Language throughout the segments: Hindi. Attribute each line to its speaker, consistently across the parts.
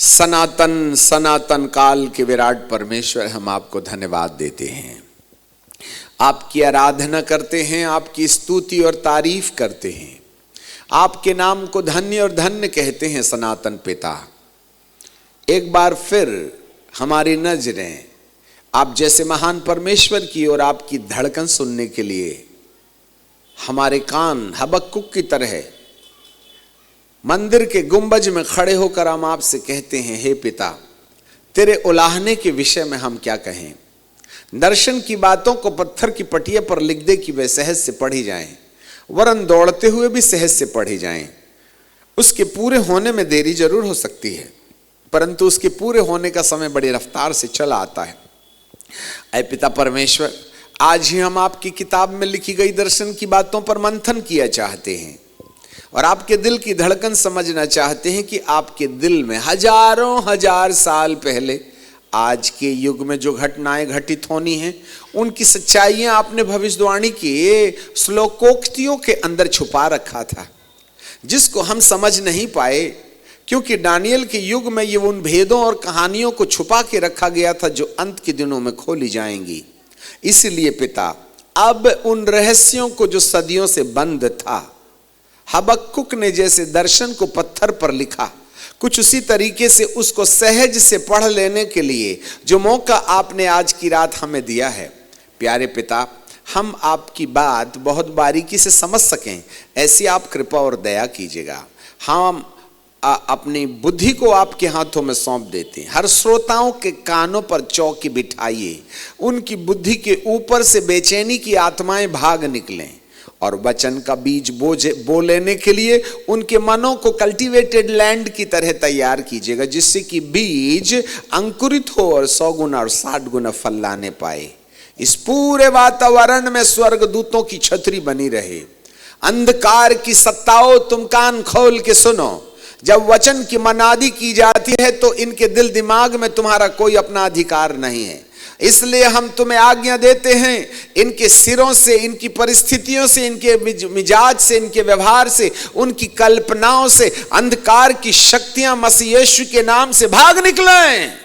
Speaker 1: सनातन सनातन काल के विराट परमेश्वर, हम आपको धन्यवाद देते हैं, आपकी आराधना करते हैं, आपकी स्तुति और तारीफ करते हैं, आपके नाम को धन्य और धन्य कहते हैं। सनातन पिता, एक बार फिर हमारी नजरें आप जैसे महान परमेश्वर की और आपकी धड़कन सुनने के लिए, हमारे कान हबक्कुक की तरह मंदिर के गुंबज में खड़े होकर हम आपसे कहते हैं, हे पिता, तेरे उलाहने के विषय में हम क्या कहें। दर्शन की बातों को पत्थर की पटिया पर लिख दे कि वे सहज से पढ़ी जाएं, वरन दौड़ते हुए भी सहज से पढ़ी जाएं। उसके पूरे होने में देरी जरूर हो सकती है, परंतु उसके पूरे होने का समय बड़ी रफ्तार से चला आता है। ऐ पिता परमेश्वर, आज ही हम आपकी किताब में लिखी गई दर्शन की बातों पर मंथन किया चाहते हैं और आपके दिल की धड़कन समझना चाहते हैं कि आपके दिल में हजारों हजार साल पहले आज के युग में जो घटनाएं घटित होनी हैं, उनकी सच्चाइयां आपने भविष्यवाणी के श्लोकोक्तियों के अंदर छुपा रखा था, जिसको हम समझ नहीं पाए, क्योंकि दानियल के युग में ये उन भेदों और कहानियों को छुपा के रखा गया था जो अंत के दिनों में खोली जाएंगी। इसलिए पिता, अब उन रहस्यों को जो सदियों से बंद था, हबक्कुक ने जैसे दर्शन को पत्थर पर लिखा, कुछ उसी तरीके से उसको सहज से पढ़ लेने के लिए जो मौका आपने आज की रात हमें दिया है। प्यारे पिता, हम आपकी बात बहुत बारीकी से समझ सकें, ऐसी आप कृपा और दया कीजिएगा। हम अपनी बुद्धि को आपके हाथों में सौंप देते हैं। हर श्रोताओं के कानों पर चौकी बिठाइए, उनकी बुद्धि के ऊपर से बेचैनी की आत्माएं भाग निकलें और वचन का बीज बो लेने के लिए उनके मनों को कल्टीवेटेड लैंड की तरह तैयार कीजिएगा, जिससे कि बीज अंकुरित हो और 100 गुना और 60 गुना फल लाने पाए। इस पूरे वातावरण में स्वर्गदूतों की छतरी बनी रहे। अंधकार की सत्ताओं, तुम कान खोल के सुनो। जब वचन की मनादी की जाती है तो इनके दिल दिमाग में तुम्हारा कोई अपना अधिकार नहीं है। इसलिए हम तुम्हें आज्ञा देते हैं, इनके सिरों से, इनकी परिस्थितियों से, इनके मिजाज से, इनके व्यवहार से, उनकी कल्पनाओं से अंधकार की शक्तियां मसीह यीशु के नाम से भाग निकलें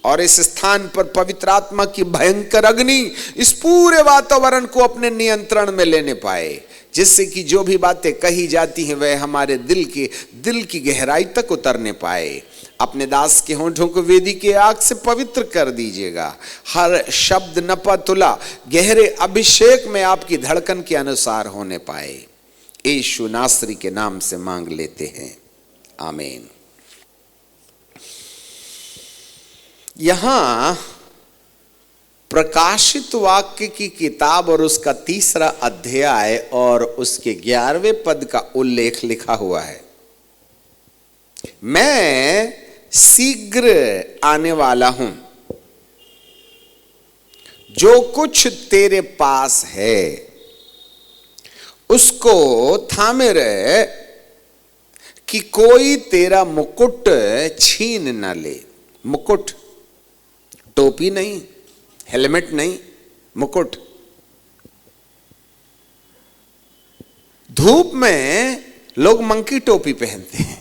Speaker 1: और इस स्थान पर पवित्र आत्मा की भयंकर अग्नि इस पूरे वातावरण को अपने नियंत्रण में लेने पाए, जिससे कि जो भी बातें कही जाती हैं वह हमारे दिल की गहराई तक उतरने पाए। अपने दास के होंठों को वेदी के आग से पवित्र कर दीजिएगा। हर शब्द नपतुला गहरे अभिषेक में आपकी धड़कन के अनुसार होने पाए। यीशु नासरी के नाम से मांग लेते हैं, आमीन। यहां प्रकाशित वाक्य की किताब और उसका 3रा अध्याय और उसके 11वें पद का उल्लेख लिखा हुआ है। मैं शीघ्र आने वाला हूं, जो कुछ तेरे पास है उसको थामे रहे कि कोई तेरा मुकुट छीन न ले। मुकुट, टोपी नहीं, हेलमेट नहीं, मुकुट। धूप में लोग मंकी टोपी पहनते हैं,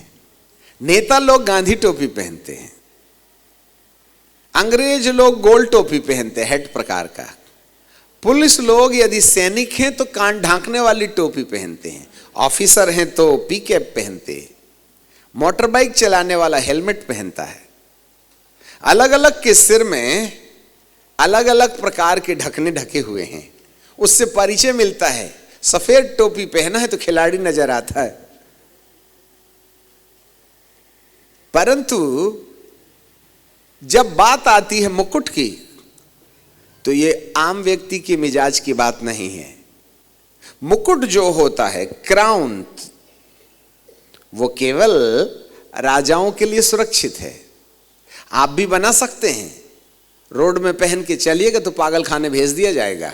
Speaker 1: नेता लोग गांधी टोपी पहनते हैं, अंग्रेज लोग गोल टोपी पहनते हैं, हेड प्रकार का। पुलिस लोग यदि सैनिक हैं तो कान ढांकने वाली टोपी पहनते हैं, ऑफिसर हैं तो पी कैप पहनते हैं, मोटर बाइक चलाने वाला हेलमेट पहनता है। अलग अलग के सिर में अलग अलग प्रकार के ढकने ढके हुए हैं, उससे परिचय मिलता है। सफेद टोपी पहना है तो खिलाड़ी नजर आता है, परंतु जब बात आती है मुकुट की तो ये आम व्यक्ति के मिजाज की बात नहीं है। मुकुट जो होता है, क्राउन, वो केवल राजाओं के लिए सुरक्षित है। आप भी बना सकते हैं, रोड में पहन के चलिएगा तो पागल खाने भेज दिया जाएगा।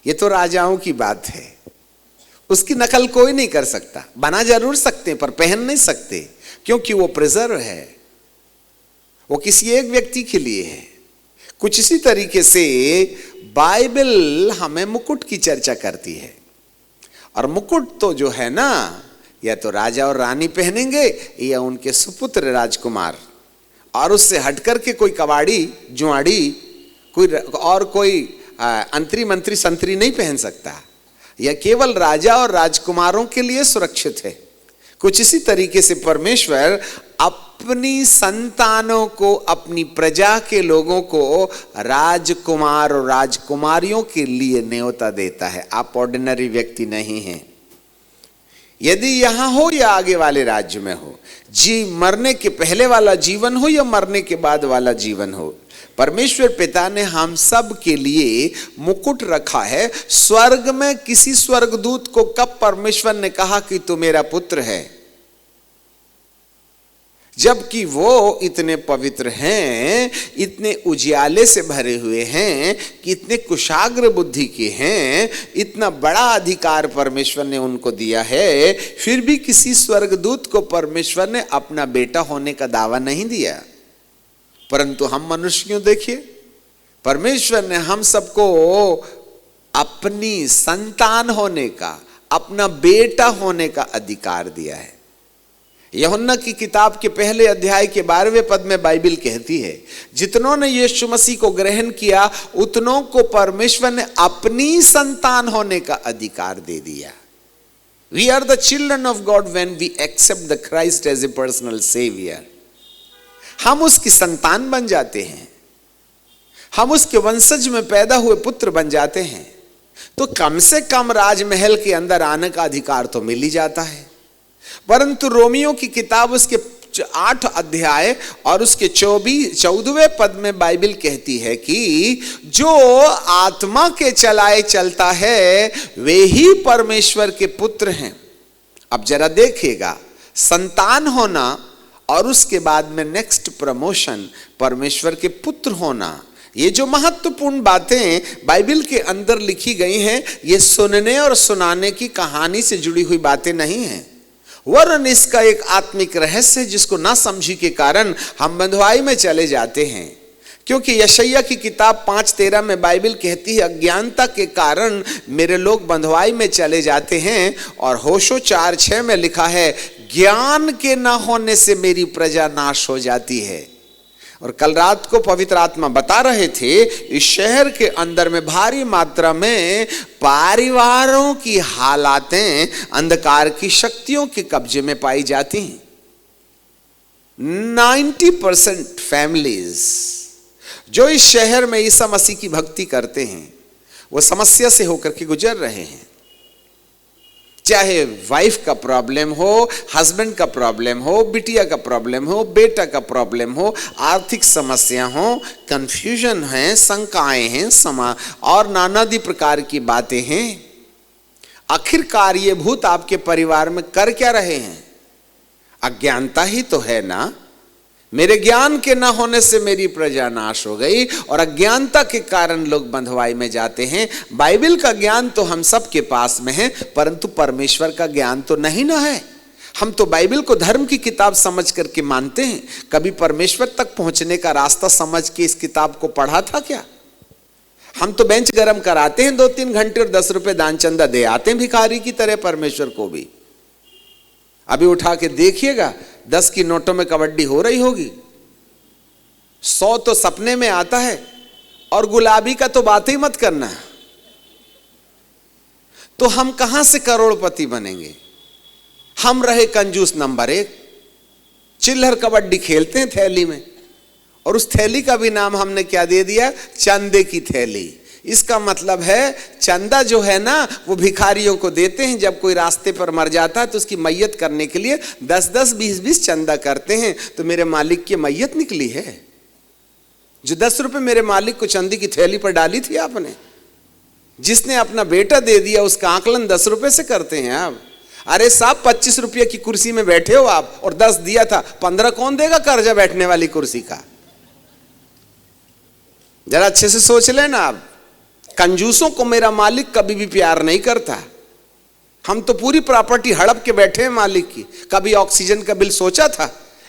Speaker 1: ये तो राजाओं की बात है, उसकी नकल कोई नहीं कर सकता। बना जरूर सकते हैं पर पहन नहीं सकते, क्योंकि वो प्रिजर्व है, वो किसी एक व्यक्ति के लिए है। कुछ इसी तरीके से बाइबल हमें मुकुट की चर्चा करती है, और मुकुट तो जो है ना, या तो राजा और रानी पहनेंगे या उनके सुपुत्र राजकुमार, और उससे हटकर के कोई कबाड़ी जुआड़ी कोई अंतरी मंत्री संतरी नहीं पहन सकता। यह केवल राजा और राजकुमारों के लिए सुरक्षित है। कुछ इसी तरीके से परमेश्वर अपनी संतानों को, अपनी प्रजा के लोगों को राजकुमार और राजकुमारियों के लिए न्योता देता है। आप ऑर्डिनरी व्यक्ति नहीं हैं। यदि यहां हो या आगे वाले राज्य में हो, मरने के पहले वाला जीवन हो या मरने के बाद वाला जीवन हो, परमेश्वर पिता ने हम सब के लिए मुकुट रखा है। स्वर्ग में किसी स्वर्गदूत को कब परमेश्वर ने कहा कि तू मेरा पुत्र है? जबकि वो इतने पवित्र हैं, इतने उजियाले से भरे हुए हैं, कि इतने कुशाग्र बुद्धि के हैं, इतना बड़ा अधिकार परमेश्वर ने उनको दिया है, फिर भी किसी स्वर्गदूत को परमेश्वर ने अपना बेटा होने का दावा नहीं दिया। परंतु हम मनुष्यों देखिए, परमेश्वर ने हम सबको अपनी संतान होने का, अपना बेटा होने का अधिकार दिया है। यूहन्ना की किताब के पहले अध्याय के 12वें पद में बाइबल कहती है, जितनों ने यीशु मसीह को ग्रहण किया उतनों को परमेश्वर ने अपनी संतान होने का अधिकार दे दिया। We are the children of God when we accept the Christ as a personal savior. हम उसकी संतान बन जाते हैं, हम उसके वंशज में पैदा हुए पुत्र बन जाते हैं, तो कम से कम राजमहल के अंदर आने का अधिकार तो मिल ही जाता है। परंतु रोमियो की किताब उसके 8 अध्याय और उसके 14वें पद में बाइबल कहती है कि जो आत्मा के चलाए चलता है वे ही परमेश्वर के पुत्र हैं। अब जरा देखिएगा, संतान होना और उसके बाद में नेक्स्ट प्रमोशन परमेश्वर के पुत्र होना, ये जो महत्वपूर्ण बातें बाइबल के अंदर लिखी गई हैं, ये सुनने और सुनाने की कहानी से जुड़ी हुई बातें नहीं हैं, वरन इसका एक आत्मिक रहस्य है जिसको ना समझी के कारण हम बंधुआई में चले जाते हैं। क्योंकि यशायाह की किताब 5:13 में बाइबल कहती है, अज्ञानता के कारण मेरे लोग बंधुआई में चले जाते हैं, और होशो 4:6 में लिखा है, ज्ञान के ना होने से मेरी प्रजा नाश हो जाती है। और कल रात को पवित्र आत्मा बता रहे थे, इस शहर के अंदर में भारी मात्रा में परिवारों की हालातें अंधकार की शक्तियों के कब्जे में पाई जाती हैं। 90% फैमिलीज जो इस शहर में ईसा मसीह की भक्ति करते हैं, वो समस्या से होकर के गुजर रहे हैं। चाहे वाइफ का प्रॉब्लम हो, हस्बैंड का प्रॉब्लम हो, बिटिया का प्रॉब्लम हो, बेटा का प्रॉब्लम हो, आर्थिक समस्या हो, कंफ्यूजन है, शंकाएं हैं, और नानादी प्रकार की बातें हैं। आखिरकार ये भूत आपके परिवार में कर क्या रहे हैं? अज्ञानता ही तो है ना। मेरे ज्ञान के ना होने से मेरी प्रजा नाश हो गई, और अज्ञानता के कारण लोग बंधुआई में जाते हैं। बाइबल का ज्ञान तो हम सब के पास में है, परंतु परमेश्वर का ज्ञान तो नहीं ना है। हम तो बाइबल को धर्म की किताब समझ करके मानते हैं। कभी परमेश्वर तक पहुंचने का रास्ता समझ के इस किताब को पढ़ा था क्या? हम तो बेंच गरम कराते हैं 2-3 घंटे और 10 रुपए दान चंदा दे आते हैं भिखारी की तरह परमेश्वर को भी। अभी उठा के देखिएगा, 10 की नोटों में कबड्डी हो रही होगी, 100 तो सपने में आता है, और गुलाबी का तो बात ही मत करना। तो हम कहां से करोड़पति बनेंगे? हम रहे कंजूस नंबर 1, चिल्लर कबड्डी खेलते हैं थैली में, और उस थैली का भी नाम हमने क्या दे दिया? चंदे की थैली। इसका मतलब है चंदा जो है ना, वो भिखारियों को देते हैं। जब कोई रास्ते पर मर जाता है तो उसकी मैयत करने के लिए 10-10, 20-20 चंदा करते हैं। तो मेरे मालिक की मैयत निकली है। जो 10 रुपए मेरे मालिक को चंदी की थैली पर डाली थी आपने, जिसने अपना बेटा दे दिया, उसका आकलन 10 रुपए से करते हैं आप। अरे साहब, 25 रुपये की कुर्सी में बैठे हो आप और 10 दिया था, 15 कौन देगा कर्जा बैठने वाली कुर्सी का? जरा अच्छे से सोच लेना आप। कंजूसों को मेरा मालिक कभी भी प्यार नहीं करता। हम तो पूरी प्रॉपर्टी हड़प के बैठे हैं मालिक की। कभी ऑक्सीजन का बिल सोचा था?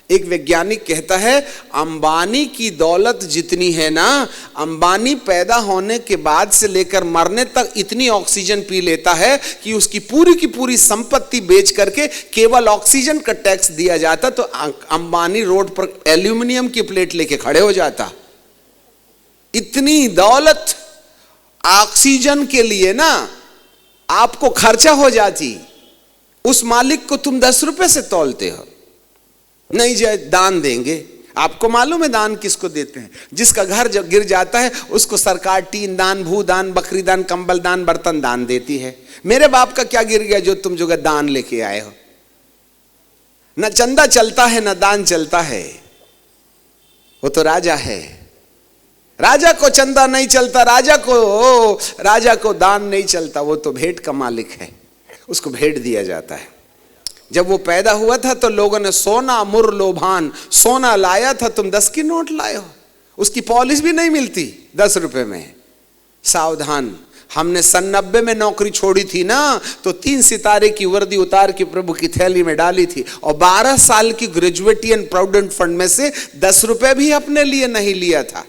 Speaker 1: एक वैज्ञानिक कहता है अंबानी की दौलत जितनी है ना, अंबानी पैदा होने के बाद से लेकर मरने तक इतनी ऑक्सीजन पी लेता है कि उसकी पूरी की पूरी संपत्ति बेच करके केवल ऑक्सीजन का टैक्स दिया जाता तो अंबानी रोड पर एल्यूमिनियम की प्लेट लेके खड़े हो जाता। इतनी दौलत ऑक्सीजन के लिए ना आपको खर्चा हो जाती, उस मालिक को तुम 10 रुपए से तौलते हो। नहीं जाए दान देंगे। आपको मालूम है दान किसको देते हैं? जिसका घर जब गिर जाता है उसको सरकार टीन दान, भू दान, बकरी दान, कंबल दान, बर्तन दान देती है। मेरे बाप का क्या गिर गया जो तुम जो दान लेके आए हो? न चंदा चलता है न दान चलता है। वो तो राजा है, राजा को चंदा नहीं चलता, राजा को दान नहीं चलता। वो तो भेंट का मालिक है, उसको भेंट दिया जाता है। जब वो पैदा हुआ था तो लोगों ने सोना मुर लोभान, सोना लाया था, तुम 10 की नोट लाए हो। उसकी पॉलिश भी नहीं मिलती 10 रुपए में। सावधान। हमने सन 90 में नौकरी छोड़ी थी ना, तो 3 सितारे की वर्दी उतार के प्रभु की थैली में डाली थी और 12 साल की ग्रेजुएटी एंड प्रोविडेंट फंड में से 10 रुपए भी अपने लिए नहीं लिया था।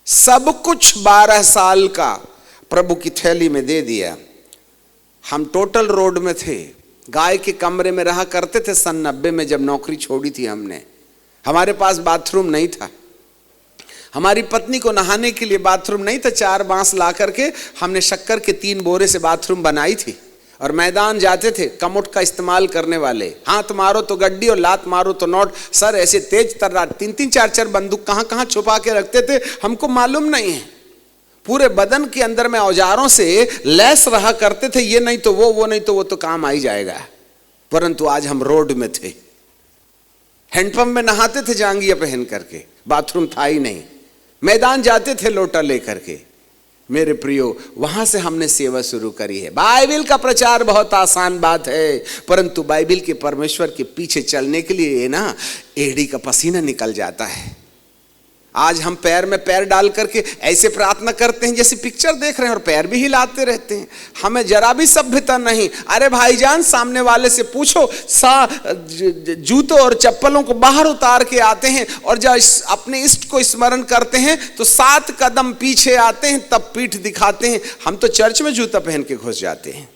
Speaker 1: सब कुछ 12 साल का प्रभु की थैली में दे दिया। हम टोटल रोड में थे, गाय के कमरे में रहा करते थे सन 90 में जब नौकरी छोड़ी थी हमने। हमारे पास बाथरूम नहीं था, हमारी पत्नी को नहाने के लिए बाथरूम नहीं था। 4 बांस ला करके हमने शक्कर के 3 बोरे से बाथरूम बनाई थी और मैदान जाते थे कमोट का इस्तेमाल करने वाले। हाथ मारो तो गड्डी और लात मारो तो नोट। सर ऐसे तेज तर्रार 3-3 4-4 बंदूक कहाँ कहाँ छुपा के रखते थे हमको मालूम नहीं है। पूरे बदन के अंदर में औजारों से लैस रहा करते थे, ये नहीं तो वो नहीं तो वो तो काम आ ही जाएगा। परंतु आज हम रोड में थे, हैंडपंप में नहाते थे जांगिया पहन करके, बाथरूम था ही नहीं। मैदान जाते थे लोटा लेकर के। मेरे प्रियो, वहां से हमने सेवा शुरू करी है। बाइबिल का प्रचार बहुत आसान बात है, परंतु बाइबिल के परमेश्वर के पीछे चलने के लिए ना एड़ी का पसीना निकल जाता है। आज हम पैर में पैर डाल करके ऐसे प्रार्थना करते हैं जैसे पिक्चर देख रहे हैं और पैर भी हिलाते रहते हैं। हमें जरा भी सभ्यता नहीं। अरे भाईजान, सामने वाले से पूछो, जूतों और चप्पलों को बाहर उतार के आते हैं और जब अपने इष्ट को स्मरण करते हैं तो 7 कदम पीछे आते हैं, तब पीठ दिखाते हैं। हम तो चर्च में जूता पहन के घुस जाते हैं।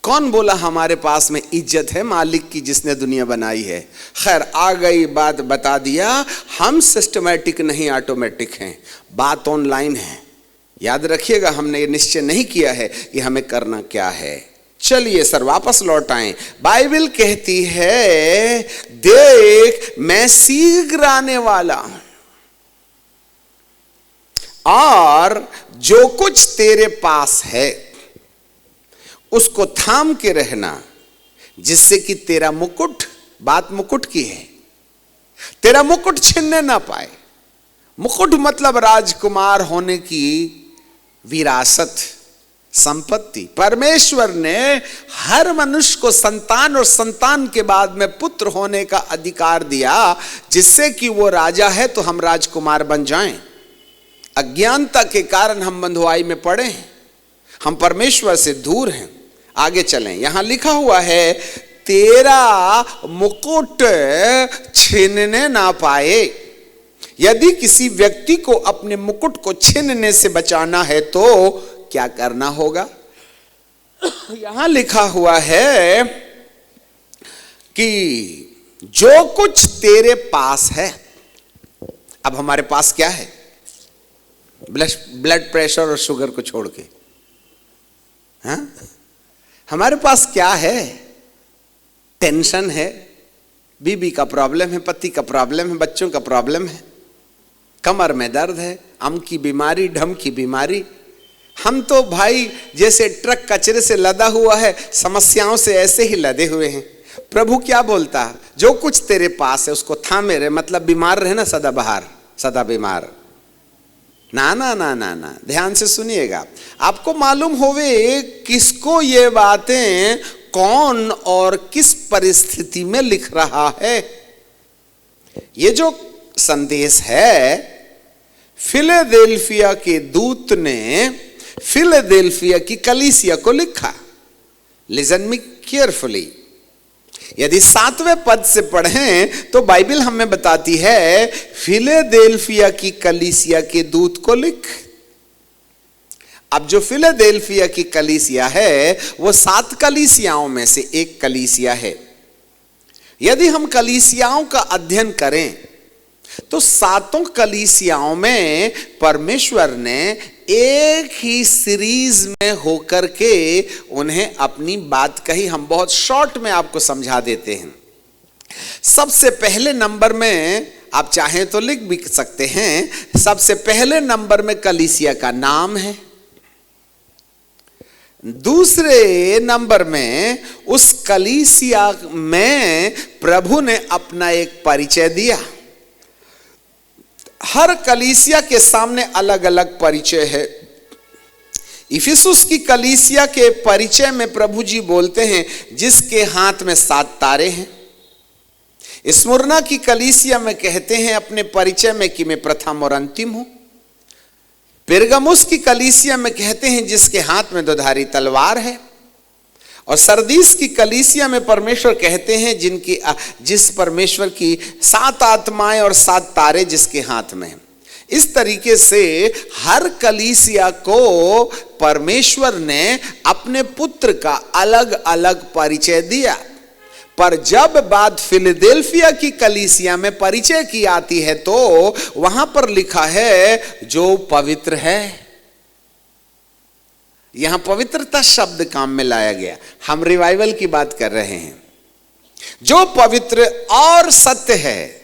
Speaker 1: कौन बोला हमारे पास में इज्जत है मालिक की जिसने दुनिया बनाई है? खैर, आ गई बात, बता दिया। हम सिस्टमैटिक नहीं ऑटोमेटिक हैं। बात ऑनलाइन है, याद रखिएगा। हमने ये निश्चय नहीं किया है कि हमें करना क्या है। चलिए सर वापस लौट आए। बाइबिल कहती है, देख मैं शीघ्र आने वाला हूं और जो कुछ तेरे पास है उसको थाम के रहना, जिससे कि तेरा मुकुट, बात मुकुट की है, तेरा मुकुट छीनने ना पाए। मुकुट मतलब राजकुमार होने की विरासत, संपत्ति। परमेश्वर ने हर मनुष्य को संतान और संतान के बाद में पुत्र होने का अधिकार दिया, जिससे कि वो राजा है तो हम राजकुमार बन जाएं। अज्ञानता के कारण हम बंधुआई में पड़े हैं, हम परमेश्वर से दूर हैं। आगे चलें। यहां लिखा हुआ है, तेरा मुकुट छीनने ना पाए। यदि किसी व्यक्ति को अपने मुकुट को छीनने से बचाना है तो क्या करना होगा? यहां लिखा हुआ है कि जो कुछ तेरे पास है। अब हमारे पास क्या है? ब्लड प्रेशर और शुगर को छोड़ के, हाँ? हमारे पास क्या है? टेंशन है, बीबी का प्रॉब्लम है, पति का प्रॉब्लम है, बच्चों का प्रॉब्लम है, कमर में दर्द है, अम की बीमारी, ढम की बीमारी। हम तो भाई जैसे ट्रक कचरे से लदा हुआ है, समस्याओं से ऐसे ही लदे हुए हैं। प्रभु क्या बोलता? जो कुछ तेरे पास है उसको थामे रहे, मतलब बीमार रहे ना, सदा बहार, सदा बीमार। ना ना ना ना ना, ध्यान से सुनिएगा। आपको मालूम होवे किसको ये बातें कौन और किस परिस्थिति में लिख रहा है। ये जो संदेश है फिलाडेल्फिया के दूत ने फिलाडेल्फिया की कलीसिया को लिखा। Listen me carefully. यदि 7वें पद से पढ़ें तो बाइबल हमें बताती है, फिलदेल्फिया की कलीसिया के दूत को लिख। अब जो फिलदेल्फिया की कलीसिया है वो 7 कलीसियाओं में से एक कलीसिया है। यदि हम कलीसियाओं का अध्ययन करें तो 7 कलीसियाओं में परमेश्वर ने एक ही सीरीज में होकर के उन्हें अपनी बात कही। हम बहुत शॉर्ट में आपको समझा देते हैं। सबसे पहले नंबर में, आप चाहें तो लिख भी सकते हैं, सबसे पहले नंबर में कलीसिया का नाम है। दूसरे नंबर में उस कलीसिया में प्रभु ने अपना एक परिचय दिया। हर कलीसिया के सामने अलग अलग परिचय है। इफिसुस की कलीसिया के परिचय में प्रभु जी बोलते हैं जिसके हाथ में 7 तारे हैं। स्मुरना की कलीसिया में कहते हैं अपने परिचय में कि मैं प्रथम और अंतिम हूं। पेरगमुस की कलीसिया में कहते हैं जिसके हाथ में 2 धारी तलवार है। और सरदीस की कलीसिया में परमेश्वर कहते हैं जिस परमेश्वर की 7 आत्माएं और 7 तारे जिसके हाथ में हैं। इस तरीके से हर कलीसिया को परमेश्वर ने अपने पुत्र का अलग अलग परिचय दिया। पर जब बात फिलदेल्फिया की कलीसिया में परिचय की आती है तो वहां पर लिखा है जो पवित्र है। यहां पवित्रता शब्द काम में लाया गया। हम रिवाइवल की बात कर रहे हैं। जो पवित्र और सत्य है।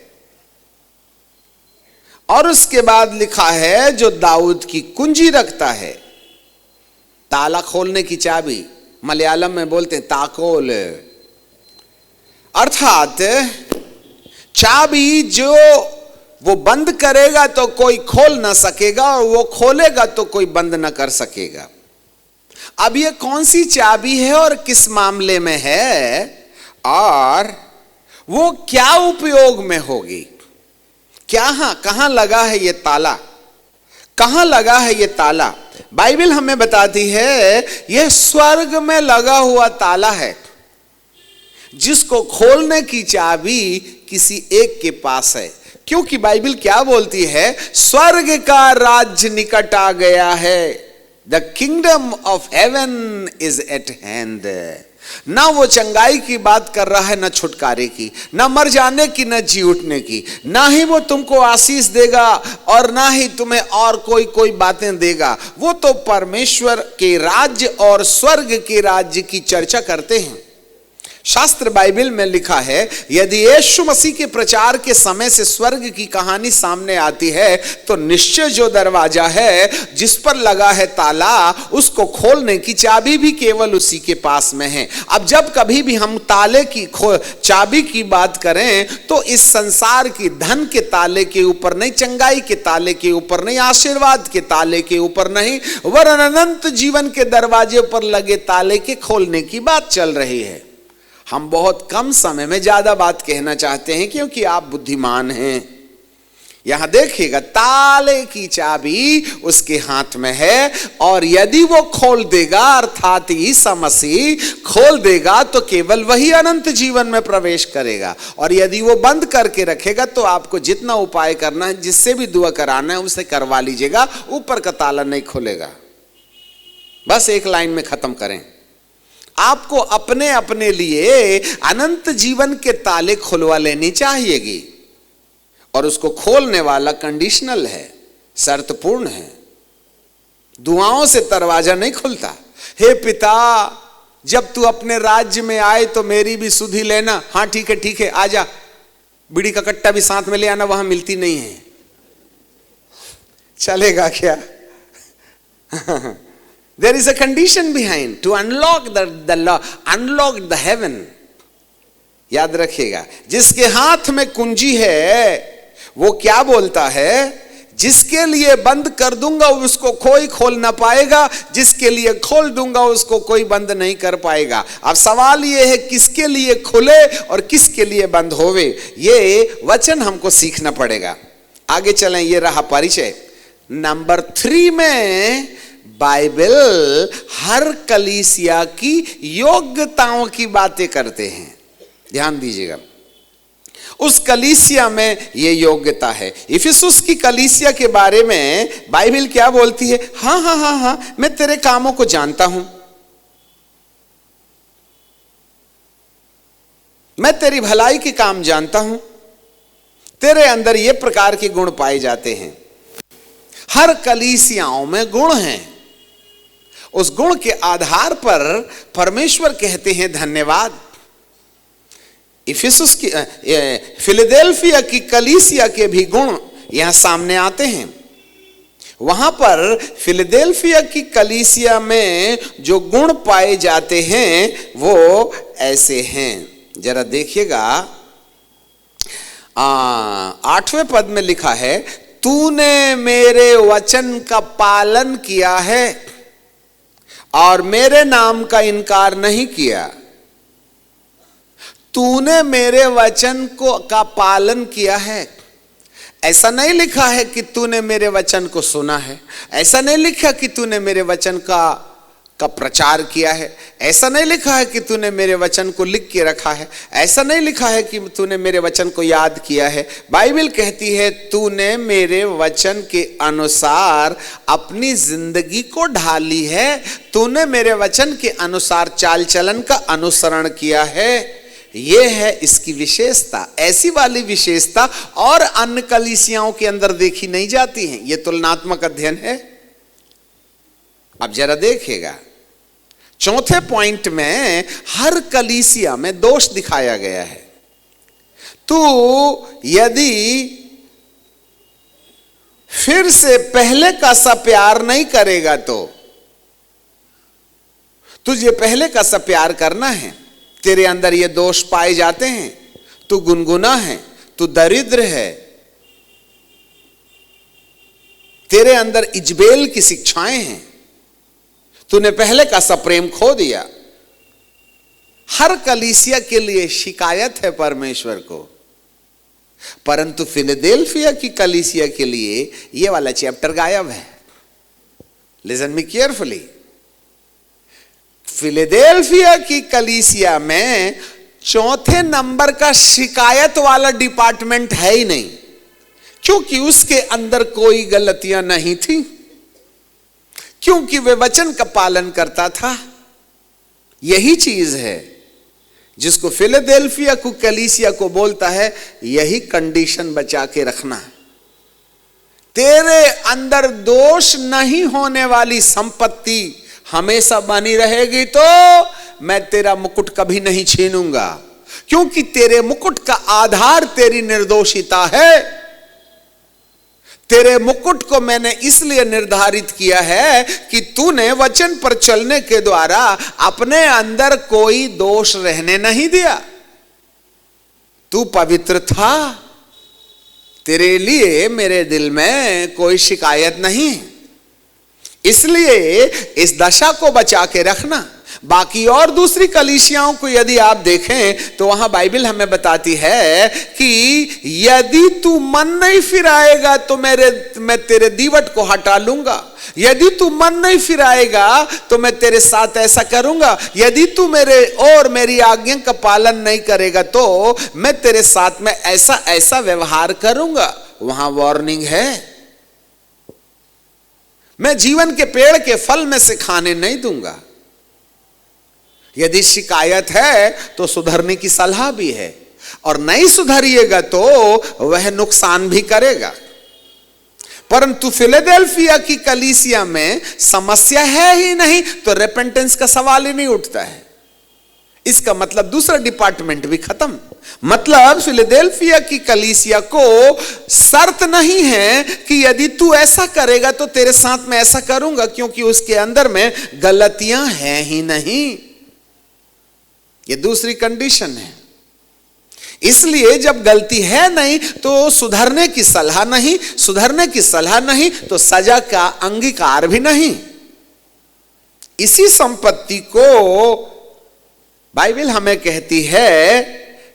Speaker 1: और उसके बाद लिखा है जो दाऊद की कुंजी रखता है, ताला खोलने की चाबी, मलयालम में बोलते हैं ताकोल, अर्थात चाबी जो वो बंद करेगा तो कोई खोल ना सकेगा और वो खोलेगा तो कोई बंद ना कर सकेगा। अब ये कौन सी चाबी है और किस मामले में है और वो क्या उपयोग में होगी? कहां लगा है ये ताला? कहां लगा है ये ताला? बाइबल हमें बताती है यह स्वर्ग में लगा हुआ ताला है जिसको खोलने की चाबी किसी एक के पास है। क्योंकि बाइबल क्या बोलती है? स्वर्ग का राज्य निकट आ गया है। The kingdom of heaven is at hand। ना वो चंगाई की बात कर रहा है, ना छुटकारे की, ना मर जाने की, ना जी उठने की। ना ही वो तुमको आशीष देगा और ना ही तुम्हें और कोई बातें देगा। वो तो परमेश्वर के राज्य और स्वर्ग के राज्य की चर्चा करते हैं। शास्त्र बाइबल में लिखा है यदि यीशु मसीह के प्रचार के समय से स्वर्ग की कहानी सामने आती है तो निश्चय जो दरवाजा है जिस पर लगा है ताला उसको खोलने की चाबी भी केवल उसी के पास में है। अब जब कभी भी हम ताले की चाबी की बात करें तो इस संसार की धन के ताले के ऊपर नहीं, चंगाई के ताले के ऊपर नहीं, आशीर्वाद के ताले के ऊपर नहीं, वरन अनंत जीवन के दरवाजे पर लगे ताले के खोलने की बात चल रही है। हम बहुत कम समय में ज्यादा बात कहना चाहते हैं क्योंकि आप बुद्धिमान हैं। यहां देखिएगा ताले की चाबी उसके हाथ में है और यदि वो खोल देगा अर्थात ईसा मसीह खोल देगा तो केवल वही अनंत जीवन में प्रवेश करेगा। और यदि वो बंद करके रखेगा तो आपको जितना उपाय करना है, जिससे भी दुआ कराना है उसे करवा लीजिएगा, ऊपर का ताला नहीं खुलेगा। बस एक लाइन में खत्म करें। आपको अपने अपने लिए अनंत जीवन के ताले खुलवा लेनी चाहिएगी और उसको खोलने वाला कंडीशनल है, शर्तपूर्ण है। दुआओं से दरवाजा नहीं खुलता। हे पिता जब तू अपने राज्य में आए तो मेरी भी सुधि लेना। हाँ ठीक है आजा, बीड़ी का कट्टा भी साथ में ले आना, वहां मिलती नहीं है। चलेगा क्या? There is a condition behind to unlock the heaven। याद रखिएगा, जिसके हाथ में कुंजी है वो क्या बोलता है? जिसके लिए बंद कर दूंगा उसको कोई खोल ना पाएगा, जिसके लिए खोल दूंगा उसको कोई बंद नहीं कर पाएगा। अब सवाल ये है किसके लिए खुले और किसके लिए बंद होवे, ये वचन हमको सीखना पड़ेगा। आगे चलें, ये रहा परिचय। नंबर 3 में बाइबल हर कलीसिया की योग्यताओं की बातें करते हैं। ध्यान दीजिएगा, उस कलीसिया में ये योग्यता है। इफिसुस की कलीसिया के बारे में बाइबल क्या बोलती है? हाँ हाँ हाँ हाँ, मैं तेरे कामों को जानता हूं, मैं तेरी भलाई के काम जानता हूं, तेरे अंदर ये प्रकार के गुण पाए जाते हैं। हर कलीसियाओं में गुण हैं, उस गुण के आधार पर परमेश्वर कहते हैं धन्यवाद। इफिसुस की फिलडेल्फिया की कलीसिया के भी गुण यहां सामने आते हैं। वहां पर फिलडेल्फिया की कलीसिया में जो गुण पाए जाते हैं वो ऐसे हैं, जरा देखिएगा। 8वें पद में लिखा है, तूने मेरे वचन का पालन किया है और मेरे नाम का इनकार नहीं किया। तूने मेरे वचन का पालन किया है। ऐसा नहीं लिखा है कि तूने मेरे वचन को सुना है, ऐसा नहीं लिखा कि तूने मेरे वचन का प्रचार किया है, ऐसा नहीं लिखा है कि तूने मेरे वचन को लिख के रखा है, ऐसा नहीं लिखा है कि तूने मेरे वचन को याद किया है। बाइबल कहती है तूने मेरे वचन के अनुसार अपनी जिंदगी को ढाली है, तूने मेरे वचन के अनुसार चाल चलन का अनुसरण किया है। यह है इसकी विशेषता। ऐसी वाली विशेषता और अन्य कलीसियाओं के अंदर देखी नहीं जाती है। यह तुलनात्मक अध्ययन है। अब जरा देखिएगा, चौथे पॉइंट में हर कलीसिया में दोष दिखाया गया है। तू यदि फिर से पहले का सा प्यार नहीं करेगा तो तुझे पहले का सा प्यार करना है। तेरे अंदर ये दोष पाए जाते हैं, तू गुनगुना है, तू दरिद्र है, तेरे अंदर इजबेल की शिक्षाएं हैं, तूने पहले का सा प्रेम खो दिया। हर कलीसिया के लिए शिकायत है परमेश्वर को, परंतु फिलडेल्फिया की कलीसिया के लिए यह वाला चैप्टर गायब है। Listen me carefully. फिलडेल्फिया की कलीसिया में चौथे नंबर का शिकायत वाला डिपार्टमेंट है ही नहीं, क्योंकि उसके अंदर कोई गलतियां नहीं थी, क्योंकि वे वचन का पालन करता था। यही चीज है जिसको फिलडेल्फिया को कलीसिया को बोलता है, यही कंडीशन बचा के रखना। तेरे अंदर दोष नहीं होने वाली संपत्ति हमेशा बनी रहेगी तो मैं तेरा मुकुट कभी नहीं छीनूंगा, क्योंकि तेरे मुकुट का आधार तेरी निर्दोषिता है। तेरे मुकुट को मैंने इसलिए निर्धारित किया है कि तूने वचन पर चलने के द्वारा अपने अंदर कोई दोष रहने नहीं दिया। तू पवित्र था, तेरे लिए मेरे दिल में कोई शिकायत नहीं है। इसलिए इस दशा को बचा के रखना। बाकी और दूसरी कलीसियाओं को यदि आप देखें तो वहां बाइबल हमें बताती है कि यदि तू मन नहीं फिराएगा तो मैं तेरे दीवट को हटा लूंगा, यदि तू मन नहीं फिराएगा तो मैं तेरे साथ ऐसा करूंगा, यदि तू मेरे और मेरी आज्ञा का पालन नहीं करेगा तो मैं तेरे साथ में ऐसा ऐसा व्यवहार करूंगा। वहां वार्निंग है, मैं जीवन के पेड़ के फल में से खाने नहीं दूंगा। यदि शिकायत है तो सुधरने की सलाह भी है, और नहीं सुधरिएगा तो वह नुकसान भी करेगा। परंतु फिलडेल्फिया की कलीसिया में समस्या है ही नहीं तो रेपेंटेंस का सवाल ही नहीं उठता है। इसका मतलब दूसरा डिपार्टमेंट भी खत्म। मतलब फिलडेल्फिया की कलीसिया को शर्त नहीं है कि यदि तू ऐसा करेगा तो तेरे साथ में ऐसा करूंगा, क्योंकि उसके अंदर में गलतियां हैं ही नहीं। ये दूसरी कंडीशन है। इसलिए जब गलती है नहीं तो सुधरने की सलाह नहीं, सुधरने की सलाह नहीं तो सजा का अंगीकार भी नहीं। इसी संपत्ति को बाइबल हमें कहती है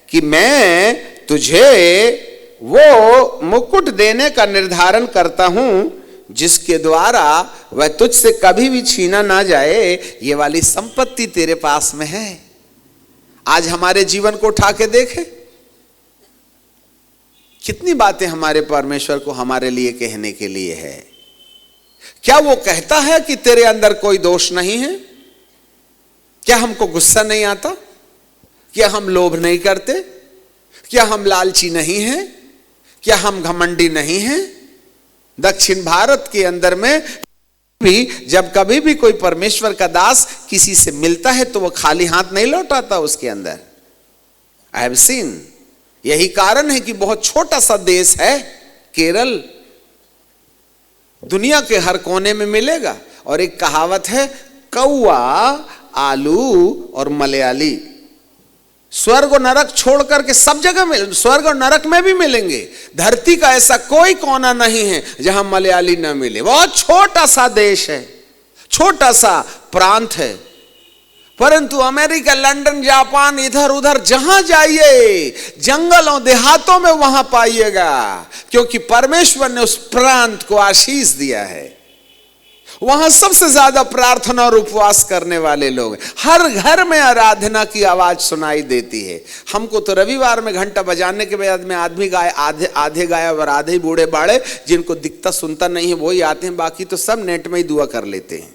Speaker 1: कि मैं तुझे वो मुकुट देने का निर्धारण करता हूं जिसके द्वारा वह तुझसे कभी भी छीना ना जाए। ये वाली संपत्ति तेरे पास में है। आज हमारे जीवन को उठा के देखें, कितनी बातें हमारे परमेश्वर को हमारे लिए कहने के लिए है। क्या वो कहता है कि तेरे अंदर कोई दोष नहीं है? क्या हमको गुस्सा नहीं आता? क्या हम लोभ नहीं करते? क्या हम लालची नहीं हैं? क्या हम घमंडी नहीं हैं? दक्षिण भारत के अंदर में भी जब कभी भी कोई परमेश्वर का दास किसी से मिलता है तो वो खाली हाथ नहीं लौटाता उसके अंदर। I have seen. यही कारण है कि बहुत छोटा सा देश है केरल, दुनिया के हर कोने में मिलेगा। और एक कहावत है, कौआ, आलू और मलयाली स्वर्ग और नरक छोड़ करके सब जगह मिल, स्वर्ग और नरक में भी मिलेंगे। धरती का ऐसा कोई कोना नहीं है जहां मलयाली न मिले। बहुत छोटा सा देश है, छोटा सा प्रांत है, परंतु अमेरिका, लंदन, जापान, इधर उधर जहां जाइए जंगलों देहातों में वहां पाइएगा, क्योंकि परमेश्वर ने उस प्रांत को आशीष दिया है। वहां सबसे ज्यादा प्रार्थना और उपवास करने वाले लोग, हर घर में आराधना की आवाज सुनाई देती है। हमको तो रविवार में घंटा बजाने के बाद में आदमी गाय, आधे गायब और आधे बूढ़े बाड़े, जिनको दिखता सुनता नहीं है वही आते हैं, बाकी तो सब नेट में ही दुआ कर लेते हैं।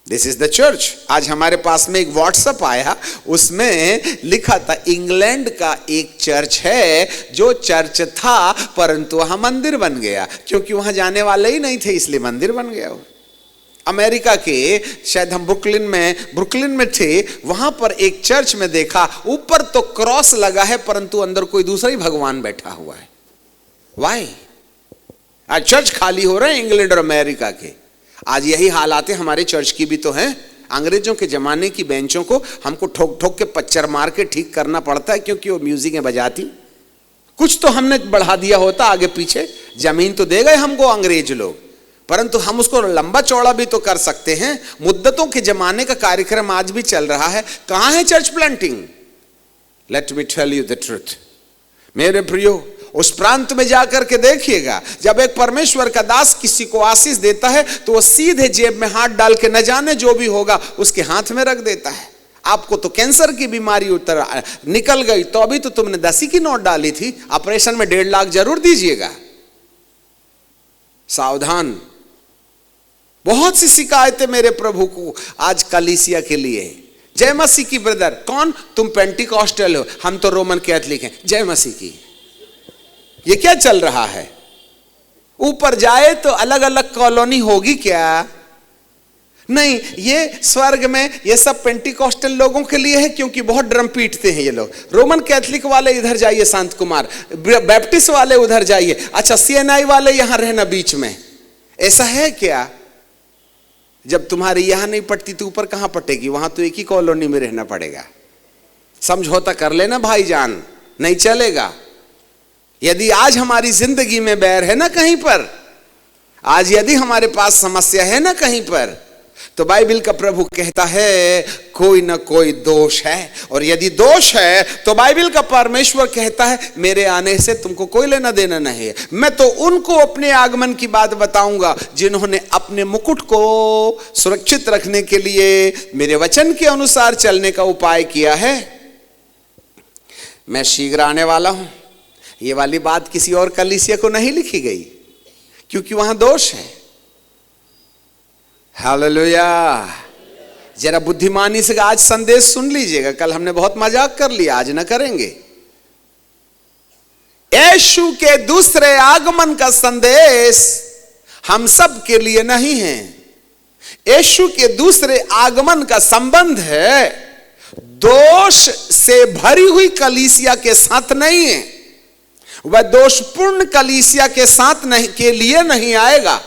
Speaker 1: This is the church. आज हमारे पास में एक व्हाट्सएप आया, उसमें लिखा था इंग्लैंड का एक चर्च है, जो चर्च था परंतु वहां मंदिर बन गया, क्योंकि वहां जाने वाले ही नहीं थे इसलिए मंदिर बन गया। अमेरिका के शायद हम ब्रुकलिन में थे, वहां पर एक चर्च में देखा, ऊपर तो क्रॉस लगा है परंतु अंदर कोई दूसरा ही भगवान बैठा हुआ है। वाई? आज चर्च खाली हो रहे हैं इंग्लैंड और अमेरिका के। आज यही हालात है हमारे चर्च की भी तो है। अंग्रेजों के जमाने की बेंचों को हमको ठोक ठोक के पच्चर मार के ठीक करना पड़ता है, क्योंकि वो म्यूजिक में बजाती। कुछ तो हमने बढ़ा दिया होता आगे पीछे, जमीन तो दे गए हमको अंग्रेज लोग, परंतु हम उसको लंबा चौड़ा भी तो कर सकते हैं। मुद्दतों के जमाने का कार्यक्रम आज भी चल रहा है। कहां है church planting? Let me tell you the truth मेरे प्रियो, उस प्रांत में जाकर के देखिएगा, जब एक परमेश्वर का दास किसी को आशीष देता है तो वो सीधे जेब में हाथ डाल के न जाने जो भी होगा उसके हाथ में रख देता है। आपको तो कैंसर की बीमारी निकल गई तो अभी तो तुमने 10 की नोट डाली थी, ऑपरेशन में 1.5 लाख जरूर दीजिएगा। सावधान। बहुत सी शिकायतें मेरे प्रभु को आज कलीसिया के लिए। जय मसीह की ब्रदर। कौन? तुम पेंटिकॉस्टल हो, हम तो रोमन कैथलिक हैं। जय मसीह की। ये क्या चल रहा है? ऊपर जाए तो अलग अलग कॉलोनी होगी क्या? नहीं, ये स्वर्ग में ये सब पेंटिकॉस्टल लोगों के लिए है, क्योंकि बहुत ड्रम पीटते हैं ये लोग। रोमन कैथलिक वाले इधर जाइए शांत कुमार, बैप्टिस्ट वाले उधर जाइए, अच्छा CNI वाले यहां रहना बीच में। ऐसा है क्या? जब तुम्हारी यहां नहीं पटती तो ऊपर कहां पटेगी? वहां तो एक ही कॉलोनी में रहना पड़ेगा। समझौता कर लेना भाईजान, नहीं चलेगा। यदि आज हमारी जिंदगी में बैर है ना कहीं पर, आज यदि हमारे पास समस्या है ना कहीं पर, तो बाइबल का प्रभु कहता है कोई ना कोई दोष है। और यदि दोष है तो बाइबल का परमेश्वर कहता है मेरे आने से तुमको कोई लेना देना नहीं है। मैं तो उनको अपने आगमन की बात बताऊंगा जिन्होंने अपने मुकुट को सुरक्षित रखने के लिए मेरे वचन के अनुसार चलने का उपाय किया है। मैं शीघ्र आने वाला हूं। ये वाली बात किसी और कलीसिया को नहीं लिखी गई, क्योंकि वहां दोष है। हालेलुया। जरा बुद्धिमानी से आज संदेश सुन लीजिएगा। कल हमने बहुत मजाक कर लिया, आज ना करेंगे। यीशु के दूसरे आगमन का संदेश हम सब के लिए नहीं है। यीशु के दूसरे आगमन का संबंध है दोष से भरी हुई कलीसिया के साथ नहीं है। वह दोषपूर्ण कलीसिया के साथ नहीं, के लिए नहीं आएगा,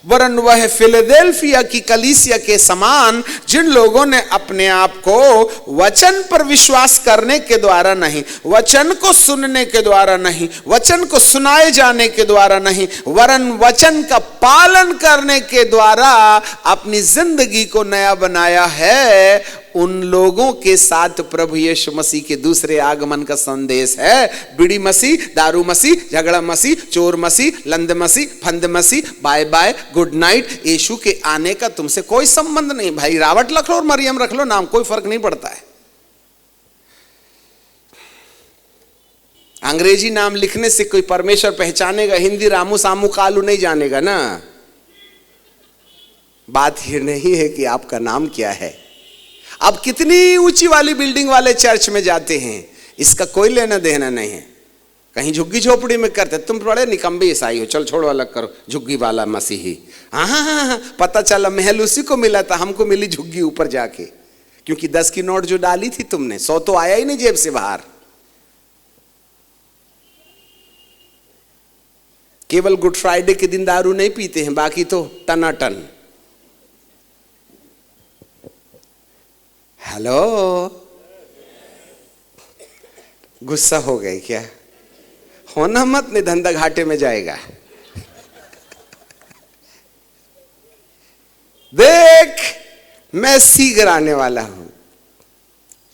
Speaker 1: वरन वह फिलडेल्फिया की कलीसिया के समान, जिन लोगों ने अपने आप को वचन पर विश्वास करने के द्वारा नहीं, वचन को सुनने के द्वारा नहीं, वचन को सुनाए जाने के द्वारा नहीं, वरन वचन का पालन करने के द्वारा अपनी जिंदगी को नया बनाया है, उन लोगों के साथ प्रभु यीशु मसीह के दूसरे आगमन का संदेश है। बीड़ी मसीह, दारू मसीह, झगड़ा मसीह, चोर मसीह, लंद मसीह, फंद मसीह, बाय बाय, गुड नाइट। यीशु के आने का तुमसे कोई संबंध नहीं। भाई रावट रख लो और मरियम रख लो नाम, कोई फर्क नहीं पड़ता है। अंग्रेजी नाम लिखने से कोई परमेश्वर पहचानेगा? हिंदी रामू सामू कालू नहीं जानेगा ना। बात ये नहीं है कि आपका नाम क्या है। आप कितनी ऊंची वाली बिल्डिंग वाले चर्च में जाते हैं, इसका कोई लेना देना नहीं है। कहीं झुग्गी झोपड़ी में करते, तुम बड़े निकम्बे ईसाई हो, चल छोड़ो अलग करो, झुग्गी वाला मसीही। हाँ, पता चला महल उसी को मिला था, हमको मिली झुग्गी ऊपर जाके, क्योंकि 10 की नोट जो डाली थी तुमने, 100 तो आया ही नहीं जेब से बाहर। केवल गुड फ्राइडे के दिन दारू नहीं पीते हैं, बाकी तो टनाटन। हेलो, गुस्सा हो गए क्या? होना मत, नहीं धंधा घाटे में जाएगा। देख, मैं सीकर आने वाला हूं।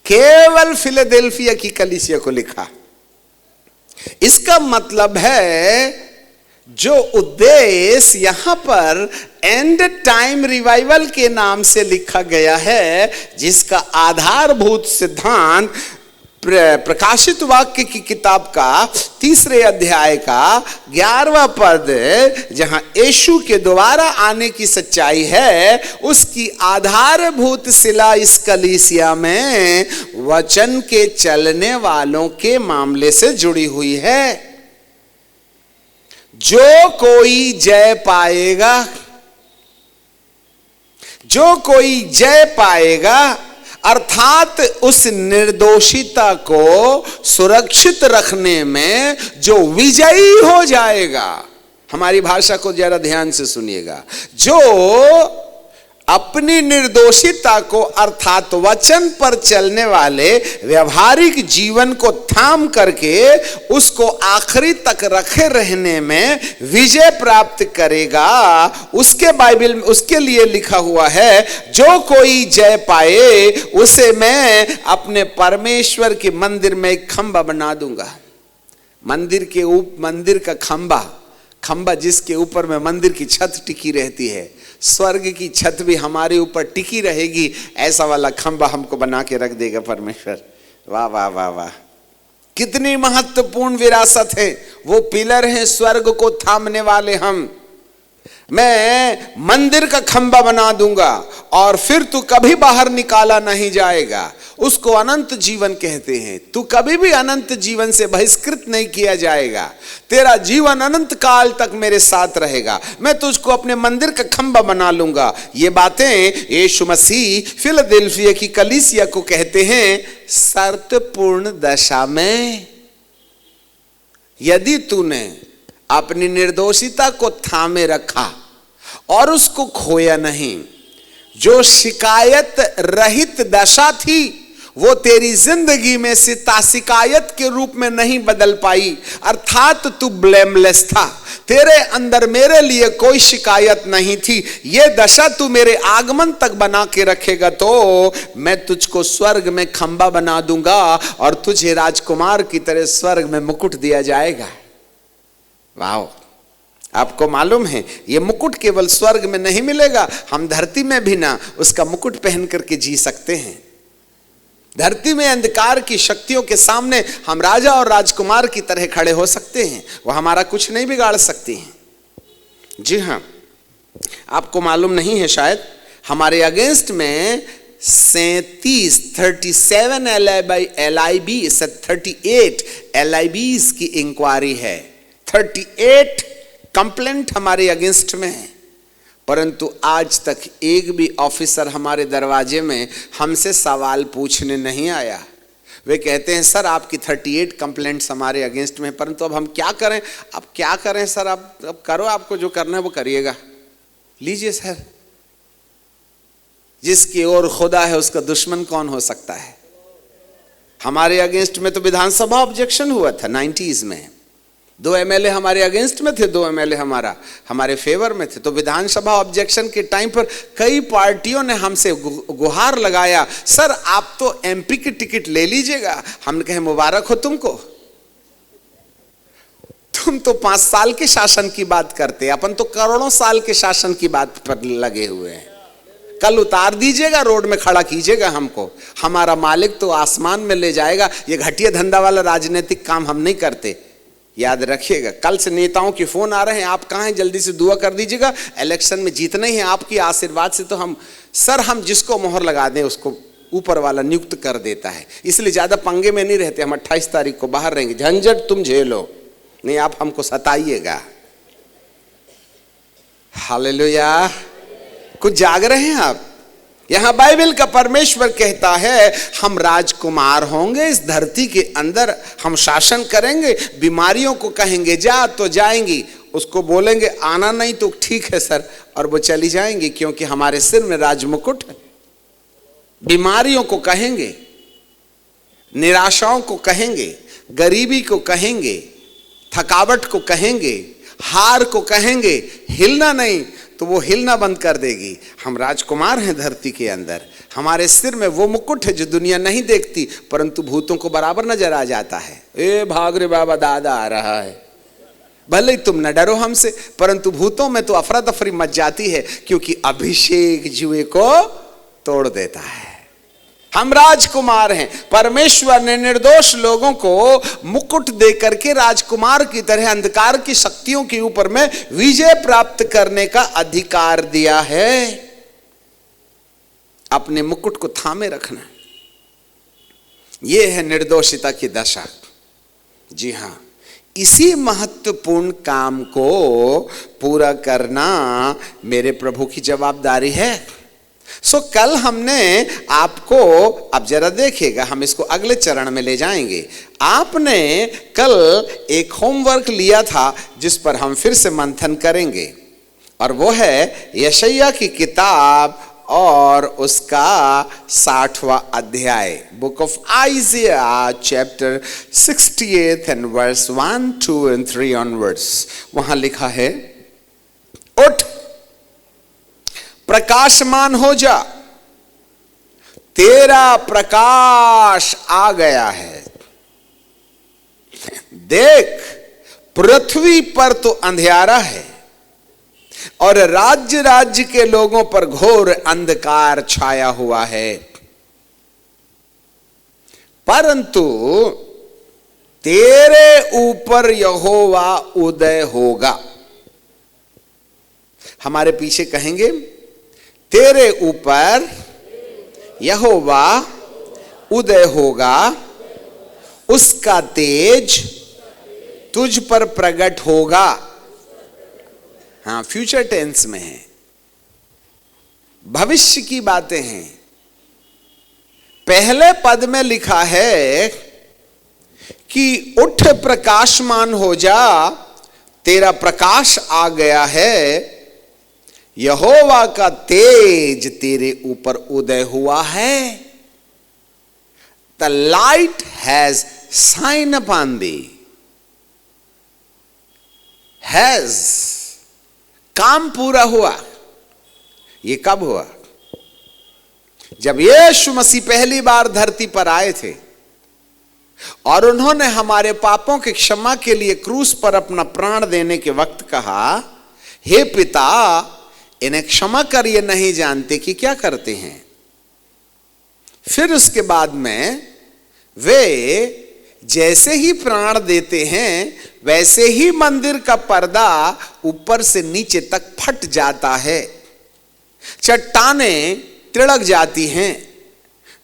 Speaker 1: केवल फिलाडेल्फिया की कलीसिया को लिखा। इसका मतलब है जो उद्देश्य यहां पर एंड टाइम रिवाइवल के नाम से लिखा गया है, जिसका आधारभूत सिद्धांत प्रकाशित वाक्य की किताब का 3 अध्याय का 11वां पद, जहां यीशु के दोबारा आने की सच्चाई है, उसकी आधारभूत शिला इस कलीसिया में वचन के चलने वालों के मामले से जुड़ी हुई है। जो कोई जय पाएगा, जो कोई जय पाएगा, अर्थात उस निर्दोषिता को सुरक्षित रखने में जो विजयी हो जाएगा। हमारी भाषा को जरा ध्यान से सुनिएगा। जो अपनी निर्दोषिता को अर्थात वचन पर चलने वाले व्यवहारिक जीवन को थाम करके उसको आखिरी तक रखे रहने में विजय प्राप्त करेगा, उसके बाइबल में उसके लिए लिखा हुआ है, जो कोई जय पाए उसे मैं अपने परमेश्वर के मंदिर में एक खंबा बना दूंगा। मंदिर का खंबा जिसके ऊपर में मंदिर की छत टिकी रहती है, स्वर्ग की छत भी हमारे ऊपर टिकी रहेगी, ऐसा वाला खंबा हमको बना के रख देगा परमेश्वर। वाह वाह वाह वाह, कितनी महत्वपूर्ण विरासत है। वो पिलर हैं स्वर्ग को थामने वाले हम। मैं मंदिर का खंबा बना दूंगा और फिर तू कभी बाहर निकाला नहीं जाएगा। उसको अनंत जीवन कहते हैं। तू कभी भी अनंत जीवन से बहिष्कृत नहीं किया जाएगा। तेरा जीवन अनंत काल तक मेरे साथ रहेगा। मैं तुझको अपने मंदिर का खंबा बना लूंगा। ये बातें यीशु मसीह फिलाडेल्फिया की कलीसिया को कहते हैं शर्तपूर्ण दशा में। यदि तूने अपनी निर्दोषिता को थामे रखा और उसको खोया नहीं, जो शिकायत रहित दशा थी वो तेरी जिंदगी में से शिकायत के रूप में नहीं बदल पाई, अर्थात तू ब्लेमलेस था। तेरे अंदर मेरे लिए कोई शिकायत नहीं थी। ये दशा तू मेरे आगमन तक बना के रखेगा तो मैं तुझको स्वर्ग में खंबा बना दूंगा और तुझे राजकुमार की तरह स्वर्ग में मुकुट दिया जाएगा। वाह, आपको मालूम है ये मुकुट केवल स्वर्ग में नहीं मिलेगा, हम धरती में भी ना उसका मुकुट पहन करके जी सकते हैं। धरती में अंधकार की शक्तियों के सामने हम राजा और राजकुमार की तरह खड़े हो सकते हैं, वह हमारा कुछ नहीं बिगाड़ सकती हैं। जी हाँ, आपको मालूम नहीं है शायद, हमारे अगेंस्ट में 37 38 LIBs की इंक्वायरी है। 38 कंप्लेंट हमारे अगेंस्ट में है, परंतु आज तक एक भी ऑफिसर हमारे दरवाजे में हमसे सवाल पूछने नहीं आया। वे कहते हैं सर आपकी 38 कंप्लेंट्स हमारे अगेंस्ट में, परंतु अब हम क्या करें? अब क्या करें सर, अब करो, आपको जो करना है वो करिएगा। लीजिए सर, जिसकी ओर खुदा है उसका दुश्मन कौन हो सकता है? हमारे अगेंस्ट में तो विधानसभा ऑब्जेक्शन हुआ था 90s में। 2 MLA हमारे अगेंस्ट में थे, 2 MLA हमारे फेवर में थे। तो विधानसभा ऑब्जेक्शन के टाइम पर कई पार्टियों ने हमसे गुहार लगाया, सर आप तो MP की टिकट ले लीजिएगा। हमने कहा मुबारक हो तुमको, तुम तो 5 साल के शासन की बात करते, अपन तो करोड़ों साल के शासन की बात पर लगे हुए हैं। कल उतार दीजिएगा, रोड में खड़ा कीजिएगा हमको, हमारा मालिक तो आसमान में ले जाएगा। ये घटिया धंधा वाला राजनीतिक काम हम नहीं करते, याद रखिएगा। कल से नेताओं के फोन आ रहे हैं, आप कहाँ हैं, जल्दी से दुआ कर दीजिएगा, इलेक्शन में जीतना ही है, आपकी आशीर्वाद से तो हम जिसको मोहर लगा दें उसको ऊपर वाला नियुक्त कर देता है। इसलिए ज्यादा पंगे में नहीं रहते, हम 28 तारीख को बाहर रहेंगे, झंझट तुम झेलो नहीं, आप हमको सताइएगा। हालेलुया। कुछ जाग रहे हैं आप? यहां बाइबल का परमेश्वर कहता है हम राजकुमार होंगे इस धरती के अंदर, हम शासन करेंगे। बीमारियों को कहेंगे जा तो जाएंगी, उसको बोलेंगे आना नहीं तो ठीक है सर, और वो चली जाएंगी, क्योंकि हमारे सिर में राजमुकुट है। बीमारियों को कहेंगे, निराशाओं को कहेंगे, गरीबी को कहेंगे, थकावट को कहेंगे, हार को कहेंगे, हिलना नहीं तो वो हिलना बंद कर देगी। हम राजकुमार हैं धरती के अंदर, हमारे सिर में वो मुकुट है जो दुनिया नहीं देखती, परंतु भूतों को बराबर नजर आ जाता है। ए भाग रे बाबा, दादा आ रहा है। भले ही तुम न डरो हमसे, परंतु भूतों में तो अफरा तफरी मच जाती है, क्योंकि अभिषेक जुए को तोड़ देता है। हम राजकुमार हैं। परमेश्वर ने निर्दोष लोगों को मुकुट दे करके राजकुमार की तरह अंधकार की शक्तियों के ऊपर में विजय प्राप्त करने का अधिकार दिया है। अपने मुकुट को थामे रखना, यह है निर्दोषिता की दशा। जी हां, इसी महत्वपूर्ण काम को पूरा करना मेरे प्रभु की जवाबदारी है। कल हमने आपको, अब जरा देखिएगा, हम इसको अगले चरण में ले जाएंगे। आपने कल एक होमवर्क लिया था जिस पर हम फिर से मंथन करेंगे, और वो है यशायाह की किताब और उसका 60वां अध्याय, book of Isaiah chapter 68 and verse 1, 2 and 3 onwards. वहां लिखा है, उठ प्रकाशमान हो जा, तेरा प्रकाश आ गया है। देख पृथ्वी पर तो अंधियारा है और राज्य राज्य के लोगों पर घोर अंधकार छाया हुआ है, परंतु तेरे ऊपर यहोवा उदय होगा। हमारे पीछे कहेंगे, तेरे ऊपर यहोवा उदय होगा, उसका तेज तुझ पर प्रकट होगा। हाँ, फ्यूचर टेंस में है, भविष्य की बातें हैं। पहले पद में लिखा है कि उठ प्रकाशमान हो जा, तेरा प्रकाश आ गया है, यहोवा का तेज तेरे ऊपर उदय हुआ है। The light has shine upon thee, has, काम पूरा हुआ। ये कब हुआ? जब यीशु मसीह पहली बार धरती पर आए थे और उन्होंने हमारे पापों की क्षमा के लिए क्रूस पर अपना प्राण देने के वक्त कहा, हे पिता इन्हें क्षमा कर, ये नहीं जानते कि क्या करते हैं। फिर उसके बाद में वे जैसे ही प्राण देते हैं वैसे ही मंदिर का पर्दा ऊपर से नीचे तक फट जाता है, चट्टानें तिड़क जाती हैं,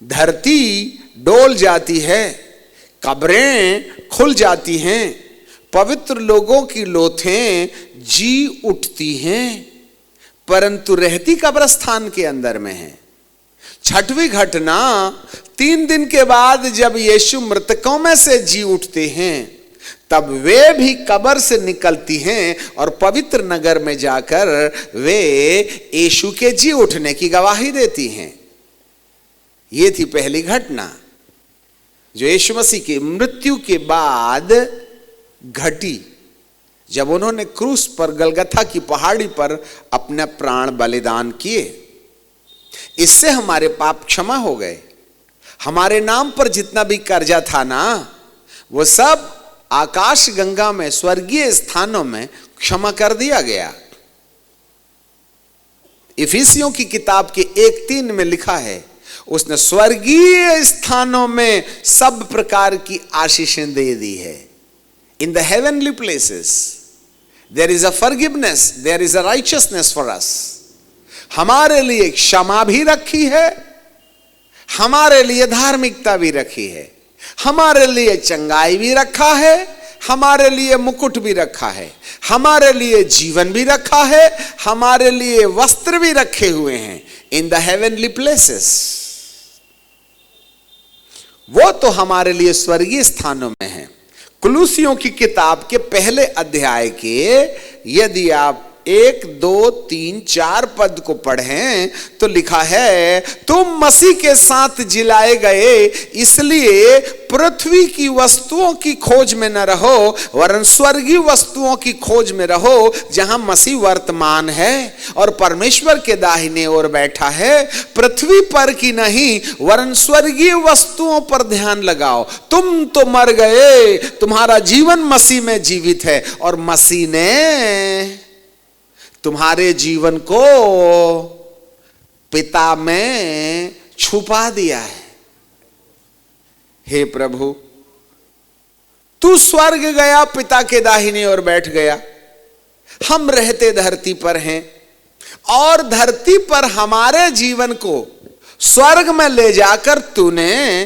Speaker 1: धरती डोल जाती है, कब्रें खुल जाती हैं, पवित्र लोगों की लोथें जी उठती हैं, परंतु रहती कब्रस्तान के अंदर में है। छठवीं घटना, 3 दिन के बाद जब यीशु मृतकों में से जी उठते हैं, तब वे भी कब्र से निकलती हैं और पवित्र नगर में जाकर वे यीशु के जी उठने की गवाही देती हैं। ये थी पहली घटना जो यीशु मसीह की मृत्यु के बाद घटी, जब उन्होंने क्रूस पर गलगथा की पहाड़ी पर अपने प्राण बलिदान किए। इससे हमारे पाप क्षमा हो गए। हमारे नाम पर जितना भी कर्जा था ना, वो सब आकाश गंगा में, स्वर्गीय स्थानों में क्षमा कर दिया गया। इफिसियों की किताब के 1:3 में लिखा है, उसने स्वर्गीय स्थानों में सब प्रकार की आशीषें दे दी है। In the heavenly places there is a forgiveness, there is a righteousness for us. हमारे लिए क्षमा भी रखी है, हमारे लिए धार्मिकता भी रखी है, हमारे लिए चंगाई भी रखा है, हमारे लिए मुकुट भी रखा है, हमारे लिए जीवन भी रखा है, हमारे लिए वस्त्र भी रखे हुए हैं इन द हेवनली प्लेसेस। वो तो हमारे लिए स्वर्गीय स्थानों में है। कुलूसियों की किताब के पहले अध्याय के यदि आप 1, 2, 3, 4 पद को पढ़ें तो लिखा है, तुम मसीह के साथ जिलाए गए, इसलिए पृथ्वी की वस्तुओं की खोज में न रहो वरन स्वर्गीय वस्तुओं की खोज में रहो, जहां मसीह वर्तमान है और परमेश्वर के दाहिने ओर बैठा है। पृथ्वी पर की नहीं वरन स्वर्गीय वस्तुओं पर ध्यान लगाओ। तुम तो मर गए, तुम्हारा जीवन मसीह में जीवित है और मसीह ने तुम्हारे जीवन को पिता में छुपा दिया है। हे प्रभु, तू स्वर्ग गया, पिता के दाहिने ओर बैठ गया, हम रहते धरती पर हैं और धरती पर हमारे जीवन को स्वर्ग में ले जाकर तूने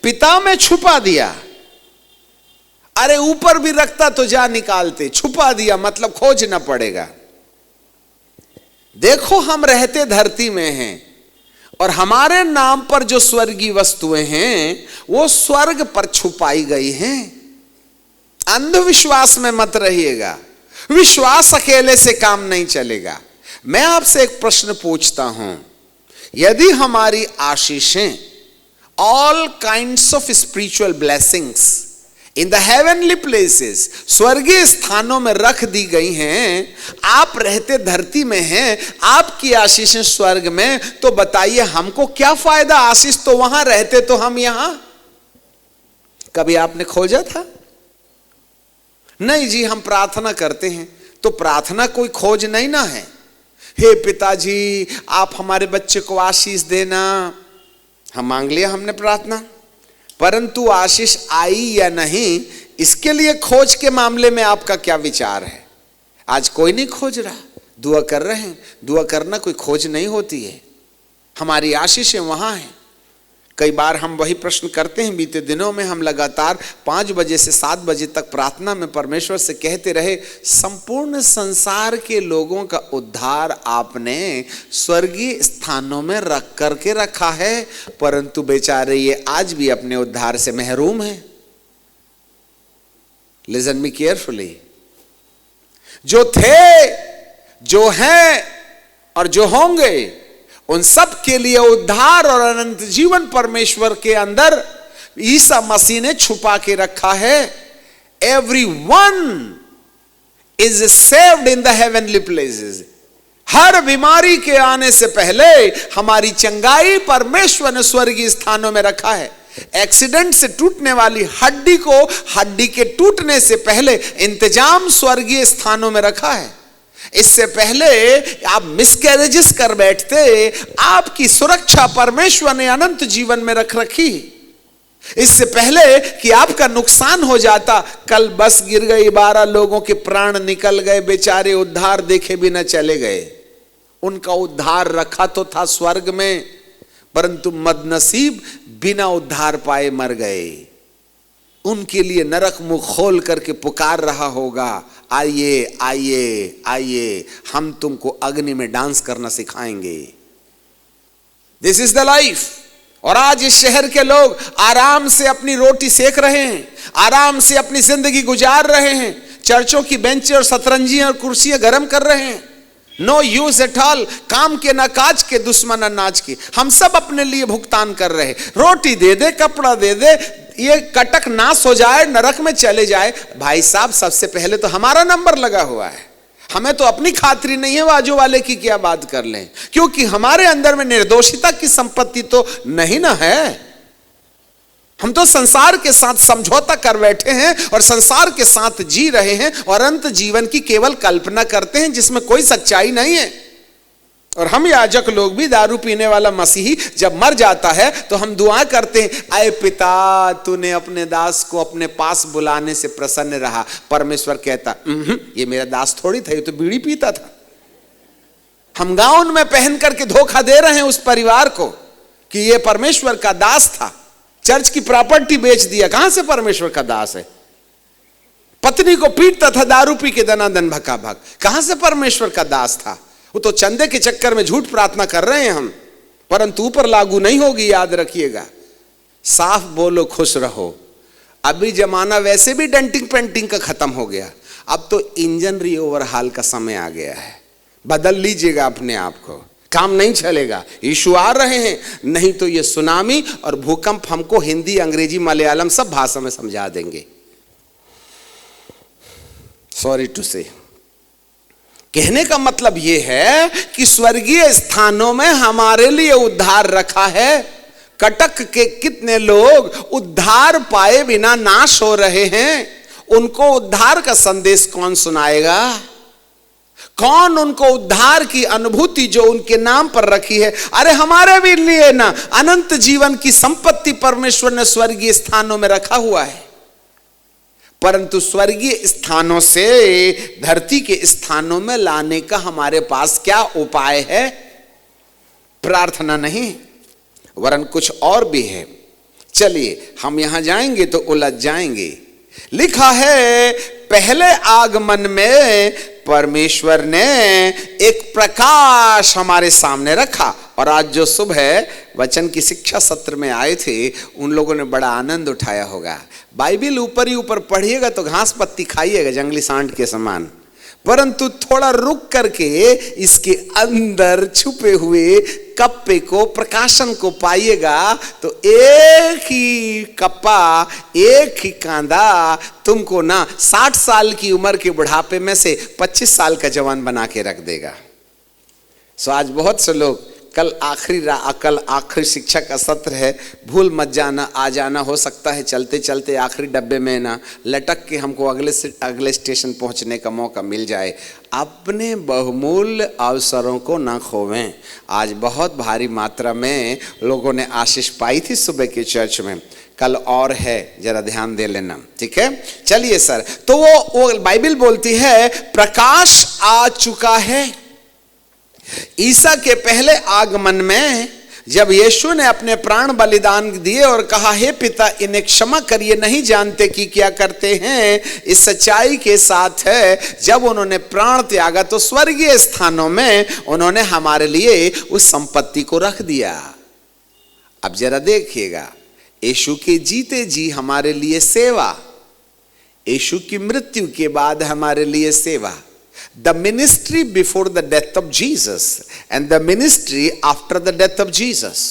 Speaker 1: पिता में छुपा दिया। अरे ऊपर भी रखता तो जा निकालते, छुपा दिया मतलब खोजना पड़ेगा। देखो हम रहते धरती में हैं और हमारे नाम पर जो स्वर्गीय वस्तुएं हैं वो स्वर्ग पर छुपाई गई हैं। अंधविश्वास में मत रहिएगा, विश्वास अकेले से काम नहीं चलेगा। मैं आपसे एक प्रश्न पूछता हूं, यदि हमारी आशीषें all kinds of spiritual blessings in the heavenly places, स्वर्गीय स्थानों में रख दी गई हैं, आप रहते धरती में हैं, आपकी आशीषें स्वर्ग में, तो बताइए हमको क्या फायदा? आशीष तो वहां रहते तो हम यहां। कभी आपने खोजा था? नहीं जी, हम प्रार्थना करते हैं तो प्रार्थना कोई खोज नहीं ना है। हे पिताजी आप हमारे बच्चे को आशीष देना, हम मांग लिया हमने प्रार्थना, परंतु आशीष आई या नहीं इसके लिए खोज के मामले में आपका क्या विचार है? आज कोई नहीं खोज रहा, दुआ कर रहे हैं। दुआ करना कोई खोज नहीं होती है, हमारी आशीषें वहां हैं। कई बार हम वही प्रश्न करते हैं। बीते दिनों में हम लगातार 5 बजे से 7 बजे तक प्रार्थना में परमेश्वर से कहते रहे, संपूर्ण संसार के लोगों का उद्धार आपने स्वर्गीय स्थानों में रख करके रखा है, परंतु बेचारे ये आज भी अपने उद्धार से महरूम हैं। लिसन मी केयरफुली, जो थे, जो हैं और जो होंगे उन सब के लिए उद्धार और अनंत जीवन परमेश्वर के अंदर ईसा मसीह ने छुपा के रखा है। Everyone is saved in the heavenly places। हर बीमारी के आने से पहले हमारी चंगाई परमेश्वर ने स्वर्गीय स्थानों में रखा है। एक्सीडेंट से टूटने वाली हड्डी को हड्डी के टूटने से पहले इंतजाम स्वर्गीय स्थानों में रखा है। इससे पहले आप मिसकैरेजेस कर बैठते, आपकी सुरक्षा परमेश्वर ने अनंत जीवन में रख रखी। इससे पहले कि आपका नुकसान हो जाता, कल बस गिर गई, 12 लोगों के प्राण निकल गए, बेचारे उद्धार देखे बिना चले गए। उनका उद्धार रखा तो था स्वर्ग में, परंतु बदनसीब बिना उद्धार पाए मर गए। उनके लिए नरक मुंह खोल करके पुकार रहा होगा, आइए आइए आइए, हम तुमको अग्नि में डांस करना सिखाएंगे। This is the life. और आज इस शहर के लोग आराम से अपनी रोटी सेक रहे हैं, आराम से अपनी जिंदगी गुजार रहे हैं, चर्चों की बेंचें और सतरंजियां और कुर्सियां गर्म कर रहे हैं। नो यूज एट ऑल, काम के ना काज के, दुश्मन अनाज की। हम सब अपने लिए भुगतान कर रहे हैं। रोटी दे दे, कपड़ा दे दे, ये कटक नाश हो जाए, नरक में चले जाए। भाई साहब, सबसे पहले तो हमारा नंबर लगा हुआ है। हमें तो अपनी खातिरी नहीं है, बाजू वाले की क्या बात कर लें, क्योंकि हमारे अंदर में निर्दोषिता की संपत्ति तो नहीं ना है। हम तो संसार के साथ समझौता कर बैठे हैं और संसार के साथ जी रहे हैं और अंत जीवन की केवल कल्पना करते हैं जिसमें कोई सच्चाई नहीं है। और हम याजक लोग भी, दारू पीने वाला मसीही जब मर जाता है तो हम दुआ करते हैं, आए पिता तूने अपने दास को अपने पास बुलाने से प्रसन्न रहा। परमेश्वर कहता ये मेरा दास थोड़ी था, ये तो बीड़ी पीता था। हम गाउन में पहन करके धोखा दे रहे हैं उस परिवार को कि ये परमेश्वर का दास था। चर्च की प्रॉपर्टी बेच दिया, कहां से परमेश्वर का दास है? पत्नी को पीटता था दारू पी के दनादन भका भक, कहां से परमेश्वर का दास था? वो तो चंदे के चक्कर में झूठ प्रार्थना कर रहे हैं हम, परंतु ऊपर लागू नहीं होगी, याद रखिएगा। साफ बोलो, खुश रहो। अभी जमाना वैसे भी डेंटिंग पेंटिंग का खत्म हो गया, अब तो इंजन रीओवरहाल का समय आ गया है। बदल लीजिएगा अपने आप को, काम नहीं चलेगा। यीशु आ रहे हैं, नहीं तो ये सुनामी और भूकंप हमको हिंदी, अंग्रेजी, मलयालम सब भाषा में समझा देंगे। सॉरी टू से, कहने का मतलब यह है कि स्वर्गीय स्थानों में हमारे लिए उद्धार रखा है। कटक के कितने लोग उद्धार पाए बिना नाश हो रहे हैं, उनको उद्धार का संदेश कौन सुनाएगा? कौन उनको उद्धार की अनुभूति जो उनके नाम पर रखी है? अरे हमारे भी लिए ना अनंत जीवन की संपत्ति परमेश्वर ने स्वर्गीय स्थानों में रखा हुआ है, परंतु स्वर्गीय स्थानों से धरती के स्थानों में लाने का हमारे पास क्या उपाय है? प्रार्थना नहीं, वरन कुछ और भी है। चलिए हम यहां जाएंगे तो उलझ जाएंगे। लिखा है, पहले आगमन में परमेश्वर ने एक प्रकाश हमारे सामने रखा। और आज जो सुबह वचन की शिक्षा सत्र में आए थे, उन लोगों ने बड़ा आनंद उठाया होगा। बाइबिल ऊपर ही ऊपर पढ़िएगा तो घास पत्ती खाइएगा जंगली सांड के समान, परंतु थोड़ा रुक करके इसके अंदर छुपे हुए कप्पे को, प्रकाशन को पाइएगा तो एक ही कप्पा, एक ही कांदा तुमको ना 60 साल की उम्र के बुढ़ापे में से 25 साल का जवान बना के रख देगा। सो आज बहुत से लोग, कल आखिरी शिक्षा का सत्र है, भूल मत जाना, आ जाना। हो सकता है चलते चलते आखिरी डब्बे में ना लटक के हमको अगले स्टेशन पहुंचने का मौका मिल जाए। अपने बहुमूल्य अवसरों को ना खोवें। आज बहुत भारी मात्रा में लोगों ने आशीष पाई थी सुबह के चर्च में, कल और है, जरा ध्यान दे लेना, ठीक है? चलिए सर, तो वो बाइबिल बोलती है प्रकाश आ चुका है। ईसा के पहले आगमन में जब यीशु ने अपने प्राण बलिदान दिए और कहा, हे पिता इन्हें क्षमा करिए, नहीं जानते कि क्या करते हैं, इस सच्चाई के साथ है जब उन्होंने प्राण त्यागा तो स्वर्गीय स्थानों में उन्होंने हमारे लिए उस संपत्ति को रख दिया। अब जरा देखिएगा, यीशु के जीते जी हमारे लिए सेवा, यीशु की मृत्यु के बाद हमारे लिए सेवा। The ministry before the death of Jesus and the ministry after the death of Jesus.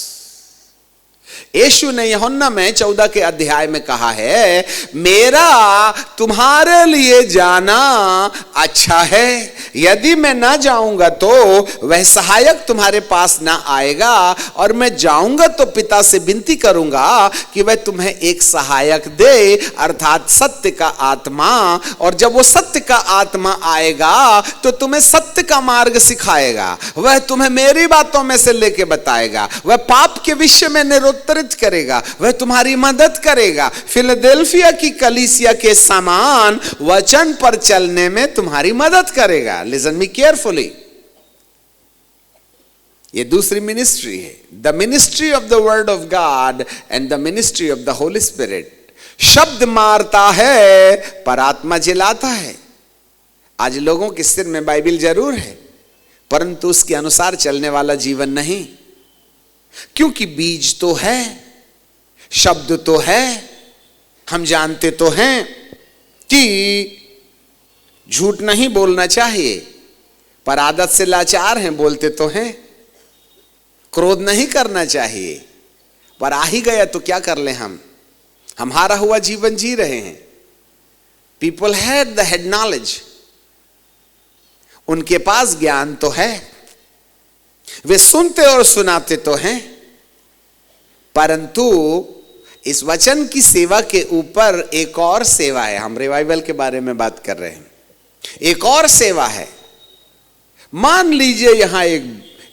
Speaker 1: यीशु ने यूहन्ना में 14 के अध्याय में कहा है, मेरा तुम्हारे लिए जाना अच्छा है, यदि मैं ना जाऊंगा तो वह सहायक तुम्हारे पास ना आएगा, और मैं जाऊंगा तो पिता से विनती करूंगा कि वह तुम्हें एक सहायक दे, अर्थात सत्य का आत्मा। और जब वो सत्य का आत्मा आएगा तो तुम्हें सत्य का मार्ग सिखाएगा, वह तुम्हें मेरी बातों में से लेके बताएगा, वह पाप के विषय में निरुत्तरित करेगा, वह तुम्हारी मदद करेगा, फिलडेल्फिया की कलीसिया के समान वचन पर चलने में तुम्हारी मदद करेगा। लिसन मी केयरफुली, ये दूसरी मिनिस्ट्री है, the ministry of the word of God and the ministry of the Holy spirit. शब्द मारता है पर आत्मा जिलाता है। आज लोगों के सिर में बाइबिल जरूर है, परंतु उसके अनुसार चलने वाला जीवन नहीं, क्योंकि बीज तो है, शब्द तो है, हम जानते तो हैं कि झूठ नहीं बोलना चाहिए, पर आदत से लाचार हैं, बोलते तो हैं। क्रोध नहीं करना चाहिए, पर आ ही गया तो क्या कर ले हम हारा हुआ जीवन जी रहे हैं। People had the head knowledge, उनके पास ज्ञान तो है, वे सुनते और सुनाते तो हैं, परंतु इस वचन की सेवा के ऊपर एक और सेवा है। हम रिवाइवल के बारे में बात कर रहे हैं, एक और सेवा है। मान लीजिए यहां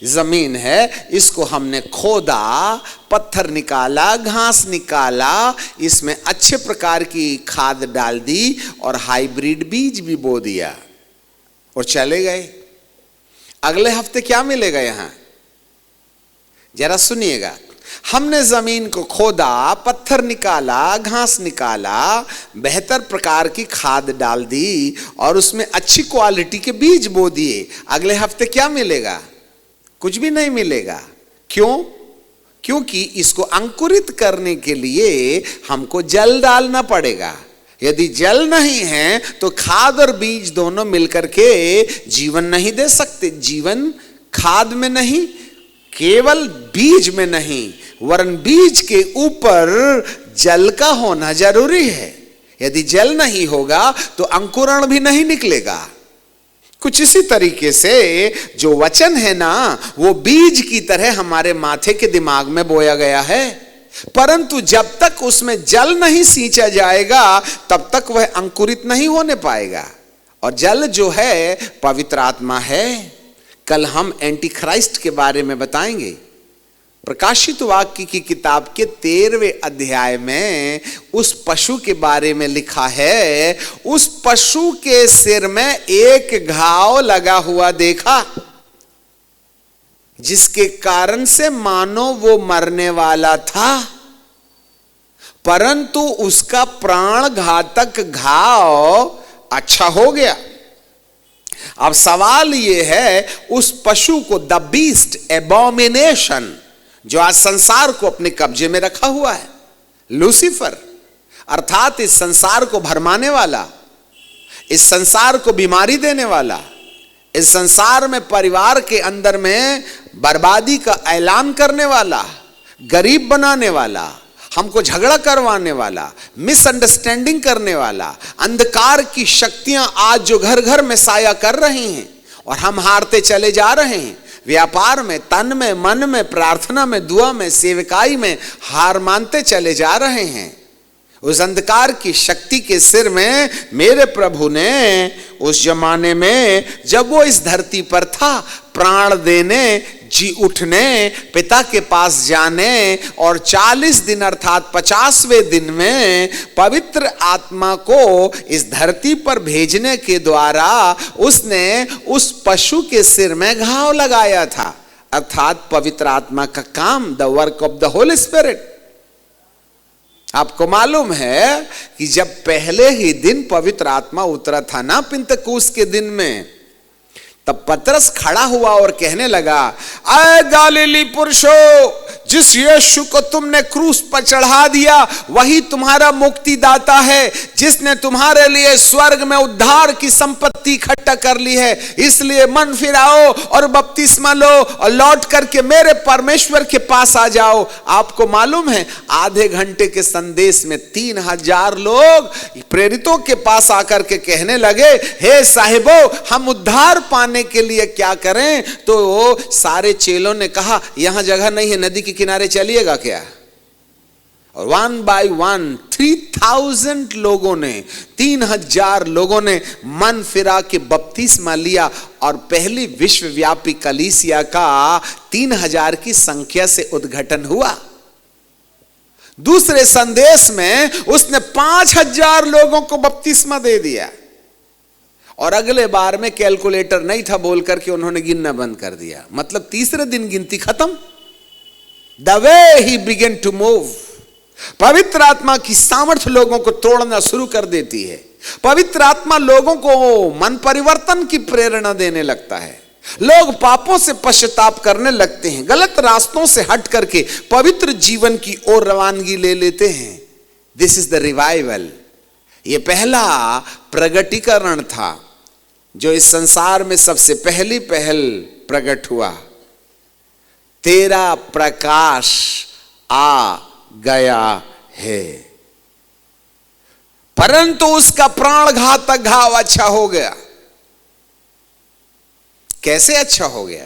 Speaker 1: जमीन है, इसको हमने खोदा, पत्थर निकाला, घास निकाला, इसमें अच्छे प्रकार की खाद डाल दी और हाइब्रिड बीज भी बो दिया और चले गए। अगले हफ्ते क्या मिलेगा यहां, जरा सुनिएगा। हमने जमीन को खोदा, पत्थर निकाला, घास निकाला, बेहतर प्रकार की खाद डाल दी और उसमें अच्छी क्वालिटी के बीज बो दिए। अगले हफ्ते क्या मिलेगा, कुछ भी नहीं मिलेगा। क्यों? क्योंकि इसको अंकुरित करने के लिए हमको जल डालना पड़ेगा। यदि जल नहीं है तो खाद और बीज दोनों मिलकर के जीवन नहीं दे सकते। जीवन खाद में नहीं, केवल बीज में नहीं, वरन बीज के ऊपर जल का होना जरूरी है। यदि जल नहीं होगा तो अंकुरण भी नहीं निकलेगा। कुछ इसी तरीके से जो वचन है ना, वो बीज की तरह हमारे माथे के दिमाग में बोया गया है, परंतु जब तक उसमें जल नहीं सींचा जाएगा तब तक वह अंकुरित नहीं होने पाएगा। और जल जो है पवित्र आत्मा है। कल हम एंटी क्राइस्ट के बारे में बताएंगे। प्रकाशित वाक्य की किताब के 13वें अध्याय में उस पशु के बारे में लिखा है, उस पशु के सिर में एक घाव लगा हुआ देखा, जिसके कारण से मानो वो मरने वाला था, परंतु उसका प्राण घातक घाव अच्छा हो गया। अब सवाल यह है, उस पशु को, द बीस्ट, एबोमिनेशन, जो आज संसार को अपने कब्जे में रखा हुआ है, लूसीफर, अर्थात इस संसार को भरमाने वाला, इस संसार को बीमारी देने वाला, इस संसार में परिवार के अंदर में बर्बादी का ऐलान करने वाला, गरीब बनाने वाला, हमको झगड़ा करवाने वाला, मिसअंडरस्टैंडिंग करने वाला, अंधकार की शक्तियां आज जो घर घर में साया कर रही हैं और हम हारते चले जा रहे हैं। व्यापार में, तन में, मन में, प्रार्थना में, दुआ में, सेवकाई में हार मानते चले जा रहे हैं। उस अंधकार की शक्ति के सिर में मेरे प्रभु ने उस जमाने में, जब वो इस धरती पर था, प्राण देने, जी उठने, पिता के पास जाने और 40 दिन अर्थात 50वें दिन में पवित्र आत्मा को इस धरती पर भेजने के द्वारा उसने उस पशु के सिर में घाव लगाया था। अर्थात पवित्र आत्मा का काम, the work of the Holy spirit. आपको मालूम है कि जब पहले ही दिन पवित्र आत्मा उतरा था ना, पिंतकुस्त के दिन में, तब पतरस खड़ा हुआ और कहने लगा, आए गलीली पुरुषों, जिस यीशु को तुमने क्रूस पर चढ़ा दिया वही तुम्हारा मुक्तिदाता है, जिसने तुम्हारे लिए स्वर्ग में उद्धार की संपत्ति इकट्ठा कर ली है। इसलिए मन फिराओ और बपतिस्मा लो और लौट करके मेरे परमेश्वर के पास आ जाओ। आपको मालूम है, आधे घंटे के संदेश में 3000 लोग प्रेरितों के पास आकर के कहने लगे, हे साहिबो, हम उद्धार पाने के लिए क्या करें? तो सारे चेलों ने कहा, यहां जगह नहीं है, नदी के किनारे चलिएगा क्या? और 1 by 1 3000 लोगों ने, 3000 लोगों ने मन फिरा के बपतिस्मा लिया और पहली विश्वव्यापी कलीसिया का 3000 की संख्या से उद्घाटन हुआ। दूसरे संदेश में उसने 5000 लोगों को बपतिस्मा दे दिया और अगले बार में कैलकुलेटर नहीं था बोल करके उन्होंने गिनना बंद कर दिया। मतलब तीसरे दिन गिनती खत्म। The way he began to move, पवित्र आत्मा की सामर्थ्य लोगों को तोड़ना शुरू कर देती है। पवित्र आत्मा लोगों को मन परिवर्तन की प्रेरणा देने लगता है। लोग पापों से पश्चाताप करने लगते हैं, गलत रास्तों से हट करके पवित्र जीवन की ओर रवानगी ले लेते हैं। This is the revival. ये पहला प्रगटीकरण था जो इस संसार में सबसे पहली पहल प्रकट हुआ। तेरा प्रकाश आ गया है, परंतु उसका प्राण घातक घाव अच्छा हो गया। कैसे अच्छा हो गया?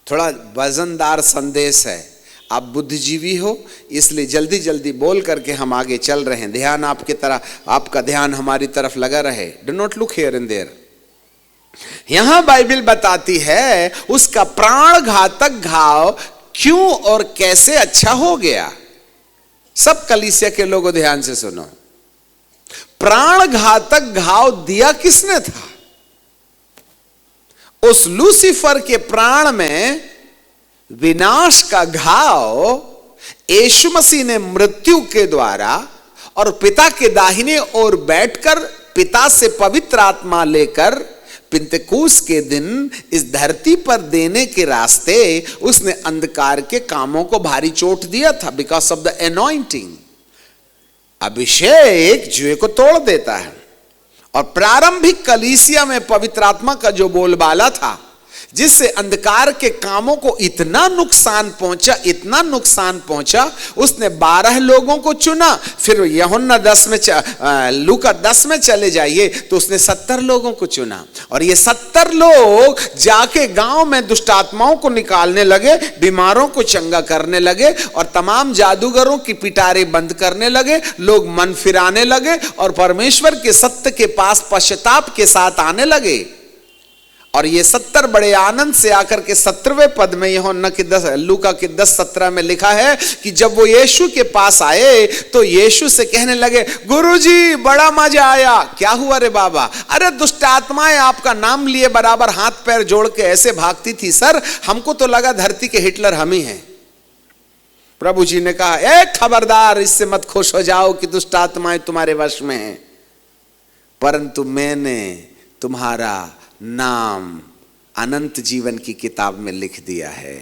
Speaker 1: थोड़ा वजनदार संदेश है। आप बुद्धिजीवी हो इसलिए जल्दी जल्दी बोल करके हम आगे चल रहे हैं। ध्यान आपकी तरह, आपका ध्यान हमारी तरफ लगा रहे। Do not look here and there, यहां बाइबल बताती है उसका प्राण घातक घाव क्यों और कैसे अच्छा हो गया। सब कलीसिया के लोगों ध्यान से सुनो, प्राण घातक घाव दिया किसने था? उस लूसीफर के प्राण में विनाश का घाव यीशु मसीह ने मृत्यु के द्वारा और पिता के दाहिने ओर बैठकर पिता से पवित्र आत्मा लेकर पिंतकुस के दिन इस धरती पर देने के रास्ते उसने अंधकार के कामों को भारी चोट दिया था। बिकॉज ऑफ द एनॉइंटिंग, अभिषेक जुए को तोड़ देता है। और प्रारंभिक कलीसिया में पवित्र आत्मा का जो बोलबाला था, जिससे अंधकार के कामों को इतना नुकसान पहुंचा, उसने 12 लोगों को चुना। फिर यूहन्ना 10 में लूका 10 में चले जाइए तो उसने 70 लोगों को चुना। और ये 70 लोग जाके गांव में दुष्ट आत्माओं को निकालने लगे, बीमारों को चंगा करने लगे और तमाम जादूगरों की पिटारे बंद करने लगे। लोग मन फिराने लगे और परमेश्वर के सत्य के पास पश्चाताप के साथ आने लगे। और ये 70 बड़े आनंद से आकर के 17वें पद में यूहन्ना के लूका के 10:17 में लिखा है कि जब वो यीशु के पास आए तो यीशु से कहने लगे, गुरुजी बड़ा मजा आया। क्या हुआ रे बाबा? अरे दुष्ट आत्माएं आपका नाम लिए बराबर हाथ पैर जोड़ के ऐसे भागती थी सर, हमको तो लगा धरती के हिटलर हम ही हैं। प्रभु जी ने कहा, ए खबरदार, इससे मत खुश हो जाओ कि दुष्ट आत्माएं तुम्हारे वश में हैं, परंतु मैंने तुम्हारा नाम अनंत जीवन की किताब में लिख दिया है।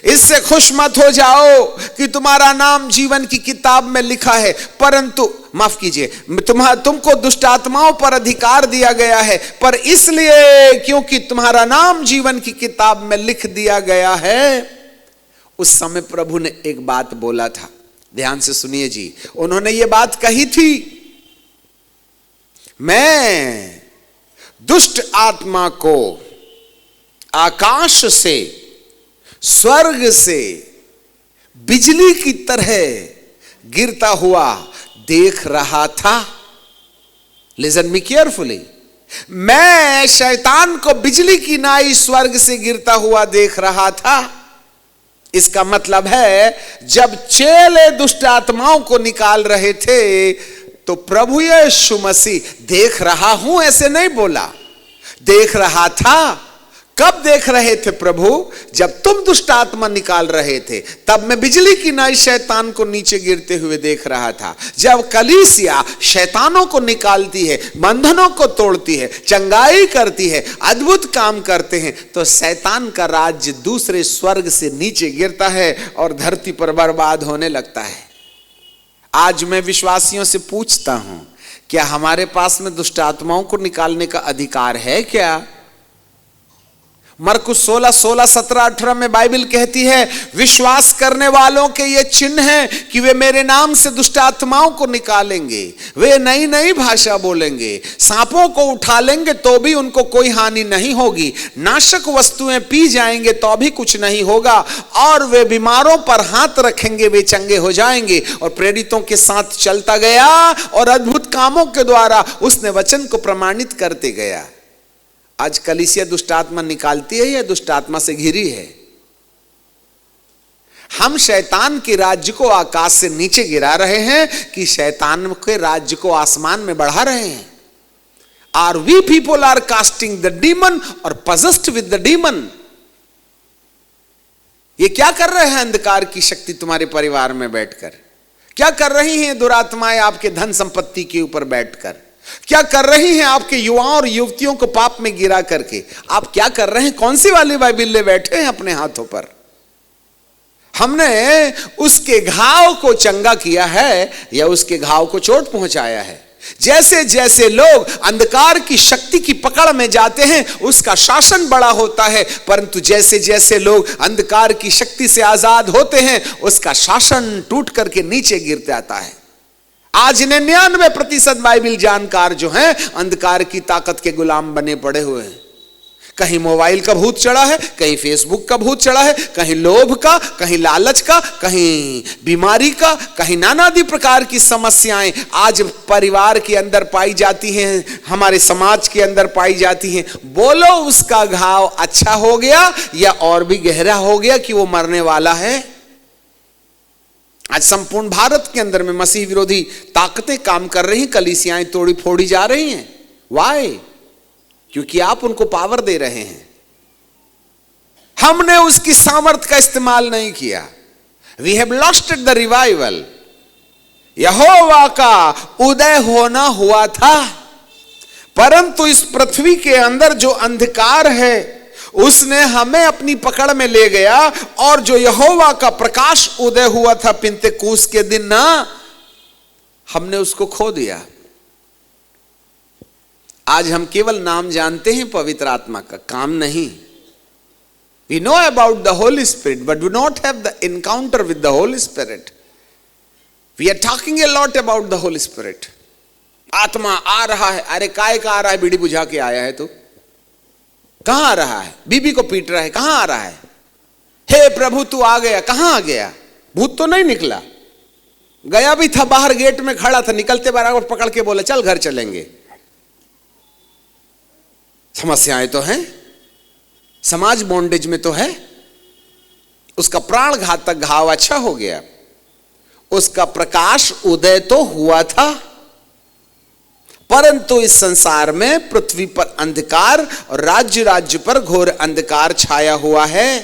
Speaker 1: इससे खुश मत हो जाओ कि तुम्हारा नाम जीवन की किताब में लिखा है, परंतु माफ कीजिए, तुमको दुष्ट आत्माओं पर अधिकार दिया गया है, पर इसलिए क्योंकि तुम्हारा नाम जीवन की किताब में लिख दिया गया है। उस समय प्रभु ने एक बात बोला था, ध्यान से सुनिए जी। उन्होंने ये बात कही थी, मैं दुष्ट आत्मा को आकाश से, स्वर्ग से बिजली की तरह गिरता हुआ देख रहा था। लिसन मी केयरफुली, मैं शैतान को बिजली की नाई स्वर्ग से गिरता हुआ देख रहा था। इसका मतलब है जब चेले दुष्ट आत्माओं को निकाल रहे थे तो प्रभु यीशु मसीह देख रहा हूं ऐसे नहीं बोला, देख रहा था। कब देख रहे थे प्रभु? जब तुम दुष्ट आत्मा निकाल रहे थे, तब मैं बिजली की नाई शैतान को नीचे गिरते हुए देख रहा था। जब कलीसिया शैतानों को निकालती है, बंधनों को तोड़ती है, चंगाई करती है, अद्भुत काम करते हैं, तो शैतान का राज्य दूसरे स्वर्ग से नीचे गिरता है और धरती पर बर्बाद होने लगता है। आज मैं विश्वासियों से पूछता हूं, क्या हमारे पास में दुष्ट आत्माओं को निकालने का अधिकार है क्या? मरकुस 16, 17, 18 में बाइबल कहती है, विश्वास करने वालों के ये चिन्ह हैं कि वे मेरे नाम से दुष्ट आत्माओं को निकालेंगे, वे नई नई भाषा बोलेंगे, सांपों को उठा लेंगे तो भी उनको कोई हानि नहीं होगी, नाशक वस्तुएं पी जाएंगे तो भी कुछ नहीं होगा, और वे बीमारों पर हाथ रखेंगे वे चंगे हो जाएंगे। और प्रेरितों के साथ चलता गया और अद्भुत कामों के द्वारा उसने वचन को प्रमाणित करते गया। आज कलीसिया दुष्ट आत्मा निकालती है या दुष्ट आत्मा से घिरी है? हम शैतान के राज्य को आकाश से नीचे गिरा रहे हैं कि शैतान के राज्य को आसमान में बढ़ा रहे हैं? Are we people are casting the demon और पजेस्ड विद द डीमन? ये क्या कर रहे हैं अंधकार की शक्ति तुम्हारे परिवार में बैठकर? क्या कर रही हैं दुरात्माएं आपके धन संपत्ति के ऊपर बैठकर? क्या कर रही हैं आपके युवाओं और युवतियों को पाप में गिरा करके? आप क्या कर रहे हैं? कौन सी वाली बाइबल ले बैठे हैं अपने हाथों पर? हमने उसके घाव को चंगा किया है या उसके घाव को चोट पहुंचाया है? जैसे जैसे लोग अंधकार की शक्ति की पकड़ में जाते हैं उसका शासन बड़ा होता है, परंतु जैसे जैसे लोग अंधकार की शक्ति से आजाद होते हैं उसका शासन टूट करके नीचे गिर जाता है। आज 99% बाइबल जानकार जो हैं अंधकार की ताकत के गुलाम बने पड़े हुए हैं। कहीं मोबाइल का भूत चढ़ा है, कहीं फेसबुक का भूत चढ़ा है, कहीं लोभ का, कहीं लालच का, कहीं बीमारी का, कहीं नानादी प्रकार की समस्याएं आज परिवार के अंदर पाई जाती हैं, हमारे समाज के अंदर पाई जाती हैं। बोलो उसका घाव अच्छा हो गया या और भी गहरा हो गया कि वो मरने वाला है। आज संपूर्ण भारत के अंदर में मसीह विरोधी ताकतें काम कर रही, कलीसियाएं तोड़ी फोड़ी जा रही हैं। वाई? क्योंकि आप उनको पावर दे रहे हैं। हमने उसकी सामर्थ का इस्तेमाल नहीं किया। We have lost the revival. यहोवा का उदय होना हुआ था, परंतु इस पृथ्वी के अंदर जो अंधकार है उसने हमें अपनी पकड़ में ले गया, और जो यहोवा का प्रकाश उदय हुआ था पिंतेकुस्त के दिन ना, हमने उसको खो दिया। आज हम केवल नाम जानते हैं पवित्र आत्मा का, काम नहीं। We know about the Holy Spirit, but we not have the encounter with the Holy Spirit. We are talking a lot about the Holy Spirit. आत्मा आ रहा है। अरे काय का आ रहा है? बीड़ी बुझा के आया है तू? कहां आ रहा है? बीबी को पीट रहा है, कहां आ रहा है? हे प्रभु तू आ गया, कहां आ गया? भूत तो नहीं निकला। गया भी था, बाहर गेट में खड़ा था, निकलते बराबर पकड़ के बोले चल घर चलेंगे। समस्याएं तो हैं, समाज बॉन्डेज में तो है। उसका प्राण घातक घाव अच्छा हो गया, उसका प्रकाश उदय तो हुआ था, परंतु इस संसार में पृथ्वी पर अंधकार और राज्य राज्य पर घोर अंधकार छाया हुआ है।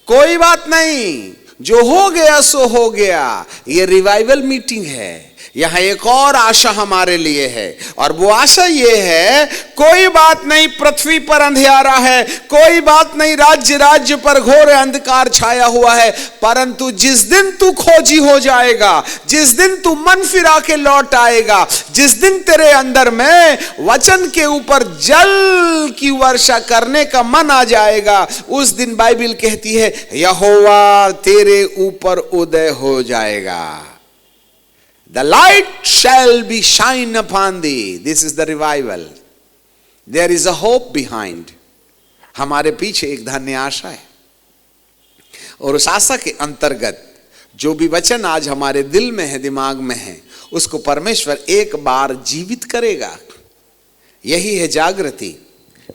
Speaker 1: कोई बात नहीं, जो हो गया सो हो गया। ये रिवाइवल मीटिंग है, यहां एक और आशा हमारे लिए है, और वो आशा ये है, कोई बात नहीं पृथ्वी पर अंधियारा है, कोई बात नहीं राज्य राज्य पर घोर अंधकार छाया हुआ है, परंतु जिस दिन तू खोजी हो जाएगा, जिस दिन तू मन फिरा के लौट आएगा, जिस दिन तेरे अंदर में वचन के ऊपर जल की वर्षा करने का मन आ जाएगा, उस दिन बाइबल कहती है यहोवा तेरे ऊपर उदय हो जाएगा। The light shall be shine upon thee. This is the revival. There is a hope behind. हमारे पीछे एक धन्य आशा है, और उस आशा के अंतर्गत जो भी वचन आज हमारे दिल में है, दिमाग में है, उसको परमेश्वर एक बार जीवित करेगा। यही है जागृति।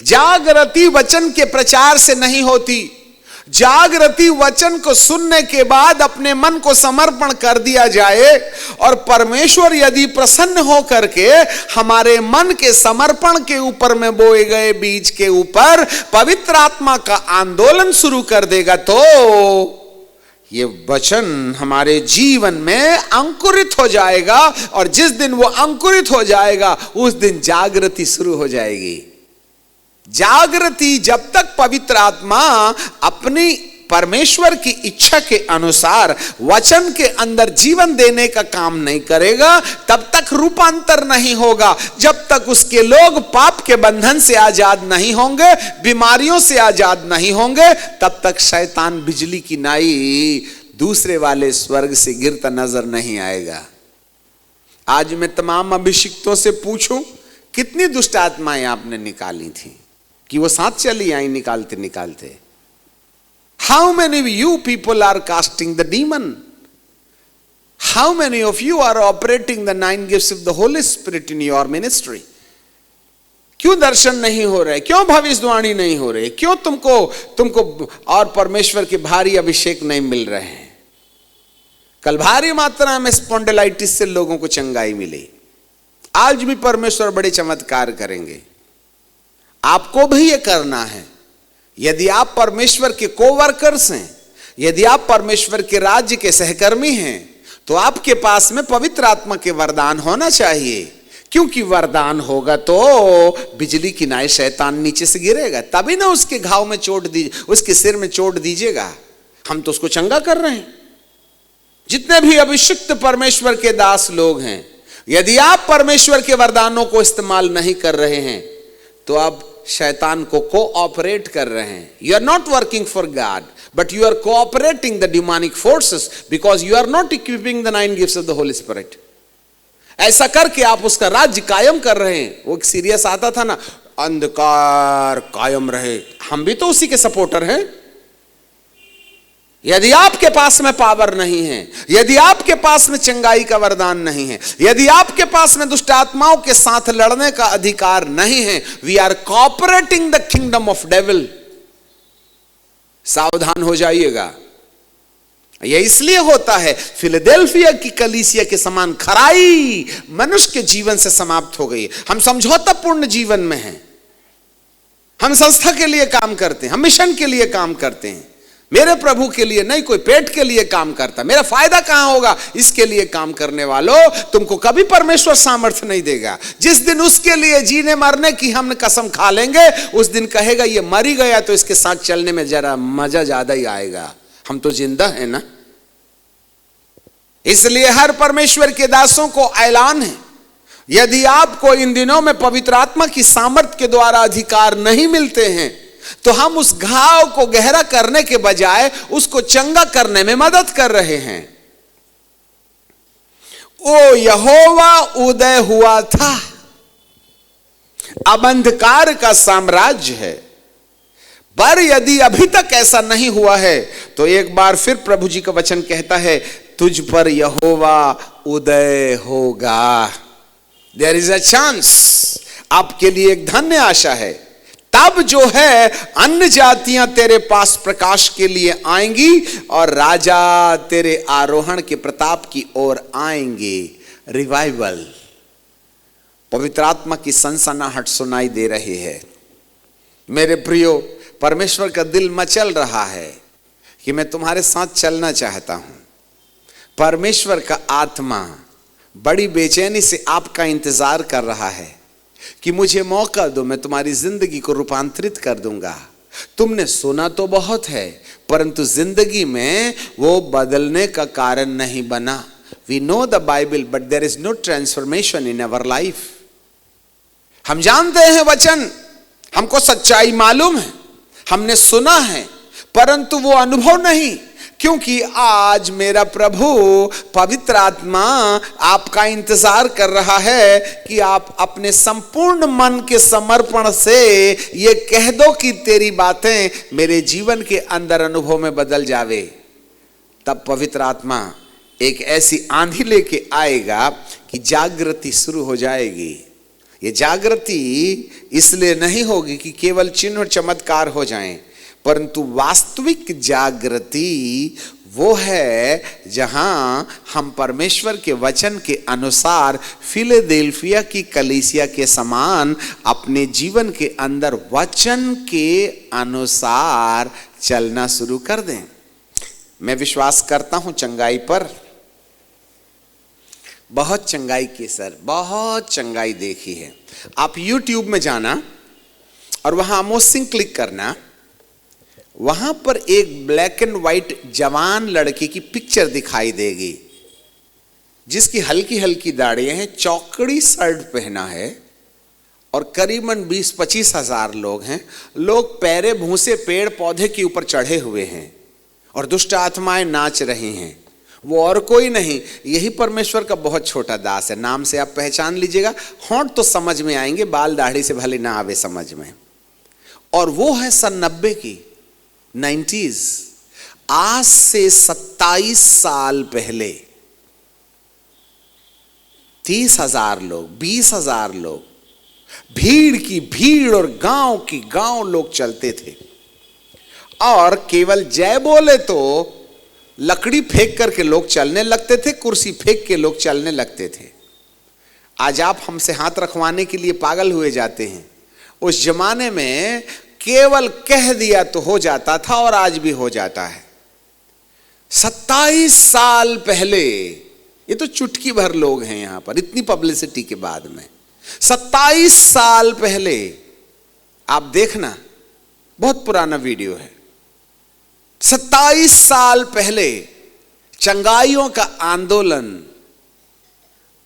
Speaker 1: जागृति वचन के प्रचार से नहीं होती। जागृति वचन को सुनने के बाद अपने मन को समर्पण कर दिया जाए, और परमेश्वर यदि प्रसन्न हो करके हमारे मन के समर्पण के ऊपर में बोए गए बीज के ऊपर पवित्र आत्मा का आंदोलन शुरू कर देगा, तो ये वचन हमारे जीवन में अंकुरित हो जाएगा, और जिस दिन वो अंकुरित हो जाएगा उस दिन जागृति शुरू हो जाएगी। जागृति जब तक पवित्र आत्मा अपनी परमेश्वर की इच्छा के अनुसार वचन के अंदर जीवन देने का काम नहीं करेगा, तब तक रूपांतर नहीं होगा। जब तक उसके लोग पाप के बंधन से आजाद नहीं होंगे, बीमारियों से आजाद नहीं होंगे, तब तक शैतान बिजली की नाई दूसरे वाले स्वर्ग से गिरता नजर नहीं आएगा। आज मैं तमाम अभिषिक्तों से पूछूं, कितनी दुष्ट आत्माएं आपने निकाली थी कि वो साथ चली आई निकालते निकालते? How many of you people are casting the demon? How many of you are operating the 9 gifts of the Holy Spirit in your ministry? क्यों दर्शन नहीं हो रहे? क्यों भविष्यवाणी नहीं हो रही? क्यों तुमको और परमेश्वर के भारी अभिषेक नहीं मिल रहे हैं? कल भारी मात्रा में स्पॉन्डिलाइटिस से लोगों को चंगाई मिली। आज भी परमेश्वर बड़े चमत्कार करेंगे। आपको भी ये करना है। यदि आप परमेश्वर के कोवर्कर्स हैं, यदि आप परमेश्वर के राज्य के सहकर्मी हैं, तो आपके पास में पवित्र आत्मा के वरदान होना चाहिए, क्योंकि वरदान होगा तो बिजली की नाई शैतान नीचे से गिरेगा, तभी ना उसके घाव में चोट दी, उसके सिर में चोट दीजिएगा। हम तो उसको चंगा कर रहे हैं। जितने भी अभिषिक्त परमेश्वर के दास लोग हैं, यदि आप परमेश्वर के वरदानों को इस्तेमाल नहीं कर रहे हैं, तो आप शैतान को कोऑपरेट कर रहे हैं। You are not working for God, but you are cooperating the demonic forces, because you are not equipping the 9 gifts of the Holy Spirit. ऐसा करके आप उसका राज्य कायम कर रहे हैं। वो एक सीरियस आता था ना, अंधकार कायम रहे। हम भी तो उसी के सपोर्टर हैं। यदि आपके पास में पावर नहीं है, यदि आपके पास में चंगाई का वरदान नहीं है, यदि आपके पास में दुष्ट आत्माओं के साथ लड़ने का अधिकार नहीं है, we are cooperating the kingdom of devil. सावधान हो जाइएगा। यह इसलिए होता है, फिलाडेल्फिया की कलीसिया के समान खराई मनुष्य के जीवन से समाप्त हो गई। हम समझौतापूर्ण जीवन में हैं। हम संस्था के लिए काम करते हैं, हम मिशन के लिए काम करते हैं, मेरे प्रभु के लिए नहीं, कोई पेट के लिए काम करता। मेरा फायदा कहां होगा, इसके लिए काम करने वालों, तुमको कभी परमेश्वर सामर्थ्य नहीं देगा। जिस दिन उसके लिए जीने मरने की हम कसम खा लेंगे, उस दिन कहेगा ये मर ही गया तो इसके साथ चलने में जरा मजा ज्यादा ही आएगा। हम तो जिंदा है ना। इसलिए हर परमेश्वर के दासों को ऐलान है, यदि आपको इन दिनों में पवित्र आत्मा की सामर्थ्य के द्वारा अधिकार नहीं मिलते हैं, तो हम उस घाव को गहरा करने के बजाय उसको चंगा करने में मदद कर रहे हैं। ओ यहोवा उदय हुआ था, अब अंधकार का साम्राज्य है। पर यदि अभी तक ऐसा नहीं हुआ है, तो एक बार फिर प्रभु जी का वचन कहता है, तुझ पर यहोवा उदय होगा। There is a chance. आपके लिए एक धन्य आशा है। तब जो है अन्य जातियां तेरे पास प्रकाश के लिए आएंगी और राजा तेरे आरोहण के प्रताप की ओर आएंगे। रिवाइवल, पवित्र आत्मा की सनसनाहट सुनाई दे रही है। मेरे प्रियो, परमेश्वर का दिल मचल रहा है कि मैं तुम्हारे साथ चलना चाहता हूं। परमेश्वर का आत्मा बड़ी बेचैनी से आपका इंतजार कर रहा है कि मुझे मौका दो, मैं तुम्हारी जिंदगी को रूपांतरित कर दूंगा। तुमने सुना तो बहुत है, परंतु जिंदगी में वो बदलने का कारण नहीं बना। We know the Bible but there is no transformation in our life. हम जानते हैं वचन, हमको सच्चाई मालूम है, हमने सुना है, परंतु वो अनुभव नहीं। क्योंकि आज मेरा प्रभु पवित्र आत्मा आपका इंतजार कर रहा है कि आप अपने संपूर्ण मन के समर्पण से ये कह दो कि तेरी बातें मेरे जीवन के अंदर अनुभव में बदल जावे। तब पवित्र आत्मा एक ऐसी आंधी लेके आएगा कि जागृति शुरू हो जाएगी। ये जागृति इसलिए नहीं होगी कि केवल चिन्ह और चमत्कार हो जाएं, परंतु वास्तविक जागृति वो है जहां हम परमेश्वर के वचन के अनुसार फिलाडेल्फिया की कलीसिया के समान अपने जीवन के अंदर वचन के अनुसार चलना शुरू कर दें। मैं विश्वास करता हूं चंगाई पर, बहुत चंगाई की सर, बहुत चंगाई देखी है। आप YouTube में जाना और वहां आमोस सिंह क्लिक करना, वहां पर एक ब्लैक एंड व्हाइट जवान लड़के की पिक्चर दिखाई देगी, जिसकी हल्की हल्की दाढ़ियां हैं, चौकड़ी शर्ट पहना है और करीबन 20-25 हजार लोग हैं। लोग पैरे भूसे पेड़ पौधे के ऊपर चढ़े हुए हैं और दुष्ट आत्माएं नाच रही हैं। वो और कोई नहीं, यही परमेश्वर का बहुत छोटा दास है। नाम से आप पहचान लीजिएगा, होंठ तो समझ में आएंगे, बाल दाढ़ी से भले ना आवे समझ में। और वो है सन 90 की, 90s। आज से 27 साल पहले 30,000 लोग, 20,000 लोग, भीड़ की भीड़ और गांव की गांव लोग चलते थे और केवल जय बोले तो लकड़ी फेंक करके लोग चलने लगते थे, कुर्सी फेंक के लोग चलने लगते थे। आज आप हमसे हाथ रखवाने के लिए पागल हुए जाते हैं। उस जमाने में केवल कह दिया तो हो जाता था और आज भी हो जाता है। 27 साल पहले, ये तो चुटकी भर लोग हैं यहां पर इतनी पब्लिसिटी के बाद में। 27 साल पहले आप देखना, बहुत पुराना वीडियो है। 27 साल पहले चंगाइयों का आंदोलन,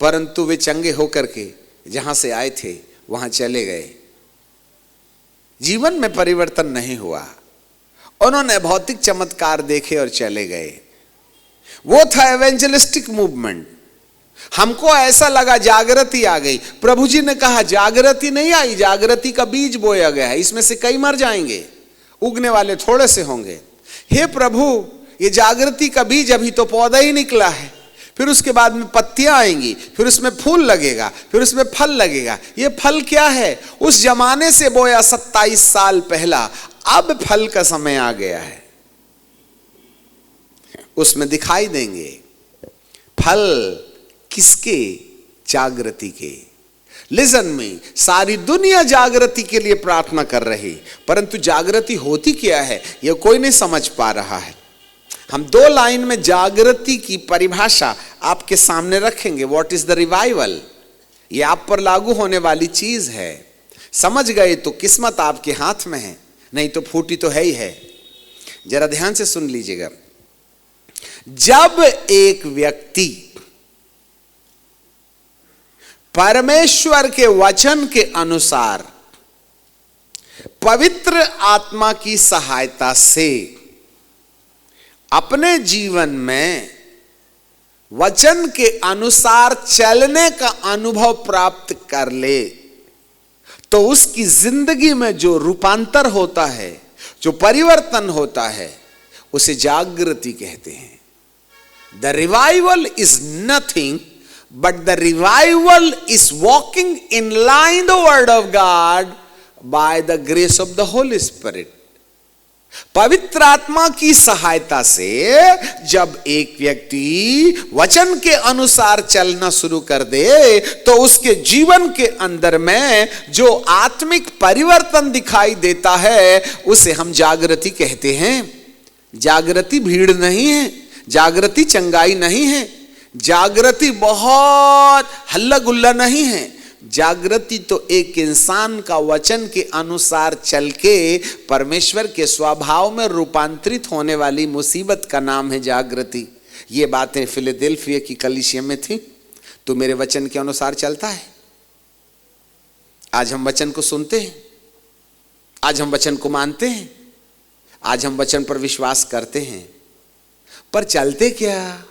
Speaker 1: परंतु वे चंगे होकर के जहां से आए थे वहां चले गए। जीवन में परिवर्तन नहीं हुआ। उन्होंने भौतिक चमत्कार देखे और चले गए। वो था एवेंजलिस्टिक मूवमेंट। हमको ऐसा लगा जागृति आ गई। प्रभु जी ने कहा जागृति नहीं आई, जागृति का बीज बोया गया है, इसमें से कई मर जाएंगे, उगने वाले थोड़े से होंगे। हे प्रभु, ये जागृति का बीज अभी तो पौधा ही निकला है, फिर उसके बाद में पत्तियां आएंगी, फिर उसमें फूल लगेगा, फिर उसमें फल लगेगा। ये फल क्या है? उस जमाने से बोया 27 साल पहला, अब फल का समय आ गया है, उसमें दिखाई देंगे फल। किसके? जागृति के। लिसन में, सारी दुनिया जागृति के लिए प्रार्थना कर रही, परंतु जागृति होती क्या है यह कोई नहीं समझ पा रहा है। हम 2 लाइन में जागृति की परिभाषा आपके सामने रखेंगे। What is the revival? ये आप पर लागू होने वाली चीज है। समझ गए तो किस्मत आपके हाथ में है, नहीं तो फूटी तो है ही है। जरा ध्यान से सुन लीजिएगा। जब एक व्यक्ति परमेश्वर के वचन के अनुसार पवित्र आत्मा की सहायता से अपने जीवन में वचन के अनुसार चलने का अनुभव प्राप्त कर ले, तो उसकी जिंदगी में जो रूपांतर होता है, जो परिवर्तन होता है, उसे जागृति कहते हैं। The revival is nothing but the revival is walking in line the word of God by the grace of the Holy spirit. पवित्र आत्मा की सहायता से जब एक व्यक्ति वचन के अनुसार चलना शुरू कर दे, तो उसके जीवन के अंदर में जो आत्मिक परिवर्तन दिखाई देता है, उसे हम जागृति कहते हैं। जागृति भीड़ नहीं है, जागृति चंगाई नहीं है, जागृति बहुत हल्ला गुल्ला नहीं है। जागृति तो एक इंसान का वचन के अनुसार चल के परमेश्वर के स्वभाव में रूपांतरित होने वाली मुसीबत का नाम है जागृति। ये बातें फिलाडेल्फिया की कलीसिया में थी। तू मेरे वचन के अनुसार चलता है? आज हम वचन को सुनते हैं, आज हम वचन को मानते हैं, आज हम वचन पर विश्वास करते हैं, पर चलते क्या?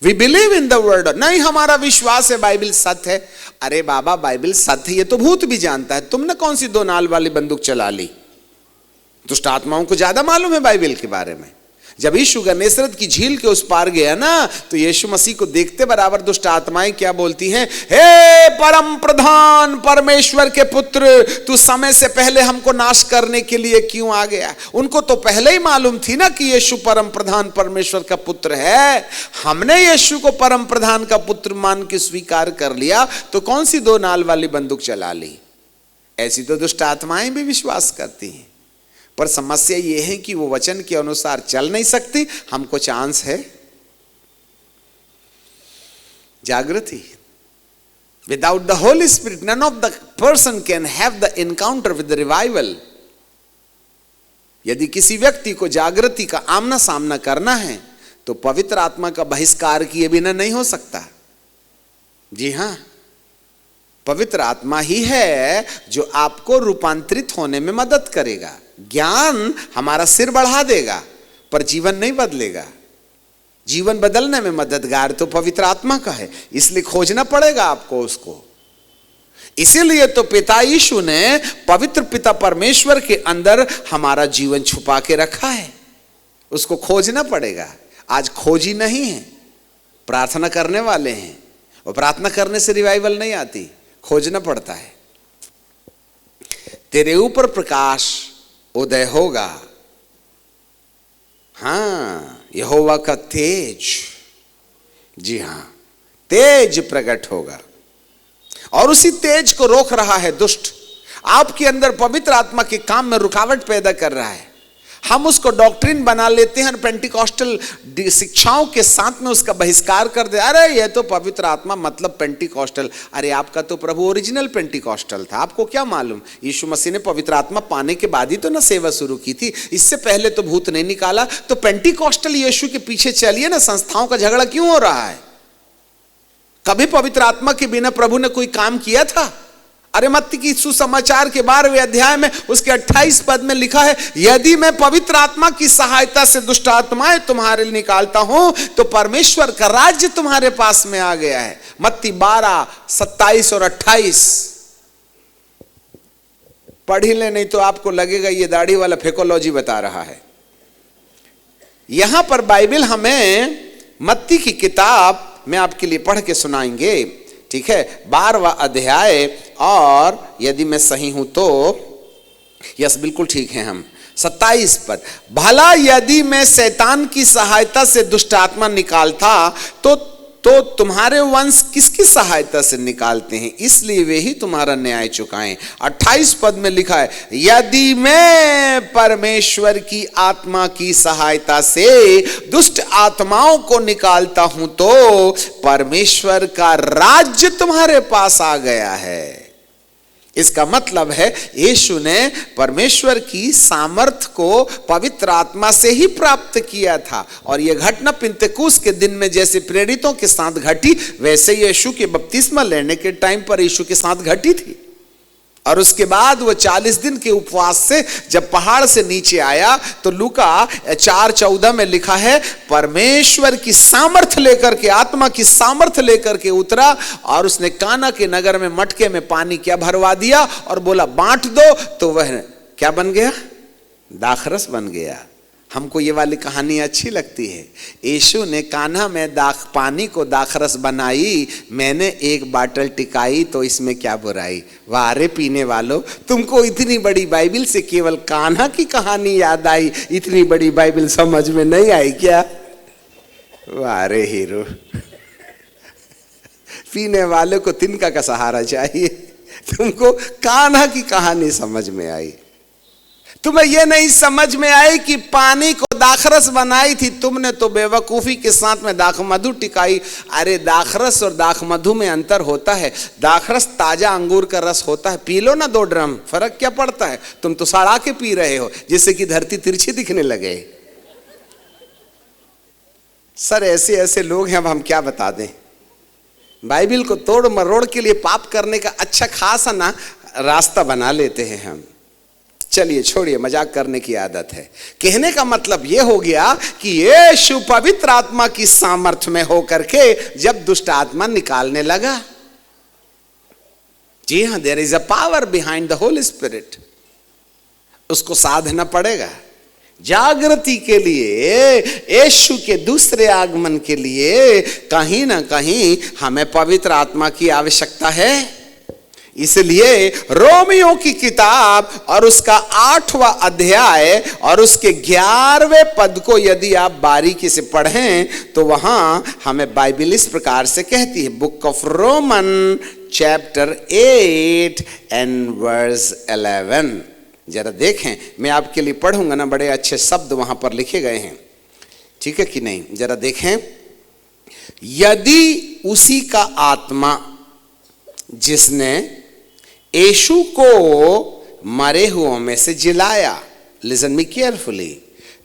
Speaker 1: We believe in the word। नहीं, हमारा विश्वास है बाइबल सत्य है। अरे बाबा, बाइबल सत्य है ये तो भूत भी जानता है। तुमने कौन सी 2 नाल वाली बंदूक चला ली? दुष्ट आत्माओं को ज्यादा मालूम है बाइबल के बारे में। जब यीशु गन्नेसरत की झील के उस पार गया ना, तो यीशु मसीह को देखते बराबर दुष्ट आत्माएं क्या बोलती हैं? हे परम प्रधान परमेश्वर के पुत्र, तू समय से पहले हमको नाश करने के लिए क्यों आ गया? उनको तो पहले ही मालूम थी ना कि यीशु परम प्रधान परमेश्वर का पुत्र है। हमने यीशु को परम प्रधान का पुत्र मान के स्वीकार कर लिया, तो कौन सी 2 नाल वाली बंदूक चला ली? ऐसी तो दुष्ट आत्माएं भी विश्वास करती हैं। पर समस्या यह है कि वो वचन के अनुसार चल नहीं सकती। हमको चांस है जागृति। Without the Holy Spirit none of the person can have the encounter with the revival. यदि किसी व्यक्ति को जागृति का आमना सामना करना है, तो पवित्र आत्मा का बहिष्कार किए बिना नहीं हो सकता। जी हां, पवित्र आत्मा ही है जो आपको रूपांतरित होने में मदद करेगा। ज्ञान हमारा सिर बढ़ा देगा, पर जीवन नहीं बदलेगा। जीवन बदलने में मददगार तो पवित्र आत्मा का है, इसलिए खोजना पड़ेगा आपको उसको। इसीलिए तो पिता यीशु ने पवित्र पिता परमेश्वर के अंदर हमारा जीवन छुपा के रखा है, उसको खोजना पड़ेगा। आज खोजी नहीं है, प्रार्थना करने वाले हैं, और प्रार्थना करने से रिवाइवल नहीं आती, खोजना पड़ता है। तेरे ऊपर प्रकाश उदय होगा। हाँ, यहोवा का तेज, जी हां, तेज प्रकट होगा, और उसी तेज को रोक रहा है दुष्ट। आपके अंदर पवित्र आत्मा के काम में रुकावट पैदा कर रहा है। हम उसको डॉक्ट्रिन बना लेते हैं, पेंटिकॉस्टल शिक्षाओं के साथ में उसका बहिष्कार कर दे। अरे ये तो पवित्र आत्मा मतलब पेंटिकॉस्टल। अरे आपका तो प्रभु ओरिजिनल पेंटिकॉस्टल था, आपको क्या मालूम? यीशु मसीह ने पवित्र आत्मा पाने के बाद ही तो ना सेवा शुरू की थी, इससे पहले तो भूत नहीं निकाला। तो पेंटिकॉस्टल यीशु के पीछे चलिए ना, संस्थाओं का झगड़ा क्यों हो रहा है? कभी पवित्र आत्मा के बिना प्रभु ने कोई काम किया था? अरे मत्ती की सुसमाचार के 12वें अध्याय में उसके 28 पद में लिखा है, यदि मैं पवित्र आत्मा की सहायता से दुष्ट आत्माएं तुम्हारे लिए निकालता हूं तो परमेश्वर का राज्य तुम्हारे पास में आ गया है। मत्ती 12:27 और 28 पढ़ ही ले, नहीं तो आपको लगेगा ये दाढ़ी वाला फेकोलॉजी बता रहा है। यहां पर बाइबल हमें मत्ती की किताब में आपके लिए पढ़ के सुनाएंगे, ठीक है, 12वां अध्याय, और यदि मैं सही हूं तो यस बिल्कुल ठीक है हम, 27 पद। भला यदि मैं शैतान की सहायता से दुष्ट आत्मा निकालता तो तुम्हारे वंश किसकी सहायता से निकालते हैं, इसलिए वे ही तुम्हारा न्याय चुकाएं। 28 पद में लिखा है, यदि मैं परमेश्वर की आत्मा की सहायता से दुष्ट आत्माओं को निकालता हूं तो परमेश्वर का राज्य तुम्हारे पास आ गया है। इसका मतलब है यीशु ने परमेश्वर की सामर्थ को पवित्र आत्मा से ही प्राप्त किया था, और यह घटना पिंतेकुस्त के दिन में जैसे प्रेरितों के साथ घटी वैसे यीशु के बपतिस्मा लेने के टाइम पर यीशु के साथ घटी थी। और उसके बाद वो 40 दिन के उपवास से जब पहाड़ से नीचे आया तो लूका 4:14 में लिखा है, परमेश्वर की सामर्थ लेकर के, आत्मा की सामर्थ लेकर के उतरा और उसने काना के नगर में मटके में पानी क्या भरवा दिया और बोला बांट दो, तो वह क्या बन गया, दाखरस बन गया। हमको ये वाली कहानी अच्छी लगती है। यीशु ने कान्हा में पानी को दाखरस बनाई, मैंने एक बाटल टिकाई, तो इसमें क्या बुराई। वारे पीने वालों, तुमको इतनी बड़ी बाइबल से केवल कान्हा की कहानी याद आई, इतनी बड़ी बाइबल समझ में नहीं आई क्या? वारे हीरो पीने वालों को तिनका का सहारा चाहिए, तुमको कान्हा की कहानी समझ में आई। तुम्हें यह नहीं समझ में आई कि पानी को दाखरस बनाई थी, तुमने तो बेवकूफी के साथ में दाख मधु टिकाई। अरे दाखरस और दाख मधु में अंतर होता है। दाखरस ताजा अंगूर का रस होता है, पी लो ना 2 ड्रम, फर्क क्या पड़ता है। तुम तो सड़ा के पी रहे हो जिससे कि धरती तिरछी दिखने लगे। सर ऐसे ऐसे लोग हैं, अब हम क्या बता दें। बाइबल को तोड़ मरोड़ के लिए पाप करने का अच्छा खासा ना रास्ता बना लेते हैं हम। चलिए छोड़िए, मजाक करने की आदत है। कहने का मतलब यह हो गया कि यीशु पवित्र आत्मा की सामर्थ में होकर के जब दुष्ट आत्मा निकालने लगा, जी हां, there is a power behind the Holy Spirit. उसको साधना पड़ेगा। जागृति के लिए, यीशु के दूसरे आगमन के लिए कहीं ना कहीं हमें पवित्र आत्मा की आवश्यकता है। इसलिए रोमियो की किताब और उसका 8वां अध्याय और उसके 11वें पद को यदि आप बारीकी से पढ़ें तो वहां हमें बाइबल इस प्रकार से कहती है, book of Roman chapter 8 and verse 11। जरा देखें, मैं आपके लिए पढ़ूंगा ना, बड़े अच्छे शब्द वहां पर लिखे गए हैं, ठीक है कि नहीं। जरा देखें, यदि उसी का आत्मा जिसने यीशु को मरे हुओं में से जिलाया, लिसन मी केयरफुली,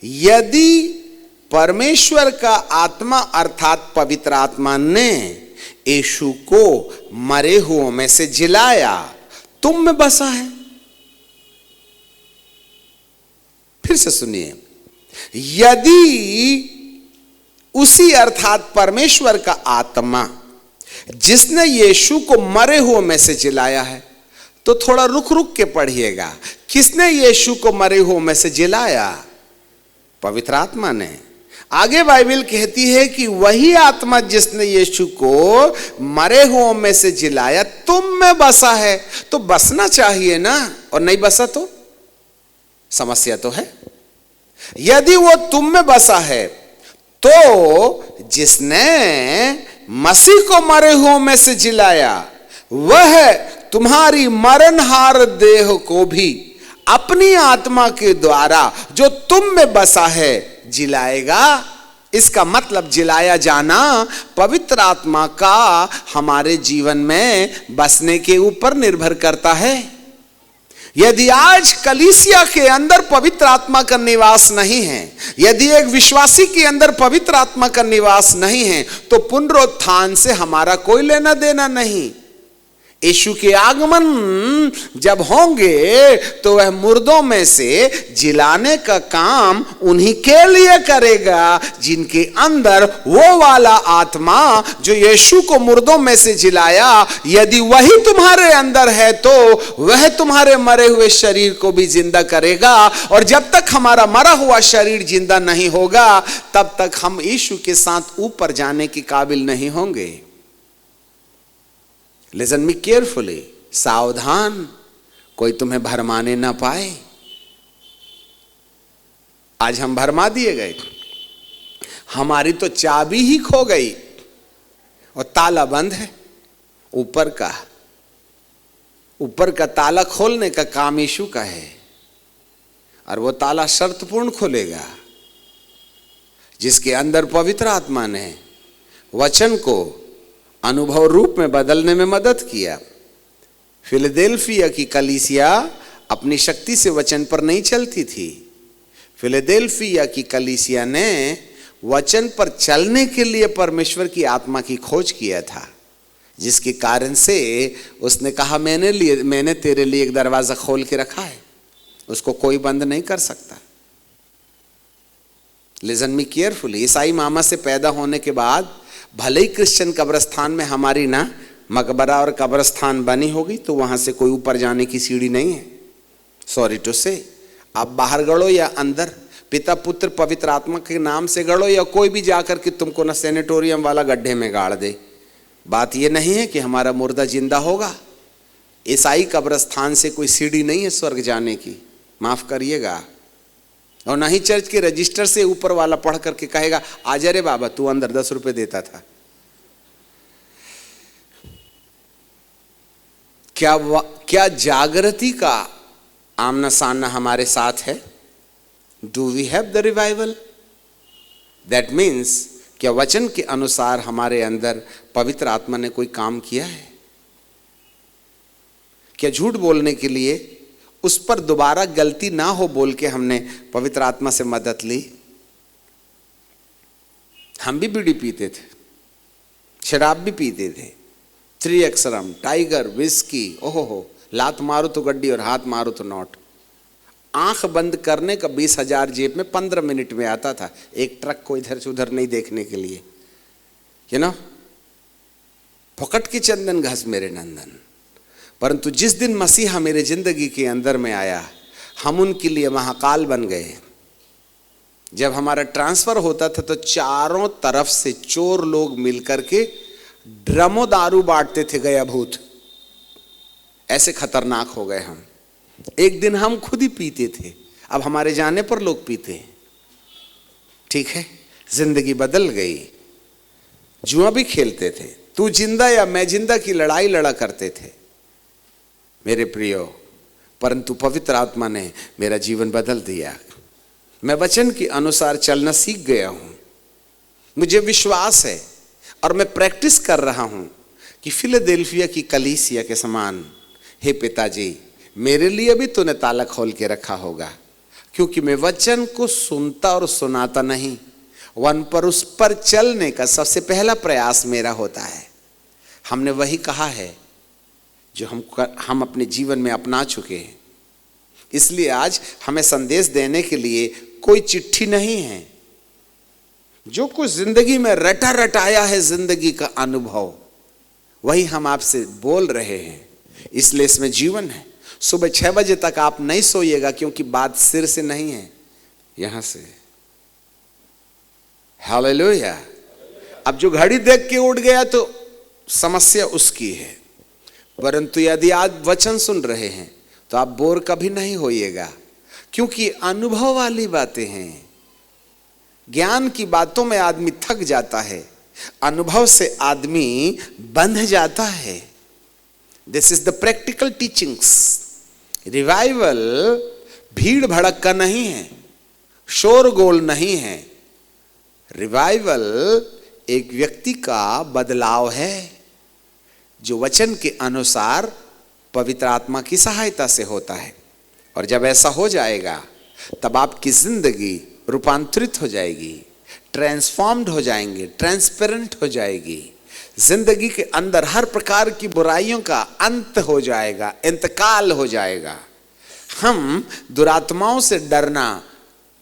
Speaker 1: यदि परमेश्वर का आत्मा अर्थात पवित्र आत्मा ने यीशु को मरे हुओं में से जिलाया, तुम में बसा है। फिर से सुनिए, यदि उसी अर्थात परमेश्वर का आत्मा जिसने यीशु को मरे हुओं में से जिलाया है, तो थोड़ा रुक रुक के पढ़िएगा। किसने यीशु को मरे हुओं में से जिलाया? पवित्र आत्मा ने। आगे बाइबल कहती है कि वही आत्मा जिसने यीशु को मरे हुओं में से जिलाया तुम में बसा है। तो बसना चाहिए ना, और नहीं बसा तो समस्या तो है। यदि वो तुम में बसा है तो जिसने मसीह को मरे हुओं में से जिलाया वह तुम्हारी मरणहार देह को भी अपनी आत्मा के द्वारा जो तुम में बसा है जिलाएगा। इसका मतलब जिलाया जाना पवित्र आत्मा का हमारे जीवन में बसने के ऊपर निर्भर करता है। यदि आज कलीसिया के अंदर पवित्र आत्मा का निवास नहीं है, यदि एक विश्वासी के अंदर पवित्र आत्मा का निवास नहीं है, तो पुनरुत्थान से हमारा कोई लेना देना नहीं। यीशु के आगमन जब होंगे तो वह मुर्दों में से जिलाने का काम उन्हीं के लिए करेगा जिनके अंदर वो वाला आत्मा जो यीशु को मुर्दों में से जिलाया, यदि वही तुम्हारे अंदर है तो वह तुम्हारे मरे हुए शरीर को भी जिंदा करेगा। और जब तक हमारा मरा हुआ शरीर जिंदा नहीं होगा तब तक हम यीशु के साथ ऊपर जाने के काबिल नहीं होंगे। लिसन मी केयरफुली, सावधान, कोई तुम्हें भरमाने ना पाए। आज हम भरमा दिए गए, हमारी तो चाबी ही खो गई और ताला बंद है। ऊपर का ताला खोलने का काम यीशु का है और वो ताला शर्तपूर्ण खोलेगा। जिसके अंदर पवित्र आत्मा ने वचन को अनुभव रूप में बदलने में मदद किया। फिलडेल्फिया की कलीसिया अपनी शक्ति से वचन पर नहीं चलती थी। फिलडेल्फिया की कलीसिया ने वचन पर चलने के लिए परमेश्वर की आत्मा की खोज किया था, जिसके कारण से उसने कहा मैंने तेरे लिए एक दरवाजा खोल के रखा है, उसको कोई बंद नहीं कर सकता। लिसन मी केयरफुली, ईसाई मामा से पैदा होने के बाद भले ही क्रिश्चियन कब्रिस्तान में हमारी ना मकबरा और कब्रिस्तान बनी होगी तो वहां से कोई ऊपर जाने की सीढ़ी नहीं है। सॉरी टू से, आप बाहर गढ़ो या अंदर, पिता पुत्र पवित्र आत्मा के नाम से गढ़ो या कोई भी जाकर के तुमको ना सैनिटोरियम वाला गड्ढे में गाड़ दे, बात यह नहीं है कि हमारा मुर्दा जिंदा होगा। ईसाई कब्रिस्तान से कोई सीढ़ी नहीं है स्वर्ग जाने की, माफ करिएगा। और ना ही चर्च के रजिस्टर से ऊपर वाला पढ़ करके कहेगा आजा रे बाबा तू अंदर 10 रुपए देता था। क्या जागृति का आमना सामना हमारे साथ है? Do we have the revival? That means क्या वचन के अनुसार हमारे अंदर पवित्र आत्मा ने कोई काम किया है? क्या झूठ बोलने के लिए उस पर दोबारा गलती ना हो बोल के हमने पवित्र आत्मा से मदद ली? हम भी बीड़ी पीते थे, शराब भी पीते थे, 3 अक्षरम, टाइगर, विस्की, ओहो, लात मारो तो गड्डी और हाथ मारो तो नोट। आंख बंद करने का 20,000 जेब में 15 मिनट में आता था, एक ट्रक को इधर से उधर नहीं देखने के लिए, यू नो, पकड़ के चंदन घस मेरे नंदन। परंतु जिस दिन मसीहा मेरे जिंदगी के अंदर में आया, हम उनके लिए महाकाल बन गए। जब हमारा ट्रांसफर होता था तो चारों तरफ से चोर लोग मिलकर के ड्रमों दारू बांटते थे, गया भूत। ऐसे खतरनाक हो गए हम। एक दिन हम खुद ही पीते थे, अब हमारे जाने पर लोग पीते हैं। ठीक है, जिंदगी बदल गई। जुआ भी खेलते थे, तू जिंदा या मैं जिंदा की लड़ाई लड़ा करते थे मेरे प्रियो, परंतु पवित्र आत्मा ने मेरा जीवन बदल दिया। मैं वचन के अनुसार चलना सीख गया हूं। मुझे विश्वास है और मैं प्रैक्टिस कर रहा हूं कि फिलडेल्फिया की कलीसिया के समान, हे पिताजी, मेरे लिए भी तूने ताला खोल के रखा होगा, क्योंकि मैं वचन को सुनता और सुनाता नहीं, वन पर उस पर चलने का सबसे पहला प्रयास मेरा होता है। हमने वही कहा है जो हम अपने जीवन में अपना चुके हैं। इसलिए आज हमें संदेश देने के लिए कोई चिट्ठी नहीं है। जो कुछ जिंदगी में रटा रटाया है, जिंदगी का अनुभव, वही हम आपसे बोल रहे हैं। इसलिए इसमें जीवन है। सुबह 6 बजे तक आप नहीं सोइएगा, क्योंकि बात सिर से नहीं है, यहां से। हालेलुया। अब जो घड़ी देख के उठ गया तो समस्या उसकी है, परंतु यदि आज वचन सुन रहे हैं तो आप बोर कभी नहीं होइएगा, क्योंकि अनुभव वाली बातें हैं। ज्ञान की बातों में आदमी थक जाता है, अनुभव से आदमी बंध जाता है। This is the practical teachings. Revival भीड़ भड़क का नहीं है, शोरगोल नहीं है। रिवाइवल एक व्यक्ति का बदलाव है, जो वचन के अनुसार पवित्र आत्मा की सहायता से होता है। और जब ऐसा हो जाएगा तब आपकी जिंदगी रूपांतरित हो जाएगी, ट्रांसफॉर्म्ड हो जाएंगे, ट्रांसपेरेंट हो जाएगी। जिंदगी के अंदर हर प्रकार की बुराइयों का अंत हो जाएगा, इंतकाल हो जाएगा। हम दुरात्माओं से डरना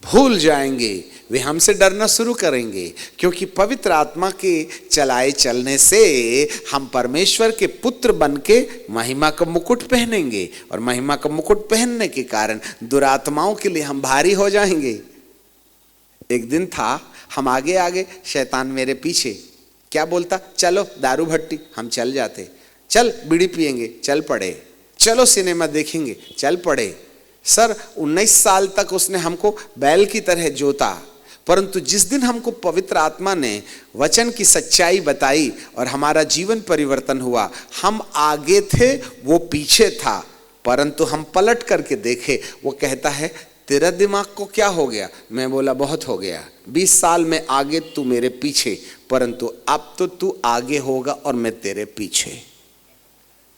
Speaker 1: भूल जाएंगे, वे हमसे डरना शुरू करेंगे, क्योंकि पवित्र आत्मा के चलाए चलने से हम परमेश्वर के पुत्र बन के महिमा का मुकुट पहनेंगे, और महिमा का मुकुट पहनने के कारण दुरात्माओं के लिए हम भारी हो जाएंगे। एक दिन था, हम आगे आगे, शैतान मेरे पीछे। क्या बोलता? चलो दारू भट्टी, हम चल जाते। चल बीड़ी पिएंगे, चल पड़े। चलो सिनेमा देखेंगे, चल पड़े। सर 19 साल तक उसने हमको बैल की तरह जोता, परंतु जिस दिन हमको पवित्र आत्मा ने वचन की सच्चाई बताई और हमारा जीवन परिवर्तन हुआ, हम आगे थे, वो पीछे था, परंतु हम पलट करके देखे, वो कहता है तेरा दिमाग को क्या हो गया? मैं बोला बहुत हो गया, 20 साल में आगे, तू मेरे पीछे, परंतु अब तो तू आगे होगा और मैं तेरे पीछे।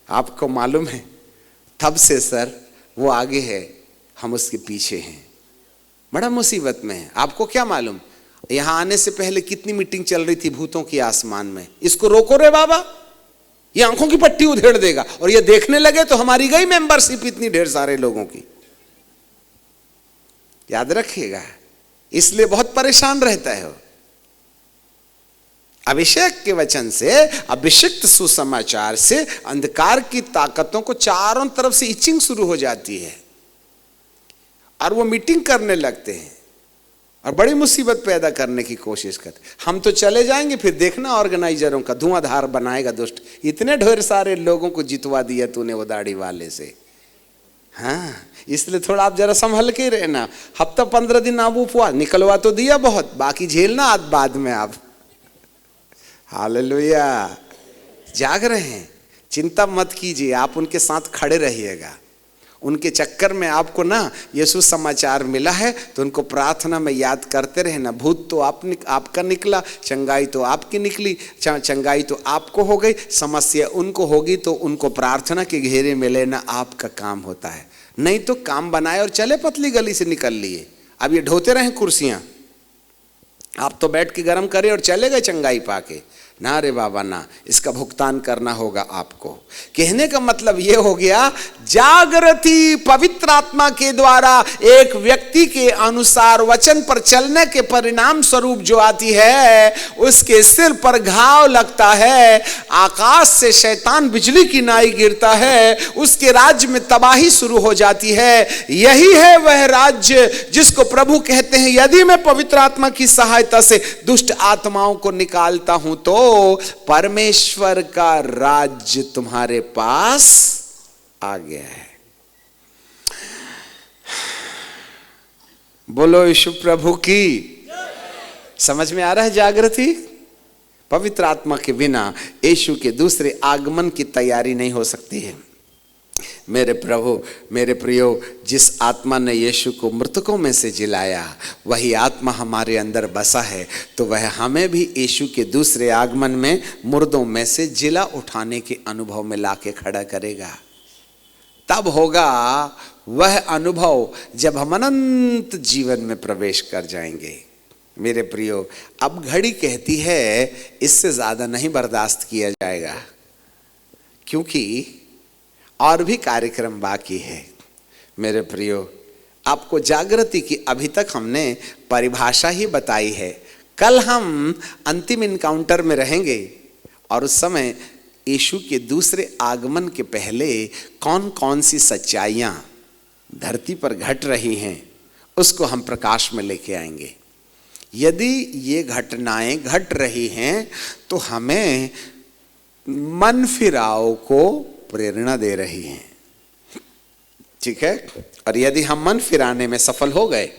Speaker 1: आपको मालूम है, तब से सर वो आगे है, हम उसके पीछे हैं। बड़ा मुसीबत में है। आपको क्या मालूम, यहां आने से पहले कितनी मीटिंग चल रही थी भूतों की आसमान में। इसको रोको रे बाबा, ये आंखों की पट्टी उधेड़ देगा, और ये देखने लगे तो हमारी गई मेंबरशिप इतनी ढेर सारे लोगों की। याद रखिएगा, इसलिए बहुत परेशान रहता है वो। अभिषेक के वचन से, अभिषिक्त सुसमाचार से अंधकार की ताकतों को चारों तरफ से इचिंग शुरू हो जाती है, और वो मीटिंग करने लगते हैं और बड़ी मुसीबत पैदा करने की कोशिश करते। हम तो चले जाएंगे, फिर देखना ऑर्गेनाइजरों का धुआंधार बनाएगा दुष्ट। इतने ढेर सारे लोगों को जितवा दिया तूने वो दाढ़ी वाले से। हाँ, इसलिए थोड़ा आप जरा संभल के रहना। हफ्ता 15 दिन आप उपवास, निकलवा तो दिया बहुत, बाकी झेलना आज बाद में आप। हालेलुया। जाग रहे हैं, चिंता मत कीजिए, आप उनके साथ खड़े रहिएगा। उनके चक्कर में आपको ना यीशु समाचार मिला है तो उनको प्रार्थना में याद करते रहना। भूत तो आपका निकला, चंगाई तो आपकी निकली, चंगाई तो आपको हो गई, समस्या उनको होगी, तो उनको प्रार्थना के घेरे में लेना आपका काम होता है। नहीं तो काम बनाए और चले, पतली गली से निकल लिए। अब ये ढोते रहे कुर्सियां, आप तो बैठ के गर्म करे और चले गए चंगाई पाके। ना रे बाबा ना, इसका भुगतान करना होगा आपको। कहने का मतलब यह हो गया, जागृति पवित्र आत्मा के द्वारा एक व्यक्ति के अनुसार वचन पर चलने के परिणाम स्वरूप जो आती है, उसके सिर पर घाव लगता है, आकाश से शैतान बिजली की नाई गिरता है, उसके राज्य में तबाही शुरू हो जाती है। यही है वह राज्य जिसको प्रभु कहते हैं, यदि मैं पवित्र आत्मा की सहायता से दुष्ट आत्माओं को निकालता हूं तो परमेश्वर का राज्य तुम्हारे पास आ गया है। बोलो यीशु प्रभु की। समझ में आ रहा है जागृति? पवित्र आत्मा के बिना यीशु के दूसरे आगमन की तैयारी नहीं हो सकती है। मेरे प्रभु, मेरे प्रियो, जिस आत्मा ने यीशु को मृतकों में से जिलाया, वही आत्मा हमारे अंदर बसा है, तो वह हमें भी यीशु के दूसरे आगमन में मुर्दों में से जिला उठाने के अनुभव में लाके खड़ा करेगा। तब होगा वह अनुभव जब हम अनंत जीवन में प्रवेश कर जाएंगे। मेरे प्रियो, अब घड़ी कहती है इससे ज्यादा नहीं बर्दाश्त किया जाएगा, क्योंकि और भी कार्यक्रम बाकी है। मेरे प्रियो, आपको जागृति की अभी तक हमने परिभाषा ही बताई है। कल हम अंतिम इनकाउंटर में रहेंगे और उस समय यीशु के दूसरे आगमन के पहले कौन कौन सी सच्चाइयां धरती पर घट रही हैं, उसको हम प्रकाश में लेके आएंगे। यदि ये घटनाएं घट रही हैं तो हमें मन फिराव को प्रेरणा दे रही हैं, ठीक है। और यदि हम मन फिराने में सफल हो गए,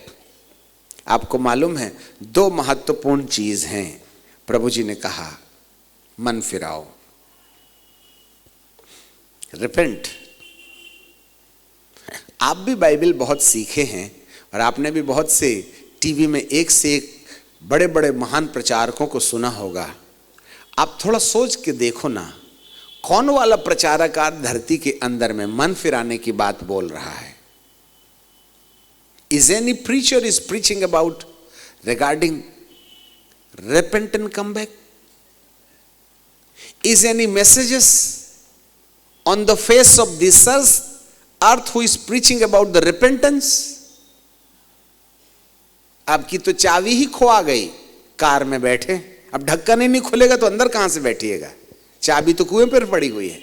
Speaker 1: आपको मालूम है 2 महत्वपूर्ण चीज हैं। प्रभु जी ने कहा मन फिराओ, रिपेंट। आप भी बाइबल बहुत सीखे हैं और आपने भी बहुत से टीवी में एक से एक बड़े बड़े महान प्रचारकों को सुना होगा। आप थोड़ा सोच के देखो ना, कौन वाला प्रचारक धरती के अंदर में मन फिराने की बात बोल रहा है? Is any preacher is preaching about regarding repent and come back? Is any messages on the face of this earth who is preaching about the repentance? आपकी तो चाबी ही खोआ गई कार में बैठे, अब ढक्कन ही नहीं खुलेगा तो अंदर कहां से बैठिएगा? चाबी तो कुएं पर पड़ी हुई है।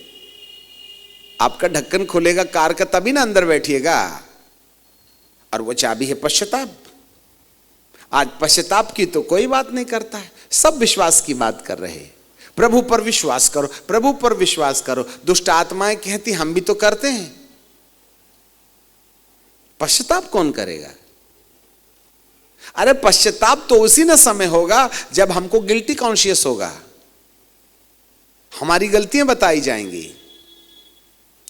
Speaker 1: आपका ढक्कन खुलेगा कार का तभी ना अंदर बैठिएगा, और वो चाबी है पश्चाताप। आज पश्चाताप की तो कोई बात नहीं करता है, सब विश्वास की बात कर रहे हैं। प्रभु पर विश्वास करो, प्रभु पर विश्वास करो। दुष्ट आत्माएं कहती हम भी तो करते हैं। पश्चाताप कौन करेगा? अरे पश्चाताप तो उसी न समय होगा जब हमको गिल्टी कॉन्शियस होगा, हमारी गलतियां बताई जाएंगी।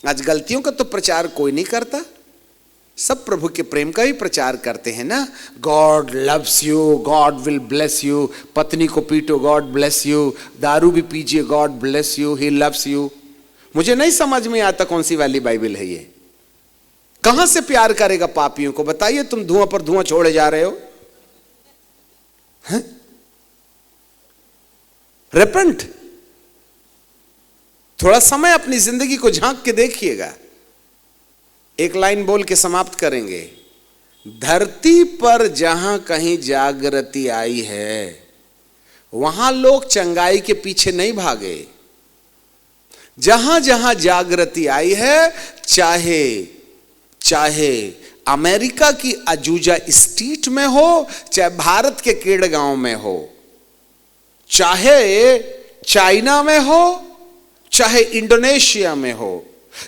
Speaker 1: आज गलतियों का तो प्रचार कोई नहीं करता, सब प्रभु के प्रेम का ही प्रचार करते हैं ना। God loves you, God will bless you. पत्नी को पीटो, गॉड ब्लेस यू। दारू भी पीजिए, God bless you, he loves you. मुझे नहीं समझ में आता कौन सी वाली बाइबल है ये। कहां से प्यार करेगा पापियों को? बताइए, तुम धुआं पर धुआं छोड़े जा रहे हो। रिपेंट। थोड़ा समय अपनी जिंदगी को झांक के देखिएगा। एक लाइन बोल के समाप्त करेंगे। धरती पर जहां कहीं जागृति आई है, वहां लोग चंगाई के पीछे नहीं भागे। जहां जहां जागृति आई है, चाहे अमेरिका की अजूजा स्टेट में हो, चाहे भारत के केड़गांव में हो, चाहे चाइना में हो, चाहे इंडोनेशिया में हो,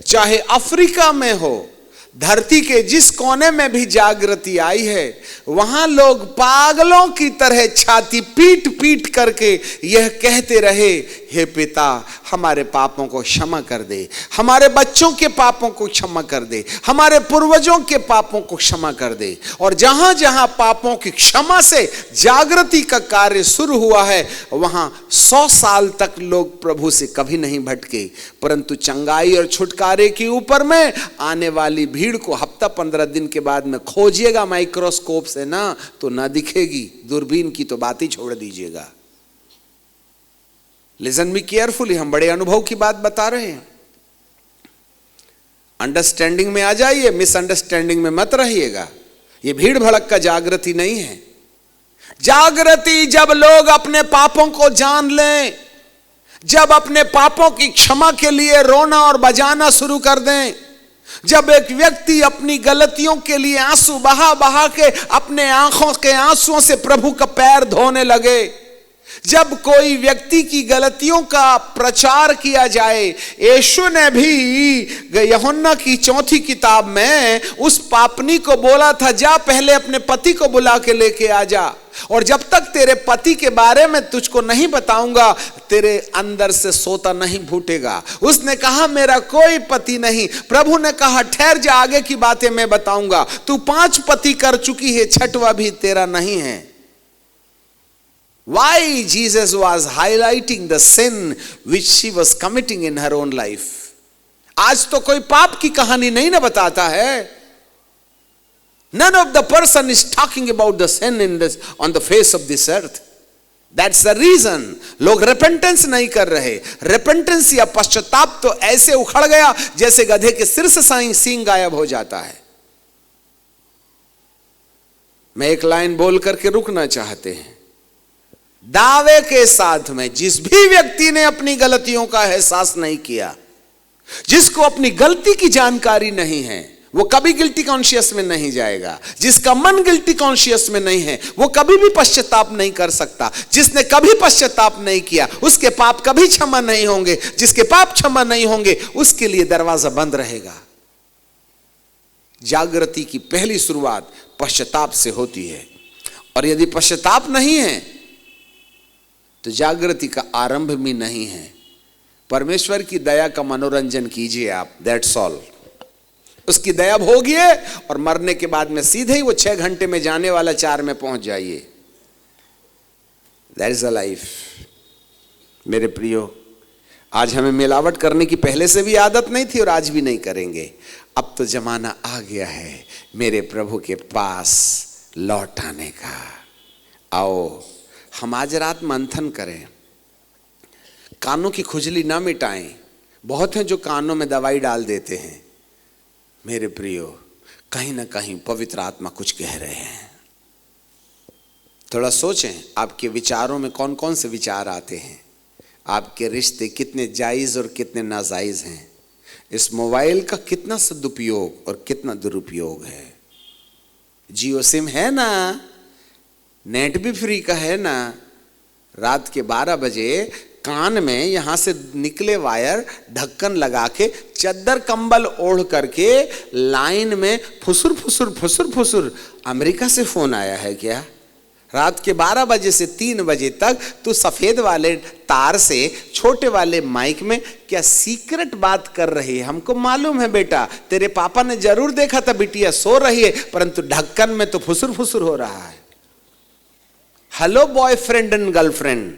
Speaker 1: चाहे अफ्रीका में हो, धरती के जिस कोने में भी जागृति आई है, वहां लोग पागलों की तरह छाती पीट पीट करके यह कहते रहे, हे पिता हमारे पापों को क्षमा कर दे, हमारे बच्चों के पापों को क्षमा कर दे, हमारे पूर्वजों के पापों को क्षमा कर दे। और जहां जहां पापों की क्षमा से जागृति का कार्य शुरू हुआ है, वहां 100 साल तक लोग प्रभु से कभी नहीं भटके। परंतु चंगाई और छुटकारे के ऊपर में आने वाली भीड़ को हफ्ता 15 दिन के बाद में खोजिएगा माइक्रोस्कोप से ना, तो ना दिखेगी। दूरबीन की तो बात ही छोड़ दीजिएगा। लिसन मी केयरफुली, हम बड़े अनुभव की बात बता रहे हैं। अंडरस्टैंडिंग में आ जाइए, मिसअंडरस्टैंडिंग में मत रहिएगा। ये भीड़ भड़क का जागृति नहीं है। जागृति जब लोग अपने पापों को जान लें, जब अपने पापों की क्षमा के लिए रोना और बजाना शुरू कर दें, जब एक व्यक्ति अपनी गलतियों के लिए आंसू बहा बहा के अपने आंखों के आंसुओं से प्रभु का पैर धोने लगे, जब कोई व्यक्ति की गलतियों का प्रचार किया जाए। यीशु ने भी यूहन्ना की 4 किताब में उस पापनी को बोला था, जा पहले अपने पति को बुला के लेके आ जा, और जब तक तेरे पति के बारे में तुझको नहीं बताऊंगा, तेरे अंदर से सोता नहीं फूटेगा। उसने कहा मेरा कोई पति नहीं। प्रभु ने कहा ठहर जा, आगे की बातें मैं बताऊंगा। तू 5 पति कर चुकी है, 6वां भी तेरा नहीं है। Why Jesus was highlighting the sin which she was committing in her own life? आज तो कोई पाप की कहानी नहीं ना बताता है। None of the person is talking about the sin in this on the face of this earth. That's the reason लोग repentance नहीं कर रहे। repentance या पश्चाताप तो ऐसे उखड़ गया जैसे गधे के सिर से सींग गायब हो जाता है। मैं एक लाइन बोल करके रुकना चाहते हैं। दावे के साथ में जिस भी व्यक्ति ने अपनी गलतियों का एहसास नहीं किया, जिसको अपनी गलती की जानकारी नहीं है, वो कभी गिल्टी कॉन्शियस में नहीं जाएगा। जिसका मन गिल्टी कॉन्शियस में नहीं है, वो कभी भी पश्चाताप नहीं कर सकता। जिसने कभी पश्चाताप नहीं किया, उसके पाप कभी क्षमा नहीं होंगे। जिसके पाप क्षमा नहीं होंगे, उसके लिए दरवाजा बंद रहेगा। जागृति की पहली शुरुआत पश्चाताप से होती है, और यदि पश्चाताप नहीं है तो जागृति का आरंभ भी नहीं है। परमेश्वर की दया का मनोरंजन कीजिए आप, दैट्स ऑल। उसकी दया भोगिए और मरने के बाद में सीधे ही वो 6 घंटे में जाने वाला 4 में पहुंच जाइए। That is a life. मेरे प्रियो, आज हमें मिलावट करने की पहले से भी आदत नहीं थी और आज भी नहीं करेंगे। अब तो जमाना आ गया है मेरे प्रभु के पास लौट आने का। आओ हम आज रात मंथन करें, कानों की खुजली ना मिटाएं। बहुत हैं जो कानों में दवाई डाल देते हैं। मेरे प्रियो, कहीं ना कहीं पवित्र आत्मा कुछ कह रहे हैं। थोड़ा सोचें, आपके विचारों में कौन कौन से विचार आते हैं, आपके रिश्ते कितने जायज़ और कितने नाजायज़ हैं, इस मोबाइल का कितना सदुपयोग और कितना दुरुपयोग है। जियो सिम है ना, नेट भी फ्री का है ना। रात के 12 बजे कान में यहां से निकले वायर ढक्कन लगा के चद्दर कंबल ओढ़ करके लाइन में फुसुर फुसुर फुसुर फुसुर। अमेरिका से फोन आया है क्या? रात के 12 बजे से 3 बजे तक तू सफेद वाले तार से छोटे वाले माइक में क्या सीक्रेट बात कर रही है? हमको मालूम है बेटा, तेरे पापा ने जरूर देखा था बिटिया सो रही है, परंतु ढक्कन में तो फुसुर फुसुर हो रहा है। हेलो बॉयफ्रेंड एंड गर्लफ्रेंड,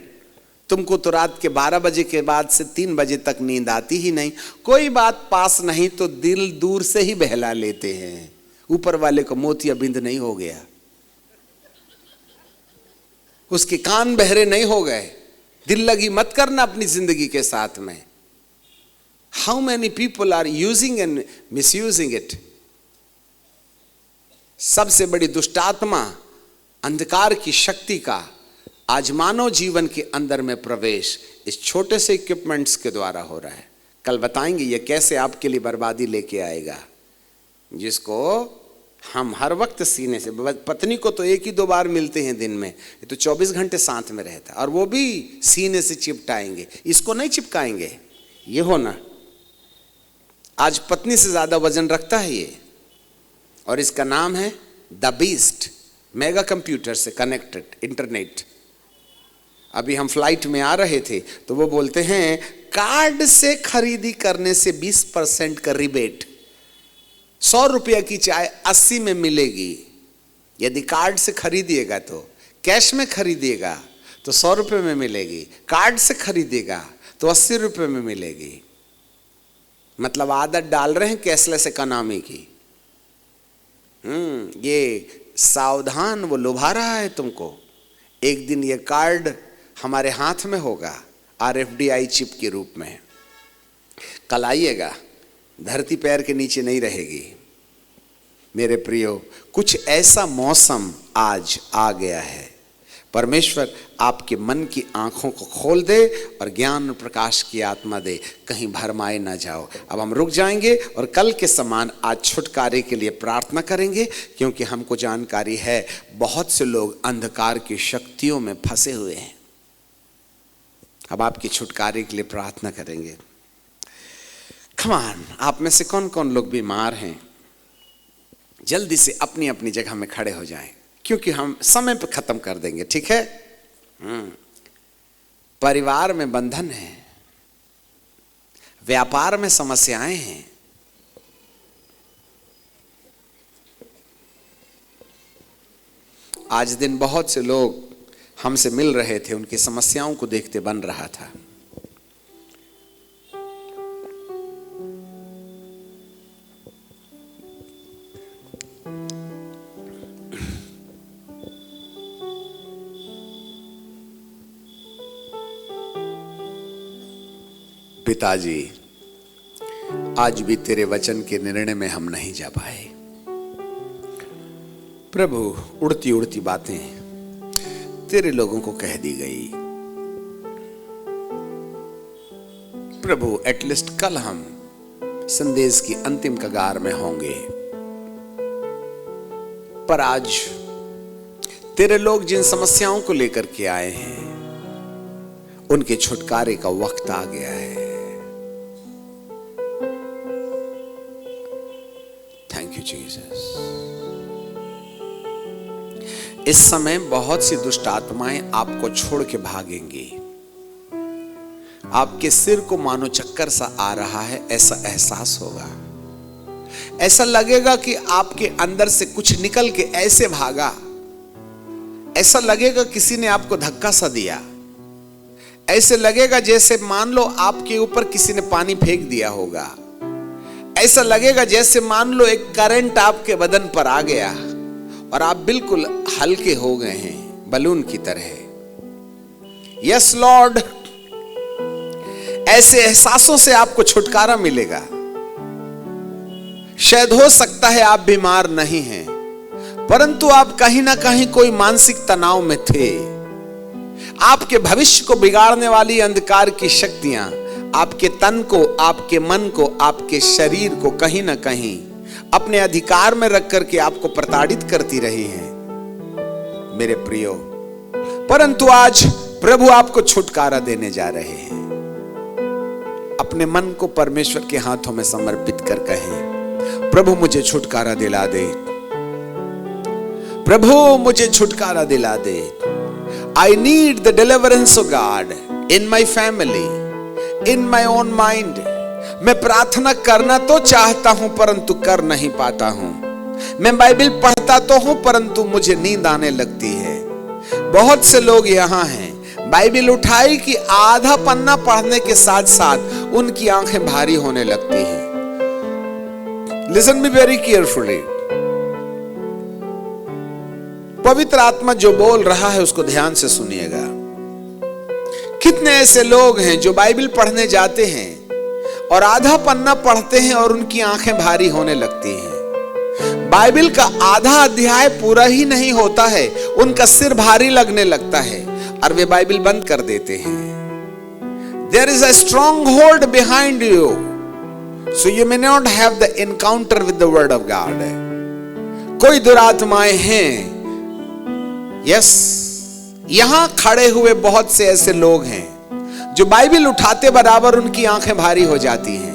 Speaker 1: तुमको तो रात के 12 बजे के बाद से 3 बजे तक नींद आती ही नहीं। कोई बात पास नहीं तो दिल दूर से ही बहला लेते हैं। ऊपर वाले को मोतियाबिंद नहीं हो गया, उसके कान बहरे नहीं हो गए। दिल लगी मत करना अपनी जिंदगी के साथ में। How many people are using and misusing it. सबसे बड़ी दुष्टात्मा अंधकार की शक्ति का आज मानव जीवन के अंदर में प्रवेश इस छोटे से इक्विपमेंट्स के द्वारा हो रहा है। कल बताएंगे ये कैसे आपके लिए बर्बादी लेके आएगा, जिसको हम हर वक्त सीने से, पत्नी को तो 1 ही 2 बार मिलते हैं दिन में, ये तो 24 घंटे साथ में रहता है, और वो भी सीने से चिपटाएंगे। इसको नहीं चिपकाएंगे, ये होना आज पत्नी से ज्यादा वजन रखता है ये, और इसका नाम है द बीस्ट। मेगा कंप्यूटर से कनेक्टेड इंटरनेट। अभी हम फ्लाइट में आ रहे थे तो वो बोलते हैं कार्ड से खरीदी करने से 20% का रिबेट। 100 रुपया की चाय 80 में मिलेगी यदि कार्ड से खरीदिएगा। तो कैश में खरीदिएगा तो 100 रुपये में मिलेगी, कार्ड से खरीदिएगा तो 80 रुपये में मिलेगी। मतलब आदत डाल रहे हैं कैशलेस इकोनॉमी की। ये सावधान, वो लुभा रहा है तुमको। एक दिन ये कार्ड हमारे हाथ में होगा RFID चिप के रूप में। कल आइएगा, धरती पैर के नीचे नहीं रहेगी। मेरे प्रियो, कुछ ऐसा मौसम आज आ गया है। परमेश्वर आपके मन की आंखों को खोल दे और ज्ञान प्रकाश की आत्मा दे, कहीं भरमाए ना जाओ। अब हम रुक जाएंगे और कल के समान आज छुटकारे के लिए प्रार्थना करेंगे, क्योंकि हमको जानकारी है बहुत से लोग अंधकार की शक्तियों में फंसे हुए हैं। अब आपकी छुटकारे के लिए प्रार्थना करेंगे। कमान, आप में से कौन कौन लोग बीमार हैं, जल्दी से अपनी अपनी जगह में खड़े हो जाएं, क्योंकि हम समय पे खत्म कर देंगे, ठीक है? परिवार में बंधन है, व्यापार में समस्याएं हैं, आज दिन बहुत से लोग हमसे मिल रहे थे, उनकी समस्याओं को देखते बन रहा था। पिताजी, आज भी तेरे वचन के निर्णय में हम नहीं जा पाए। प्रभु, उड़ती उड़ती बातें तेरे लोगों को कह दी गई। प्रभु, एटलीस्ट कल हम संदेश की अंतिम कगार में होंगे, पर आज तेरे लोग जिन समस्याओं को लेकर के आए हैं, उनके छुटकारे का वक्त आ गया है। Thank you Jesus. इस समय बहुत सी दुष्ट आत्माएं आपको छोड़ के भागेंगी। आपके सिर को मानो चक्कर सा आ रहा है, ऐसा एहसास होगा। ऐसा लगेगा कि आपके अंदर से कुछ निकल के ऐसे भागा। ऐसा लगेगा किसी ने आपको धक्का सा दिया। ऐसे लगेगा जैसे मान लो आपके ऊपर किसी ने पानी फेंक दिया होगा। ऐसा लगेगा जैसे मान लो एक करंट आपके बदन पर आ गया और आप बिल्कुल हल्के हो गए हैं, बलून की तरह। यस लॉर्ड, ऐसे एहसासों से आपको छुटकारा मिलेगा। शायद हो सकता है आप बीमार नहीं हैं, परंतु आप कहीं ना कहीं कोई मानसिक तनाव में थे। आपके भविष्य को बिगाड़ने वाली अंधकार की शक्तियां आपके तन को, आपके मन को, आपके शरीर को कहीं ना कहीं अपने अधिकार में रख करके आपको प्रताड़ित करती रही हैं मेरे प्रियो। परंतु आज प्रभु आपको छुटकारा देने जा रहे हैं। अपने मन को परमेश्वर के हाथों में समर्पित कर कहें, प्रभु मुझे छुटकारा दिला दे, प्रभु मुझे छुटकारा दिला दे। I need the deliverance of God in my family, in my own mind. मैं प्रार्थना करना तो चाहता हूं परंतु कर नहीं पाता हूं। मैं बाइबल पढ़ता तो हूं परंतु मुझे नींद आने लगती है। बहुत से लोग यहां हैं, बाइबल उठाई कि आधा पन्ना पढ़ने के साथ साथ उनकी आंखें भारी होने लगती हैं। Listen me very carefully. पवित्र आत्मा जो बोल रहा है उसको ध्यान से सुनिएगा। कितने ऐसे लोग हैं जो बाइबल पढ़ने जाते हैं और आधा पन्ना पढ़ते हैं और उनकी आंखें भारी होने लगती हैं। बाइबल का आधा अध्याय पूरा ही नहीं होता है, उनका सिर भारी लगने लगता है और वे बाइबल बंद कर देते हैं। There is a stronghold behind you, so you may not have the encounter with the word of God. कोई दुरात्माएं हैं, यस, यहां खड़े हुए बहुत से ऐसे लोग हैं जो बाइबल उठाते बराबर उनकी आंखें भारी हो जाती हैं।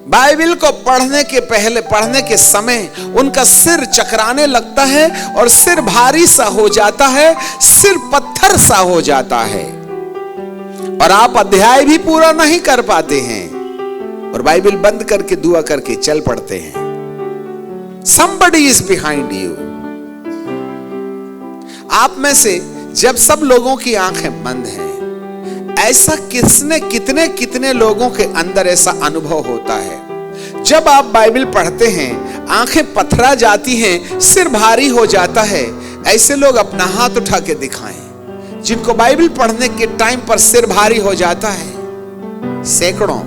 Speaker 1: बाइबल को पढ़ने के पहले, पढ़ने के समय उनका सिर चकराने लगता है और सिर भारी सा हो जाता है, सिर पत्थर सा हो जाता है और आप अध्याय भी पूरा नहीं कर पाते हैं और बाइबल बंद करके दुआ करके चल पड़ते हैं। Somebody is behind you. आप में से जब सब लोगों की आंखें बंद हैं, ऐसा कितने कितने लोगों के अंदर ऐसा अनुभव होता है। जब आप बाइबल पढ़ते हैं, आंखें पथरा जाती हैं, सिर भारी हो जाता है। ऐसे लोग अपना हाथ उठा के दिखाएं जिनको बाइबल पढ़ने के टाइम पर सिर भारी हो जाता है। सैकड़ों।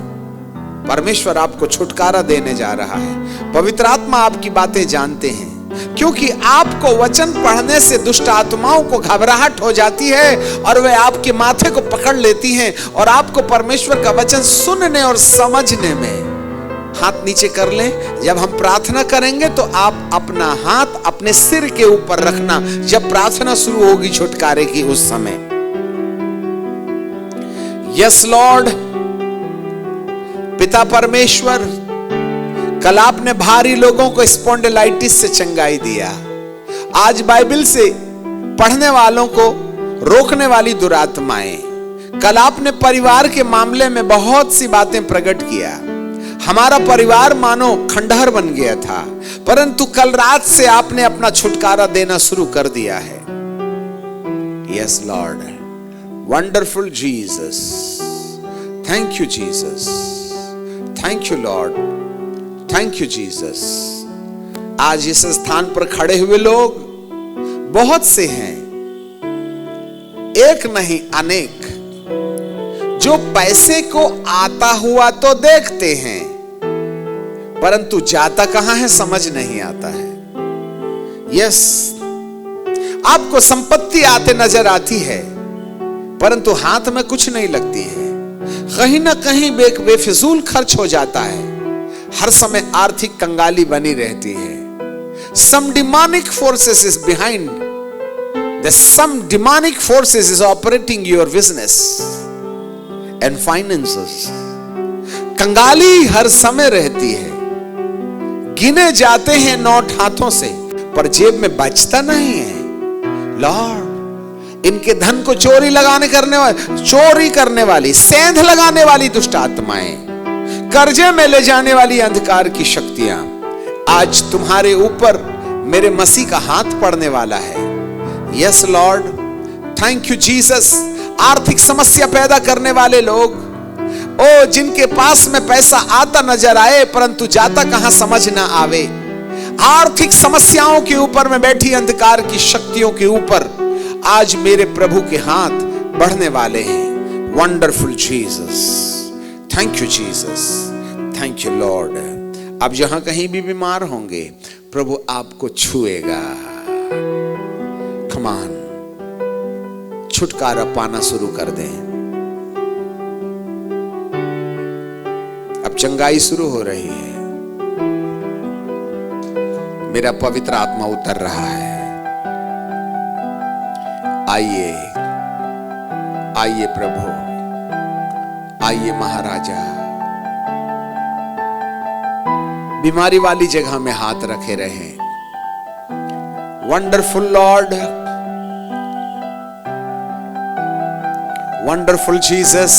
Speaker 1: परमेश्वर आपको छुटकारा देने जा रहा है। पवित्र आत्मा आपकी बातें जानते हैं, क्योंकि आपको वचन पढ़ने से दुष्ट आत्माओं को घबराहट हो जाती है और वे आपके माथे को पकड़ लेती हैं और आपको परमेश्वर का वचन सुनने और समझने में। हाथ नीचे कर लें। जब हम प्रार्थना करेंगे तो आप अपना हाथ अपने सिर के ऊपर रखना जब प्रार्थना शुरू होगी छुटकारे की उस समय। Yes Lord. पिता परमेश्वर, कल आपने भारी लोगों को स्पॉन्डिलाइटिस से चंगाई दिया। आज बाइबल से पढ़ने वालों को रोकने वाली दुरात्माएं, कल आपने परिवार के मामले में बहुत सी बातें प्रकट किया। हमारा परिवार मानो खंडहर बन गया था, परंतु कल रात से आपने अपना छुटकारा देना शुरू कर दिया है। Yes Lord, wonderful Jesus, thank you Jesus, thank you Lord, thank you Jesus. आज इस स्थान पर खड़े हुए लोग बहुत से हैं, एक नहीं अनेक, जो पैसे को आता हुआ तो देखते हैं परंतु जाता कहां है समझ नहीं आता है। यस, आपको संपत्ति आते नजर आती है परंतु हाथ में कुछ नहीं लगती है, कहीं ना कहीं बेफिजूल खर्च हो जाता है, हर समय आर्थिक कंगाली बनी रहती है। Some demonic forces is behind. Some demonic forces is operating your business and finances. कंगाली हर समय रहती है, गिने जाते हैं नोट हाथों से पर जेब में बचता नहीं है। लॉर्ड, इनके धन को चोरी करने वाली, सेंध लगाने वाली दुष्ट आत्माएं, कर्जे में ले जाने वाली अंधकार की शक्तियां, आज तुम्हारे ऊपर मेरे मसीह का हाथ पड़ने वाला है। Yes Lord, thank you Jesus. आर्थिक समस्या पैदा करने वाले लोग, ओ जिनके पास में पैसा आता नजर आए परंतु जाता कहां समझ ना आवे, आर्थिक समस्याओं के ऊपर में बैठी अंधकार की शक्तियों के ऊपर आज मेरे प्रभु के हाथ बढ़ने वाले हैं। Wonderful Jesus. Thank you Jesus, thank you Lord. अब जहां कहीं भी बीमार होंगे प्रभु आपको छुएगा। कम ऑन, छुटकारा पाना शुरू कर दें। अब चंगाई शुरू हो रही है। मेरा पवित्र आत्मा उतर रहा है। आइए आइए प्रभु, आइए महाराजा। बीमारी वाली जगह में हाथ रखे रहें। Wonderful Lord, wonderful Jesus,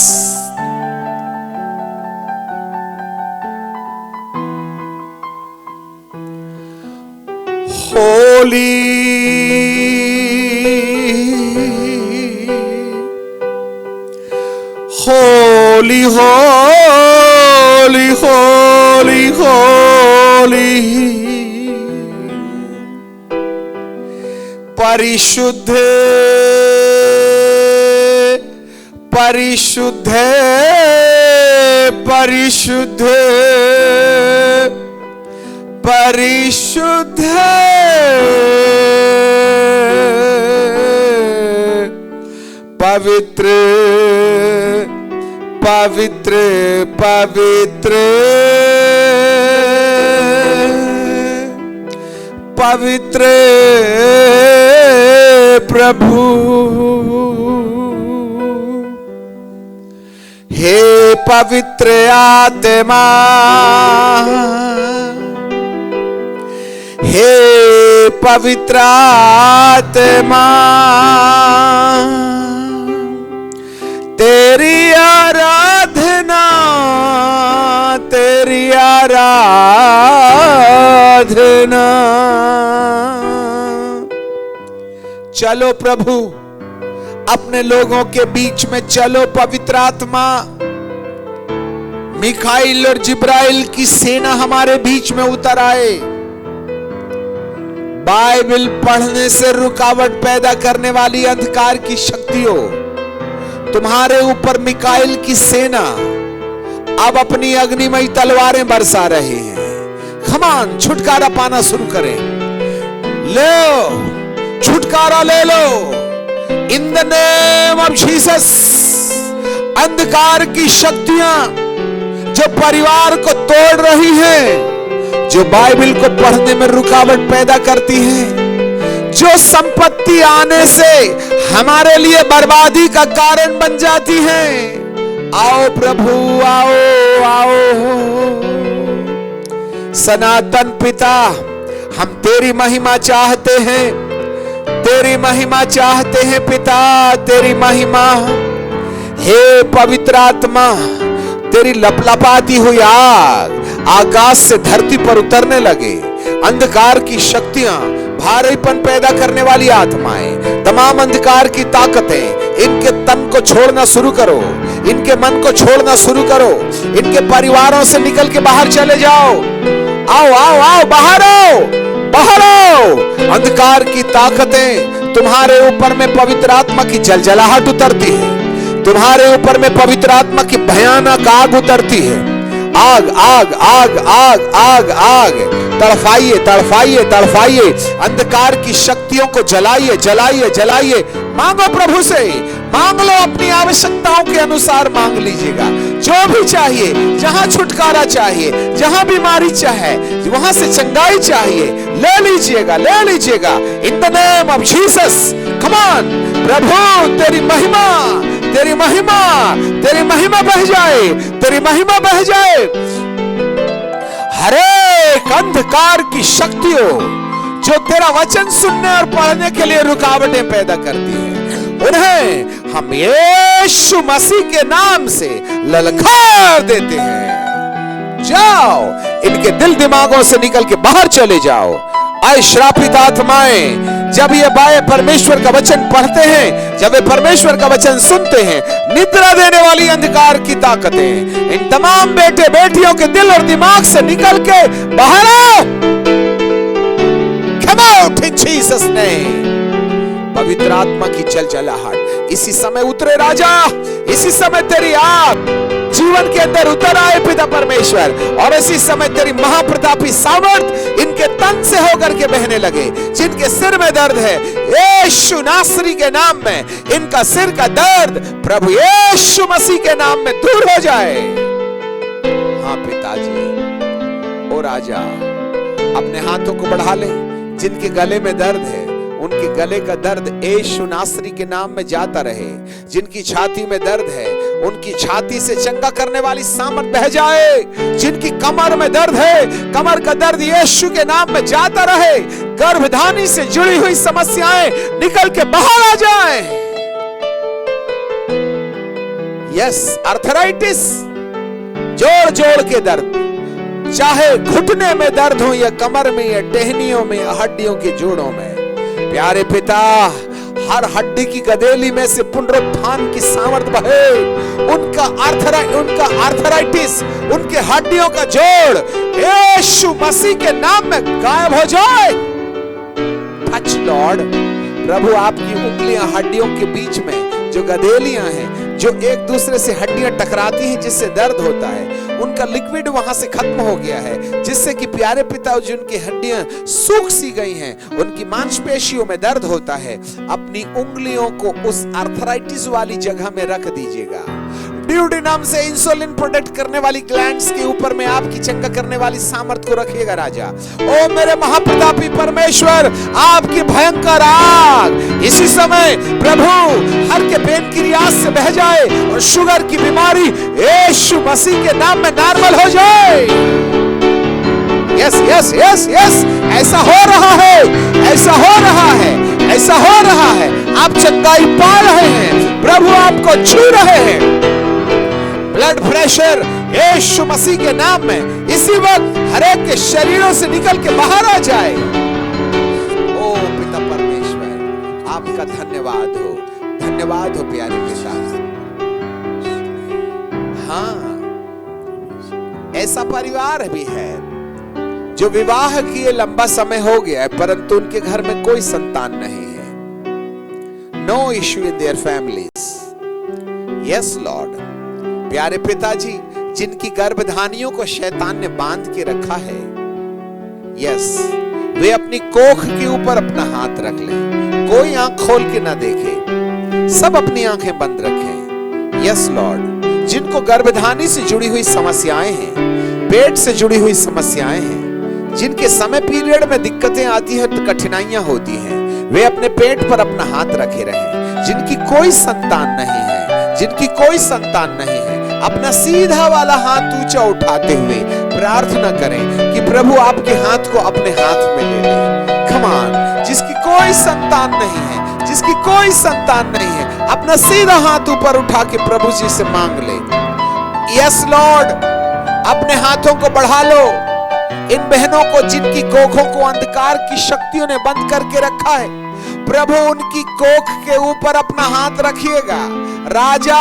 Speaker 1: holy holy holy holy holy, परिशुद्ध परिशुद्ध परिशुद्ध परिशुद्ध पवित्र पवित्र पवित्र पवित्र प्रभु। हे पवित्र आत्मा, हे पवित्र आत्मा, तेरी आराधना, तेरी आराधना। चलो प्रभु, अपने लोगों के बीच में चलो पवित्र आत्मा। मिखाइल और जिब्राइल की सेना हमारे बीच में उतर आए। बाइबल पढ़ने से रुकावट पैदा करने वाली अंधकार की शक्तियों, तुम्हारे ऊपर मिकाइल की सेना अब अपनी अग्निमय तलवारें बरसा रहे हैं। खमान, छुटकारा पाना शुरू करें। लो, छुटकारा ले लो in the name of Jesus. अंधकार की शक्तियां जो परिवार को तोड़ रही हैं, जो बाइबल को पढ़ने में रुकावट पैदा करती हैं, जो संपत्ति आने से हमारे लिए बर्बादी का कारण बन जाती है, आओ प्रभु, आओ आओ। सनातन पिता, हम तेरी महिमा चाहते हैं, तेरी महिमा चाहते हैं पिता, तेरी महिमा। हे पवित्र आत्मा, तेरी लपलपाती हुई आग आकाश से धरती पर उतरने लगे। अंधकार की शक्तियां, भारीपन पैदा करने वाली आत्माएं, तमाम अंधकार की ताकतें, इनके तन को छोड़ना शुरू करो, इनके मन को छोड़ना शुरू करो, इनके परिवारों से निकल के बाहर चले जाओ। आओ आओ आओ, बाहर आओ, बाहर आओ। अंधकार की ताकतें, तुम्हारे ऊपर में पवित्र आत्मा की जलजलाहट उतरती है, तुम्हारे ऊपर में पवित्र आत्मा की भयानक आग उतरती है। आग आग आग आग आग आग, तड़फाइए तड़फाइए तड़फाइए, अंधकार की शक्तियों को जलाइए जलाइए जलाइए। मांगो प्रभु से, मांग लो, अपनी आवश्यकताओं के अनुसार मांग लीजिएगा। जो भी चाहिए, जहां छुटकारा चाहिए, जहां बीमारी चाहे, वहां से चंगाई चाहिए, ले लीजिएगा, ले लीजिएगा। In the name of Jesus. Come on प्रभु, तेरी महिमा, तेरी महिमा, तेरी महिमा बह जाए, तेरी महिमा बह जाए। हर एक अंधकार की शक्तियों जो तेरा वचन सुनने और पढ़ने के लिए रुकावटें पैदा करती है, उन्हें हम यीशु मसीह के नाम से ललकार देते हैं। जाओ, इनके दिल दिमागों से निकल के बाहर चले जाओ। आए श्रापित आत्माएं, जब ये बाए परमेश्वर का वचन पढ़ते हैं, जब ये परमेश्वर का वचन सुनते हैं, निद्रा देने वाली अंधकार की ताकतें इन तमाम बेटे बेटियों के दिल और दिमाग से निकल के बाहर आओ। Come out in Jesus name। पवित्र आत्मा की जलजलाहट इसी समय उतरे राजा, इसी समय तेरी आग जीवन के अंदर उतर आए पिता परमेश्वर, और इसी समय तेरी महाप्रतापी सामर्थ इनके तन से होकर के बहने लगे। जिनके सिर में दर्द है, यीशु नासरी के नाम में इनका सिर का दर्द प्रभु यीशु मसीह के नाम में दूर हो जाए। हाँ पिताजी, ओ राजा, अपने हाथों को बढ़ा ले। जिनके गले में दर्द है, उनके गले का दर्द यीशु नासरी के नाम में जाता रहे। जिनकी छाती में दर्द है, उनकी छाती से चंगा करने वाली सामर्थ बह जाए। जिनकी कमर में दर्द है, कमर का दर्द यीशु के नाम में जाता रहे। गर्भधानी से जुड़ी हुई समस्याएं निकल के बाहर आ जाएं। यस, अर्थराइटिस, जोड़ जोड़ के दर्द, चाहे घुटने में दर्द हो या कमर में या टहनियों में या हड्डियों के जोड़ों में, प्यारे पिता, हर हड्डी की गदेली में से पुनरुत्थान की सामर्थ बहे। उनका आर्थराइटिस, उनके हड्डियों का जोड़ यीशु मसीह के नाम में गायब हो जाए। टच लॉर्ड, प्रभु आपकी उंगलियां हड्डियों के बीच में जो गदेलियां हैं, जो एक दूसरे से हड्डियां टकराती हैं जिससे दर्द होता है, उनका लिक्विड वहां से खत्म हो गया है, जिससे कि प्यारे पिता जिनकी हड्डियां सूख सी गई हैं, उनकी मांसपेशियों में दर्द होता है। अपनी उंगलियों को उस आर्थराइटिस वाली जगह में रख दीजिएगा। ड्यूडेनम से इंसुलिन प्रोडक्ट करने वाली ग्लैंड्स के ऊपर में आपकी चंगा करने वाली सामर्थ को रखिएगा राजा। ओ मेरे महाप्रतापी परमेश्वर, आपकी भयंकर आग इसी समय प्रभु हर के पेन की रियाज से बह जाए और शुगर की बीमारी यीशु मसीह के नाम में नॉर्मल हो जाए। यस यस यस यस, ऐसा हो रहा है, ऐसा हो रहा है, ऐसा हो रहा है। आप चंगाई पा रहे हैं, प्रभु आपको छू रहे हैं। ब्लड प्रेशर यीशु मसीह के नाम में इसी वक्त हर एक के शरीरों से निकल के बाहर आ जाए। ओ पिता परमेश्वर, आपका धन्यवाद हो, धन्यवाद हो प्यारे पिता। हाँ, ऐसा परिवार भी है जो विवाह किए लंबा समय हो गया है, परंतु उनके घर में कोई संतान नहीं है। No issue in their families. Yes Lord, प्यारे पिताजी, जिनकी गर्भधानियों को शैतान ने बांध के रखा है, यस, वे अपनी कोख के ऊपर अपना हाथ रख लें। कोई आंख खोल के ना देखे, सब अपनी आंखें बंद रखें। यस लॉर्ड, जिनको गर्भधानी से जुड़ी हुई समस्याएं हैं, पेट से जुड़ी हुई समस्याएं हैं, जिनके समय पीरियड में दिक्कतें आती है, तो कठिनाइयां होती हैं, वे अपने पेट पर अपना हाथ रखे रहें। जिनकी कोई संतान नहीं है, जिनकी कोई संतान नहीं है, अपना सीधा वाला हाथ ऊंचा उठाते हुए प्रार्थना करें कि प्रभु आपके हाथ को अपने हाथ में ले लें। कम ऑन, जिसकी कोई संतान नहीं है, जिसकी कोई संतान नहीं है, अपना सीधा हाथ ऊपर उठा के प्रभु जी से मांग ले। यस लॉर्ड, अपने हाथों को बढ़ा लो। इन बहनों को जिनकी कोखों को अंधकार की शक्तियों ने बंद करके रखा है, प्रभु उनकी कोख के ऊपर अपना हाथ रखिएगा। राजा,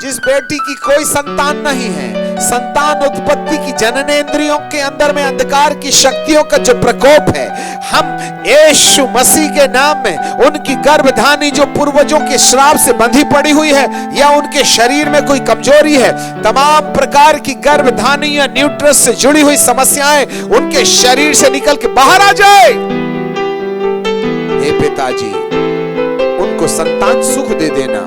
Speaker 1: जिस बेटी की कोई संतान नहीं है, संतान उत्पत्ति की जननेंद्रियों के अंदर में अंधकार की शक्तियों का जो प्रकोप है, हम यीशु मसीह के नाम में उनकी गर्भधानी जो पूर्वजों के श्राप से बंधी पड़ी हुई है, या उनके शरीर में कोई कमजोरी है, तमाम प्रकार की गर्भधानी या न्यूट्रस से जुड़ी हुई समस्याएं उनके शरीर से निकल के बाहर आ जाए। हे पिताजी, उनको संतान सुख दे देना,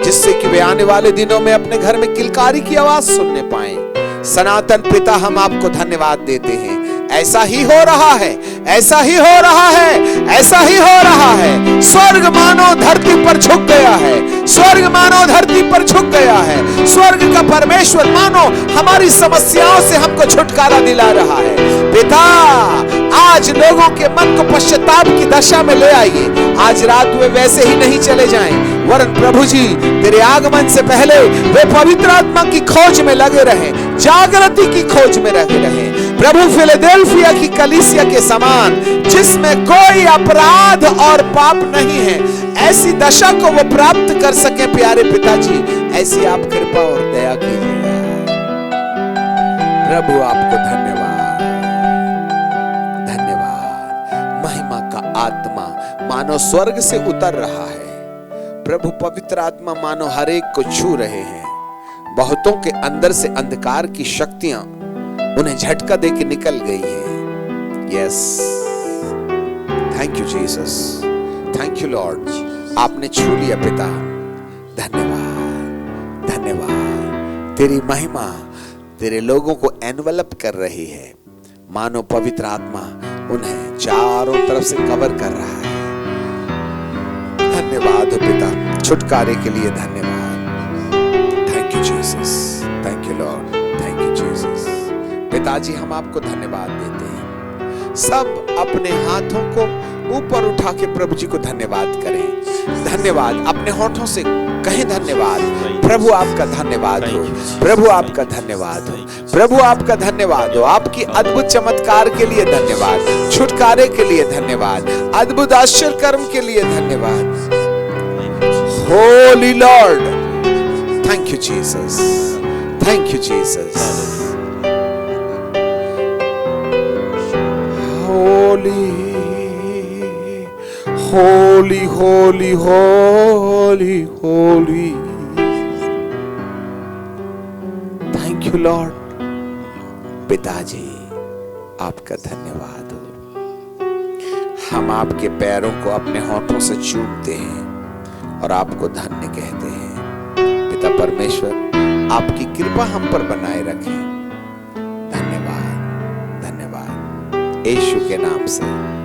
Speaker 1: जिससे कि वे आने वाले दिनों में अपने घर में किलकारी की आवाज सुनने पाएं। सनातन पिता, हम आपको धन्यवाद देते हैं। ऐसा ही हो रहा है, ऐसा ही हो रहा है, ऐसा ही हो रहा है। स्वर्ग मानो धरती पर झुक गया है, स्वर्ग मानो धरती पर झुक गया है। स्वर्ग का परमेश्वर मानो हमारी समस्याओं से हमको छुटकारा दिला रहा है। पिता, आज लोगों के मन को पश्चाताप की दशा में ले आइए। आज रात वे वैसे ही नहीं चले जाएं, वरन प्रभु जी तेरे आगमन से पहले वे पवित्र आत्मा की खोज में लगे रहे, जागृति की खोज में लगे रहे। प्रभु, फिलाडेल्फिया की कलीसिया के समान, जिसमें कोई अपराध और पाप नहीं है, ऐसी दशा को वो प्राप्त कर सके। प्यारे पिताजी, ऐसी आप कृपा और दया कीजिएगा। प्रभु, आपको धन्यवाद, धन्यवाद। महिमा का आत्मा मानो स्वर्ग से उतर रहा है। प्रभु पवित्र आत्मा मानो हर एक को छू रहे हैं। बहुतों के अंदर से अंधकार की शक्तियां उन्हें झटका देके निकल गई हैं। Yes, thank you Jesus, thank you Lord. आपने छू लिया पिता, धन्यवाद धन्यवाद। तेरी महिमा तेरे लोगों को एनवलप कर रही है, मानो पवित्र आत्मा उन्हें चारों तरफ से कवर कर रहा है। धन्यवाद हो पिता, छुटकारे के लिए धन्यवाद। Thank you Jesus, thank you Lord, thank you Jesus. पिताजी हम आपको धन्यवाद देते हैं। सब अपने हाथों को ऊपर उठा के प्रभु जी को धन्यवाद करें। धन्यवाद, अपने होठों से कहें धन्यवाद। प्रभु आपका धन्यवाद हो, प्रभु आपका धन्यवाद हो, प्रभु आपका धन्यवाद हो। आपकी अद्भुत चमत्कार के लिए धन्यवाद, छुटकारे के लिए धन्यवाद, अद्भुत आश्चर्य कर्म के लिए धन्यवाद। Holi Lord, thank you Jesus, thank you Jesus. Holy holy holy holy Holi, thank you Lord. पिताजी आपका धन्यवाद हो। हम आपके पैरों को अपने होठों से चूमते हैं और आपको धन्य कहते हैं। पिता परमेश्वर आपकी कृपा हम पर बनाए रखें। धन्यवाद धन्यवाद, यीशु के नाम से।